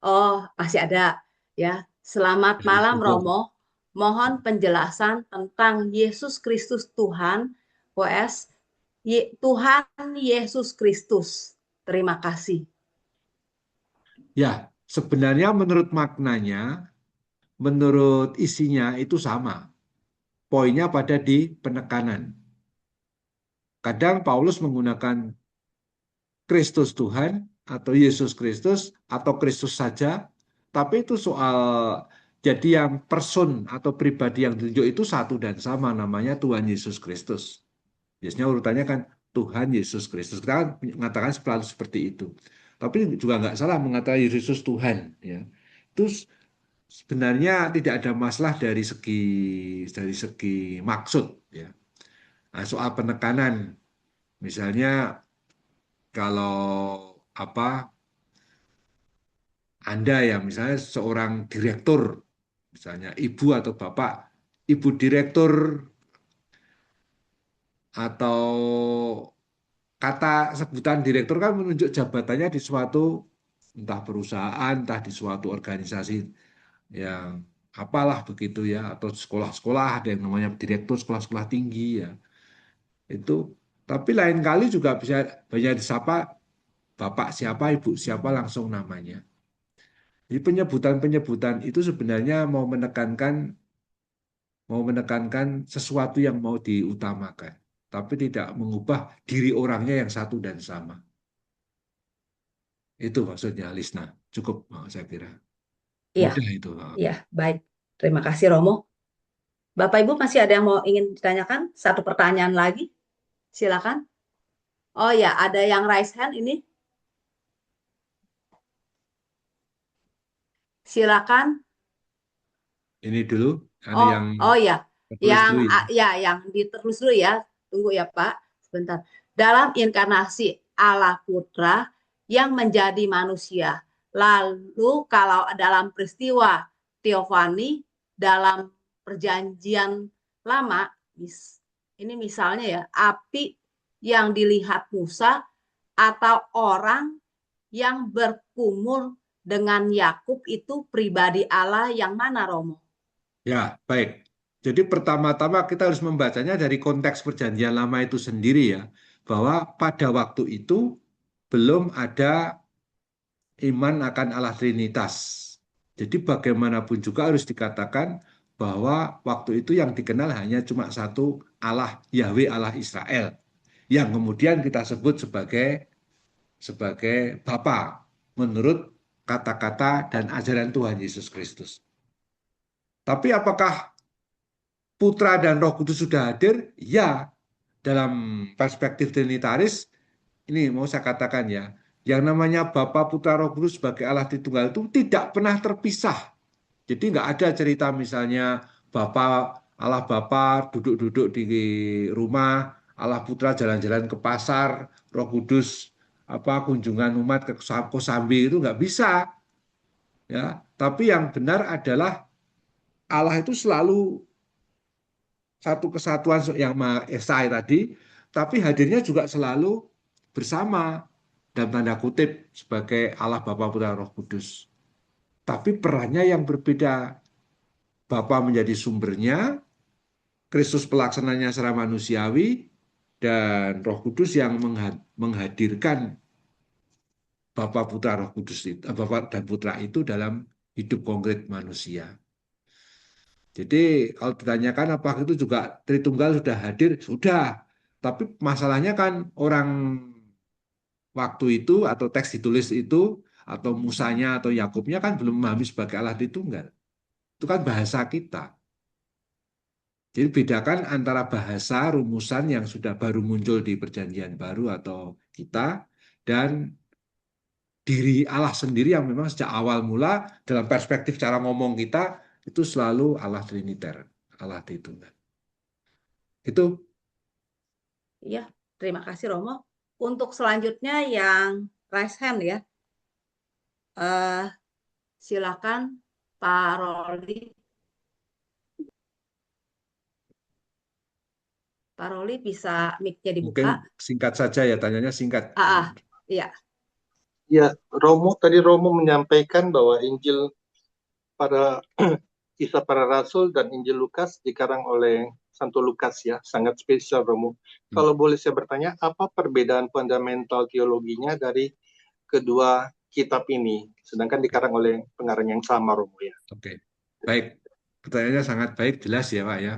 Oh, masih ada ya. Selamat Dari malam syukur. Romo. Mohon penjelasan tentang Yesus Kristus Tuhan vs Tuhan Yesus Kristus. Terima kasih. Ya, sebenarnya menurut maknanya, menurut isinya itu sama. Poinnya pada di penekanan. Kadang Paulus menggunakan Kristus Tuhan atau Yesus Kristus atau Kristus saja, tapi itu soal jadi yang person atau pribadi yang ditunjuk itu satu dan sama, namanya Tuhan Yesus Kristus. Biasanya urutannya kan Tuhan Yesus Kristus. Kita kan mengatakan selalu seperti itu. Tapi juga nggak salah mengatakan Yesus Tuhan. Ya. Itu sebenarnya tidak ada masalah dari segi maksud. Ya. Nah, soal penekanan, misalnya kalau apa Anda ya misalnya seorang direktur, misalnya ibu atau bapak, ibu direktur atau kata sebutan direktur kan menunjuk jabatannya di suatu entah perusahaan, entah di suatu organisasi yang apalah begitu ya, atau sekolah-sekolah ada yang namanya direktur sekolah-sekolah tinggi ya. Itu tapi lain kali juga bisa banyak disapa bapak siapa, ibu siapa langsung namanya. Jadi penyebutan-penyebutan itu sebenarnya mau menekankan sesuatu yang mau diutamakan, tapi tidak mengubah diri orangnya yang satu dan sama. Itu maksudnya, Lisna. Cukup, saya kira. Iya, Mudah itu. iya, baik. Terima kasih Romo. Bapak Ibu masih ada yang mau ingin ditanyakan? Satu pertanyaan lagi, silakan. Oh ya, ada yang raise hand ini. Silakan. Ini dulu, ada Oh, yang oh ya, tulis dulu ya. yang ditulis dulu ya. Tunggu ya Pak, sebentar. Dalam inkarnasi Allah Putra yang menjadi manusia. Lalu kalau dalam peristiwa Teofani dalam perjanjian lama, ini misalnya ya, api yang dilihat Musa atau orang yang berkumul dengan Yakub itu pribadi Allah yang mana, Romo? Ya, baik. Jadi pertama-tama kita harus membacanya dari konteks perjanjian lama itu sendiri ya, bahwa pada waktu itu belum ada iman akan Allah Trinitas. Jadi bagaimanapun juga harus dikatakan bahwa waktu itu yang dikenal hanya cuma satu Allah, Yahweh Allah Israel, yang kemudian kita sebut sebagai Bapa menurut kata-kata dan ajaran Tuhan Yesus Kristus. Tapi apakah Putra dan Roh Kudus sudah hadir? Ya, dalam perspektif Trinitaris, ini mau saya katakan ya, yang namanya Bapa, Putra, Roh Kudus sebagai Allah Tritunggal itu tidak pernah terpisah. Jadi nggak ada cerita misalnya Allah Bapa duduk-duduk di rumah, Allah Putra jalan-jalan ke pasar, Roh Kudus kunjungan umat ke Kosambi, itu nggak bisa ya. Tapi yang benar adalah Allah itu selalu satu kesatuan yang Maha Esa tadi, tapi hadirnya juga selalu bersama dalam tanda kutip sebagai Allah Bapa Putra Roh Kudus. Tapi perannya yang berbeda. Bapa menjadi sumbernya, Kristus pelaksananya secara manusiawi, dan Roh Kudus yang menghadirkan Bapa Putra Roh Kudus itu, Bapa dan Putra itu dalam hidup konkret manusia. Jadi kalau ditanyakan apakah itu juga Tritunggal sudah hadir? Sudah. Tapi masalahnya kan orang waktu itu atau teks ditulis itu atau Musanya atau Yakubnya kan belum memahami sebagai Allah Tritunggal. Itu kan bahasa kita. Jadi bedakan antara bahasa rumusan yang sudah baru muncul di Perjanjian Baru atau kita dan diri Allah sendiri yang memang sejak awal mula dalam perspektif cara ngomong kita itu selalu Allah Triniter, Allah Tritunggal. Itu Iya, terima kasih Romo. Untuk selanjutnya yang raise hand ya. Silakan Pak Roli. Pak Roli bisa mic-nya mungkin dibuka. singkat saja ya, tanyanya singkat. Iya. Ya, Romo menyampaikan bahwa Injil para Kisah Para Rasul dan Injil Lukas dikarang oleh Santo Lukas ya, sangat spesial Romo. Kalau boleh saya bertanya, apa perbedaan fundamental teologinya dari kedua kitab ini, sedangkan dikarang oleh pengarang yang sama Romo ya? Oke, baik. Pertanyaannya sangat baik, jelas ya Pak ya.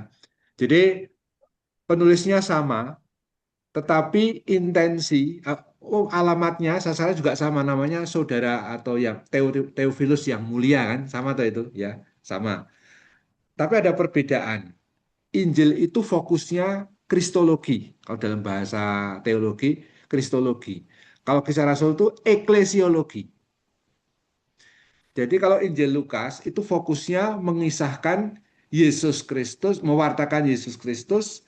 Jadi penulisnya sama, tetapi intensi, alamatnya sasaran juga sama, namanya saudara atau yang Theophilus yang mulia kan, sama atau itu ya, sama. Tapi ada perbedaan. Injil itu fokusnya kristologi. Kalau dalam bahasa teologi, kristologi. Kalau Kisah Rasul itu eklesiologi. Jadi kalau Injil Lukas itu fokusnya mengisahkan Yesus Kristus, mewartakan Yesus Kristus,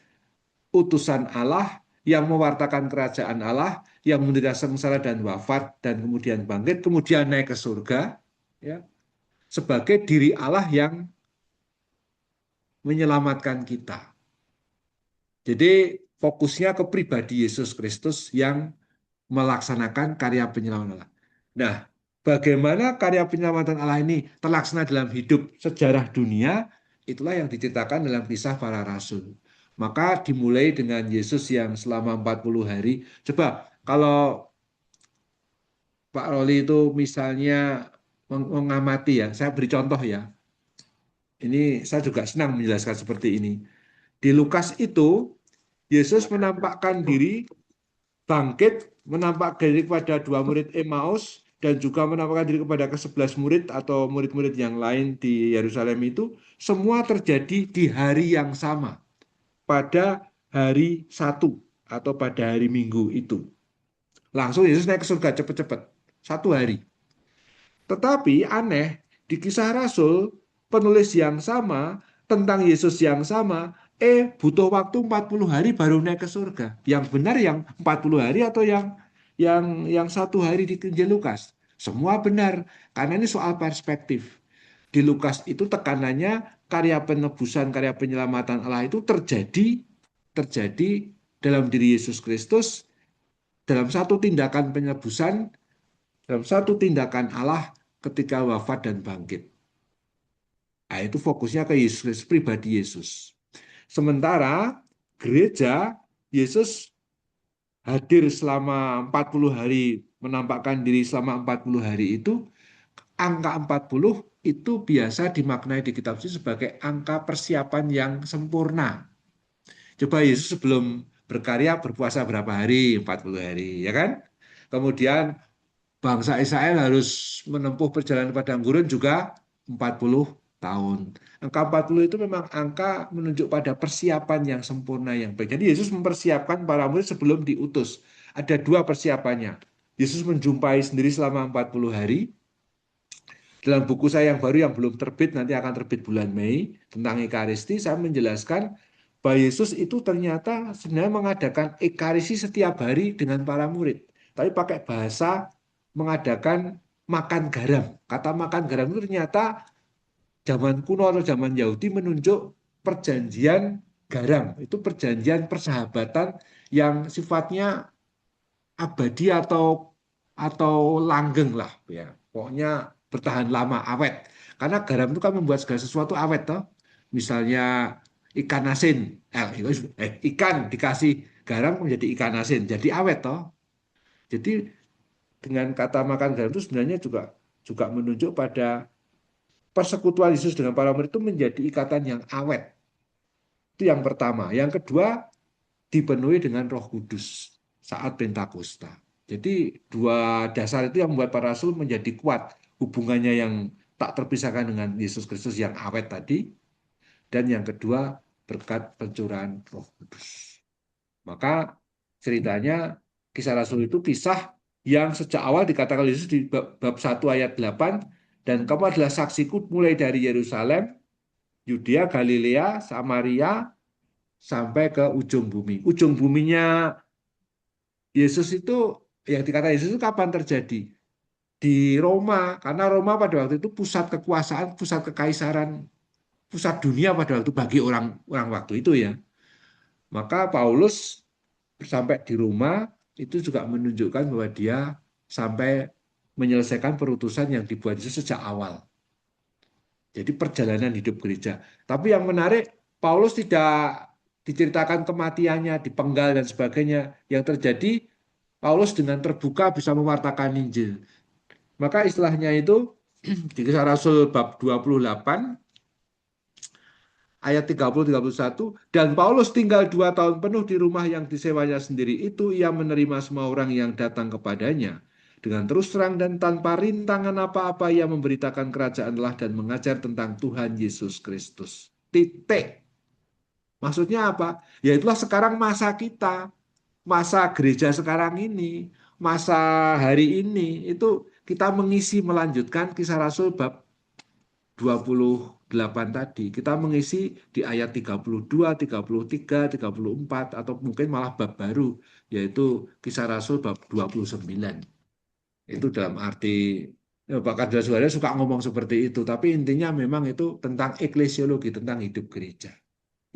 utusan Allah yang mewartakan kerajaan Allah, yang menderita sengsara dan wafat, dan kemudian bangkit, kemudian naik ke surga, ya, sebagai diri Allah yang menyelamatkan kita. Jadi fokusnya ke pribadi Yesus Kristus yang melaksanakan karya penyelamatan Allah. Nah, bagaimana karya penyelamatan Allah ini terlaksana dalam hidup sejarah dunia, itulah yang diceritakan dalam Kisah Para Rasul. Maka dimulai dengan Yesus yang selama 40 hari. Coba kalau Pak Roli itu misalnya mengamati ya, saya beri contoh ya. Ini saya juga senang menjelaskan seperti ini. Di Lukas itu, Yesus menampakkan diri bangkit, menampakkan diri kepada dua murid Emmaus, dan juga menampakkan diri kepada ke-11 murid atau murid-murid yang lain di Yerusalem itu, semua terjadi di hari yang sama, pada hari Sabtu atau pada hari Minggu itu. Langsung Yesus naik ke surga cepat-cepat, satu hari. Tetapi aneh, di Kisah Rasul, penulis yang sama, tentang Yesus yang sama, butuh waktu 40 hari baru naik ke surga. Yang benar yang 40 hari atau yang satu hari di Injil Lukas? Semua benar, karena ini soal perspektif. Di Lukas itu tekanannya karya penebusan, karya penyelamatan Allah itu terjadi dalam diri Yesus Kristus, dalam satu tindakan penebusan, dalam satu tindakan Allah ketika wafat dan bangkit. Nah, itu fokusnya ke Yesus, pribadi Yesus. Sementara gereja, Yesus hadir selama 40 hari, menampakkan diri selama 40 hari itu, angka 40 itu biasa dimaknai di kitab suci sebagai angka persiapan yang sempurna. Coba Yesus sebelum berkarya berpuasa berapa hari? 40 hari, ya kan? Kemudian bangsa Israel harus menempuh perjalanan padang gurun juga 40 tahun. Angka 40 itu memang angka menunjuk pada persiapan yang sempurna yang baik. Jadi Yesus mempersiapkan para murid sebelum diutus. Ada dua persiapannya. Yesus menjumpai sendiri selama 40 hari. Dalam buku saya yang baru yang belum terbit, nanti akan terbit bulan Mei, tentang Ekaristi, saya menjelaskan bahwa Yesus itu ternyata sebenarnya mengadakan Ekaristi setiap hari dengan para murid. Tapi pakai bahasa mengadakan makan garam. Kata makan garam itu ternyata zaman kuno atau zaman Yahudi menunjuk perjanjian garam. Itu perjanjian persahabatan yang sifatnya abadi atau langgeng lah ya. Pokoknya bertahan lama, awet. Karena garam itu kan membuat segala sesuatu awet toh. Misalnya ikan asin, ikan dikasih garam menjadi ikan asin, jadi awet toh. Jadi dengan kata makan garam itu sebenarnya juga menunjuk pada persekutuan Yesus dengan para murid itu menjadi ikatan yang awet. Itu yang pertama. Yang kedua, dipenuhi dengan Roh Kudus saat Pentakosta. Jadi dua dasar itu yang membuat para rasul menjadi kuat, hubungannya yang tak terpisahkan dengan Yesus Kristus yang awet tadi, dan yang kedua berkat pencurahan Roh Kudus. Maka ceritanya Kisah Rasul itu kisah yang sejak awal dikatakan Yesus di bab 1 ayat 8, dan kamu adalah saksiku mulai dari Yerusalem, Yudea, Galilea, Samaria, sampai ke ujung bumi. Ujung buminya Yesus itu, yang dikatakan Yesus itu kapan terjadi? Di Roma, karena Roma pada waktu itu pusat kekuasaan, pusat kekaisaran, pusat dunia pada waktu bagi orang waktu itu ya. Maka Paulus sampai di Roma itu juga menunjukkan bahwa dia sampai menyelesaikan perutusan yang dibuat Yesus sejak awal. Jadi perjalanan hidup gereja. Tapi yang menarik, Paulus tidak diceritakan kematiannya, dipenggal dan sebagainya. Yang terjadi, Paulus dengan terbuka bisa mewartakan Injil. Maka istilahnya itu di Kisah Rasul bab 28 ayat 30-31, dan Paulus tinggal 2 tahun penuh di rumah yang disewanya sendiri itu, ia menerima semua orang yang datang kepadanya. Dengan terus terang dan tanpa rintangan apa-apa ia memberitakan kerajaan Allah dan mengajar tentang Tuhan Yesus Kristus. Titik. Maksudnya apa? Ya itulah sekarang masa kita, masa gereja sekarang ini, masa hari ini, itu kita mengisi melanjutkan Kisah Rasul bab 28 tadi. Kita mengisi di ayat 32, 33, 34, atau mungkin malah bab baru, yaitu Kisah Rasul bab 29. Itu dalam arti, ya, Pak Kadra Suarez suka ngomong seperti itu, tapi intinya memang itu tentang eklesiologi, tentang hidup gereja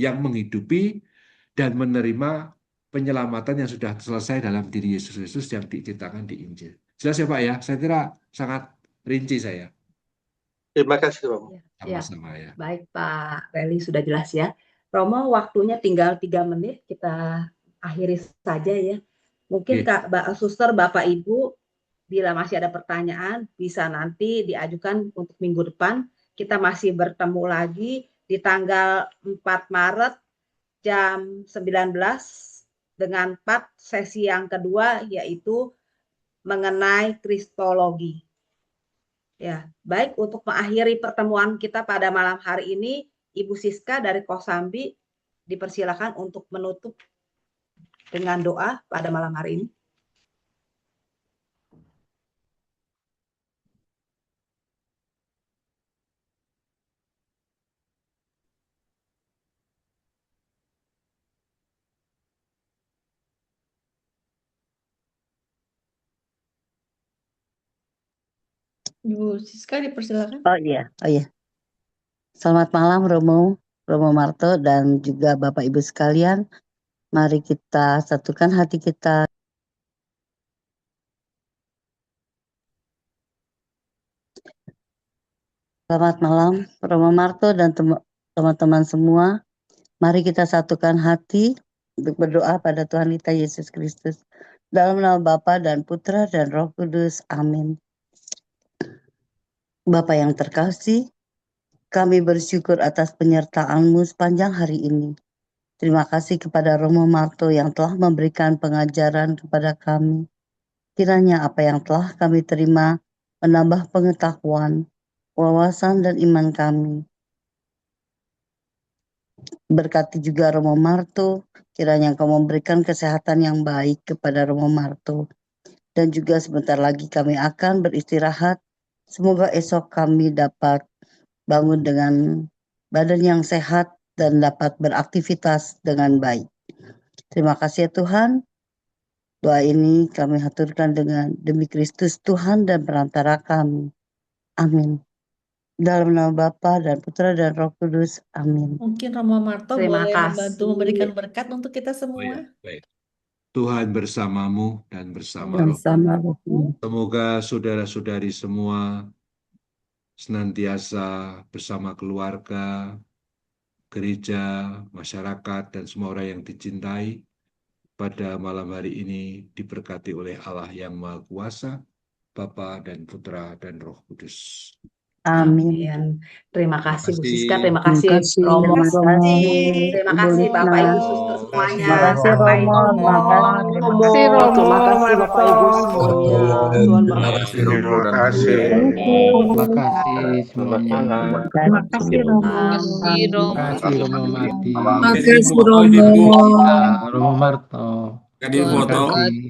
yang menghidupi dan menerima penyelamatan yang sudah selesai dalam diri Yesus Kristus yang diceritakan di Injil. Jelas ya Pak ya? Saya kira sangat rinci saya. Terima kasih, Romo. Ya, Sama-sama ya. baik Pak Reli, sudah jelas ya. Romo, waktunya tinggal 3 menit, kita akhiri saja ya. Mungkin Kak, Suster, Bapak, Ibu, bila masih ada pertanyaan, bisa nanti diajukan untuk minggu depan. Kita masih bertemu lagi di tanggal 4 Maret jam 19 dengan part sesi yang kedua, yaitu mengenai Kristologi. Ya, baik, untuk mengakhiri pertemuan kita pada malam hari ini, Ibu Siska dari Kosambi dipersilakan untuk menutup dengan doa pada malam hari ini. Ibu Siska dipersilakan. Oh iya. Selamat malam Romo Marto dan juga Bapak Ibu sekalian. Mari kita satukan hati kita. Selamat malam Romo Marto dan teman-teman semua. Mari kita satukan hati untuk berdoa pada Tuhan kita Yesus Kristus. Dalam nama Bapa dan Putra dan Roh Kudus. Amin. Bapa yang terkasih, kami bersyukur atas penyertaan-Mu sepanjang hari ini. Terima kasih kepada Romo Marto yang telah memberikan pengajaran kepada kami. Kiranya apa yang telah kami terima menambah pengetahuan, wawasan dan iman kami. Berkati juga Romo Marto, kiranya Engkau memberikan kesehatan yang baik kepada Romo Marto. Dan juga sebentar lagi kami akan beristirahat. Semoga esok kami dapat bangun dengan badan yang sehat dan dapat beraktivitas dengan baik. Terima kasih ya Tuhan. Doa ini kami haturkan demi Kristus Tuhan dan perantara kami. Amin. Dalam nama Bapa dan Putra dan Roh Kudus. Amin. Mungkin Romo Marto Terima boleh kasih. membantu memberikan berkat untuk kita semua. Oh ya, baik. Tuhan bersamamu dan bersama Dan roh. sama rohmu. Semoga saudara-saudari semua senantiasa bersama keluarga, gereja, masyarakat, dan semua orang yang dicintai pada malam hari ini diberkati oleh Allah yang Maha Kuasa, Bapa dan Putra dan Roh Kudus. Amin. Terima kasih Bu Terima Siska, kasih. terima kasih Romo. Terima Terima kasih kasih. Bapak Ibu Suster semuanya. Terima kasih Sampai Romo. ketemu. Terima kasih Romo. Terima kasih Bapak Ibu semuanya. Tuhan Terima berkati. kasih Romo dan kasih. Terima kasih Selamat semuanya. malam. Terima kasih Romo. Terima kasih Romo Marti. Makasih Romo. Romo Marto. Tuhan berkati.